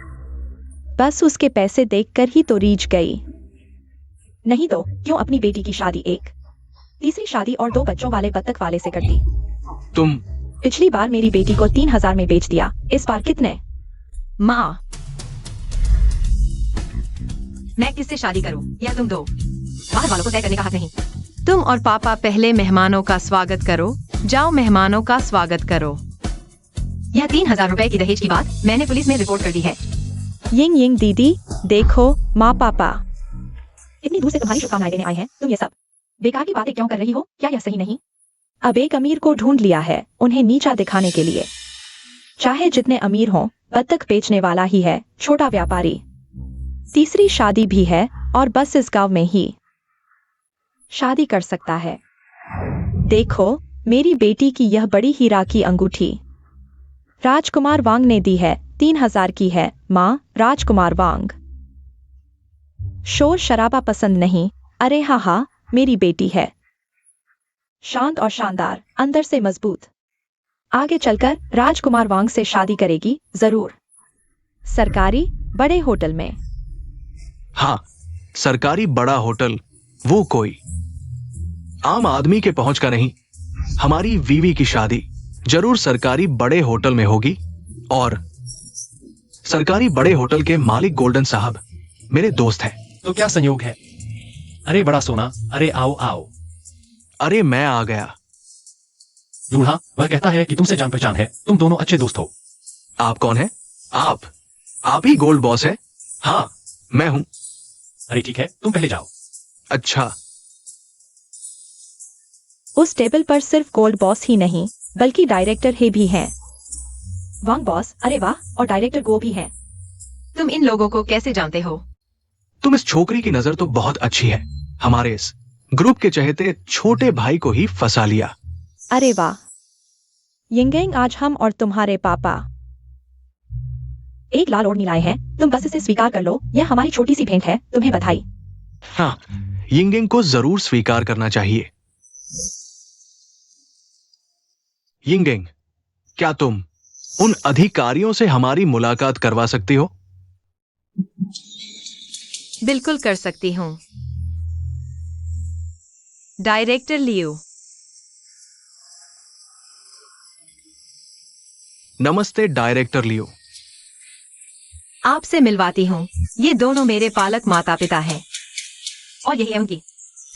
बस उसके पैसे देखकर ही तो रीझ गई। नहीं तो क्यों अपनी बेटी की शादी एक तीसरी शादी और 2 बच्चों वाले बत्तख वाले से करती। तुम पिछली बार मेरी बेटी को 3000 में बेच दिया। इस बार कितने? माँ, मैं किससे शादी करूं? या तुम दो? बाहर वालों को तय करने का हक नहीं। तुम और पापा पहले मेहमानों का स्वागत करो। जाओ, मेहमानों का स्वागत करो। यह 3000 रुपए की दहेज की बात मैंने पुलिस में रिपोर्ट कर दी है। यिंग यिंग दीदी, देखो, माँ पापा इतनी दूर से तुम्हारी शुभकामनाएं देने आए हैं। तुम ये सब बेकार की बातें क्यों कर रही हो? क्या यह सही नहीं? अब एक अमीर को ढूंढ लिया है, उन्हें नीचा दिखाने के लिए। चाहे जितने अमीर हों, बत्तख बेचने वाला ही है, छोटा व्यापारी। तीसरी शादी भी है और बस इस गांव में ही शादी कर सकता है। देखो, मेरी बेटी की यह बड़ी हीरा की अंगूठी राजकुमार वांग ने दी है। 3000 की है, माँ। राजकुमार वांग। शोर शराबा पसंद नहीं। अरे हाँ हाँ, मेरी बेटी है, शांत और शानदार, अंदर से मजबूत। आगे चलकर राजकुमार वांग से शादी करेगी जरूर, सरकारी बड़े होटल में। हाँ, सरकारी बड़ा होटल। वो कोई आम आदमी के पहुंच का नहीं। हमारी वीवी की शादी जरूर सरकारी बड़े होटल में होगी और सरकारी बड़े होटल के मालिक गोल्डन साहब मेरे दोस्त हैं। तो क्या संयोग है? अरे बड़ा सोना, अरे आओ आओ। अरे मैं आ गया। दूल्हा, वह कहता है कि तुमसे जान पहचान है, तुम दोनों अच्छे दोस्त हो। आप कौन हैं? आप ही गोल्ड बॉस है? हाँ, मैं हूं। अरे ठीक है, तुम पहले जाओ। अच्छा, उस टेबल पर सिर्फ गोल्ड बॉस ही नहीं बल्कि डायरेक्टर ही भी हैं। वांग बॉस, अरे वाह, और डायरेक्टर गो भी हैं। तुम इन लोगों को कैसे जानते हो? तुम इस छोकरी की नजर तो बहुत अच्छी है। हमारे इस ग्रुप के चहेते छोटे भाई को ही फंसा लिया। अरे वाह यिंगेंग, आज हम और तुम्हारे पापा एक लाल ओढ़नी लाए हैं। तुम बस इसे स्वीकार कर लो, यह हमारी छोटी सी भेंट है। तुम्हें बधाई। हाँ, यिंगेंग को जरूर स्वीकार करना चाहिए। यिंगेंग, क्या तुम उन अधिकारियों से हमारी मुलाकात करवा सकती हो? बिल्कुल कर सकती हूँ। डायरेक्टर लियो। नमस्ते डायरेक्टर लियो। आपसे मिलवाती हूँ। ये दोनों मेरे पालक माता पिता हैं। और यही है उनकी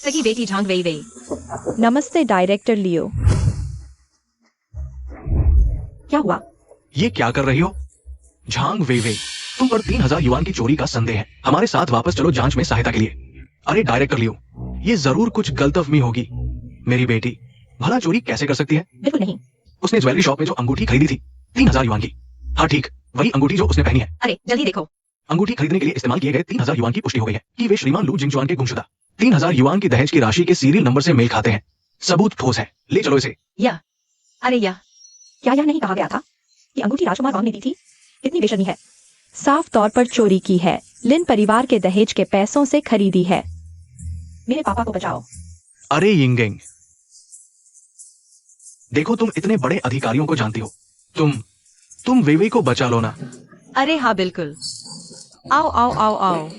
सगी बेटी झांग वेई वेई। नमस्ते डायरेक्टर लियो। क्या हुआ? ये क्या कर रही हो? झांग वेई, तुम पर 3000 युआन की चोरी का संदेह है। हमारे साथ वापस चलो जांच में सहायता के लिए। अरे डायरेक्टर लियो, ये जरूर कुछ गलतफहमी होगी। मेरी बेटी भला चोरी कैसे कर सकती है? बिल्कुल नहीं। उसने ज्वेलरी शॉप में जो अंगूठी खरीदी थी 3000 युआन की। हाँ ठीक, वही अंगूठी जो उसने पहनी है। अरे जल्दी देखो। अंगूठी खरीदने के लिए इस्तेमाल किए गए 3000 युआन की पुष्टि हो गई है कि वे श्रीमान लू जिंगजुआन के गुमशुदा 3000 युआन की दहेज की राशि के सीरियल नंबर से मेल खाते हैं। सबूत ठोस है, ले चलो इसे। अरे क्या यह नहीं कहा गया था कि अंगूठी राजकुमार वांग ने दी थी? इतनी बेशर्मी है। साफ तौर पर चोरी की है। लिन परिवार के दहेज के पैसों से खरीदी है। मेरे पापा को बचाओ। अरे यिंगेंग, देखो तुम इतने बड़े अधिकारियों को जानती हो। तुम वेई को बचा लो ना। अरे हाँ बिल्कुल। आओ आओ आओ आओ।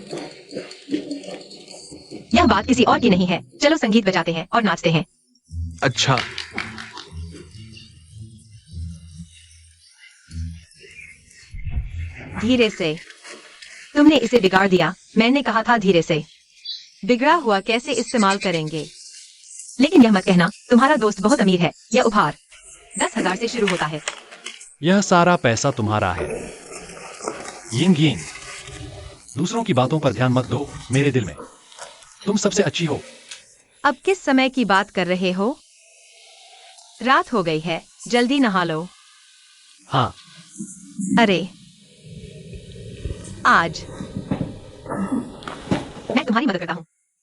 यह बात किसी और की नहीं है। चलो संगीत बजाते हैं और नाचते हैं। अच्छा, धीरे से। तुमने इसे बिगाड़ दिया। मैंने कहा था धीरे से। बिगड़ा हुआ कैसे इस्तेमाल करेंगे? लेकिन यह मत कहना तुम्हारा दोस्त बहुत अमीर है। यह उपहार 10,000 से शुरू होता है। यह सारा पैसा तुम्हारा है। यिंग यिंग, दूसरों की बातों पर ध्यान मत दो मेरे दिल में। तुम सबसे अच्छी हो। अब किस समय की बात कर रहे हो? रात हो गई है, जल्दी नहा लो। हाँ, अरे आज मैं तुम्हारी मदद करता हूँ।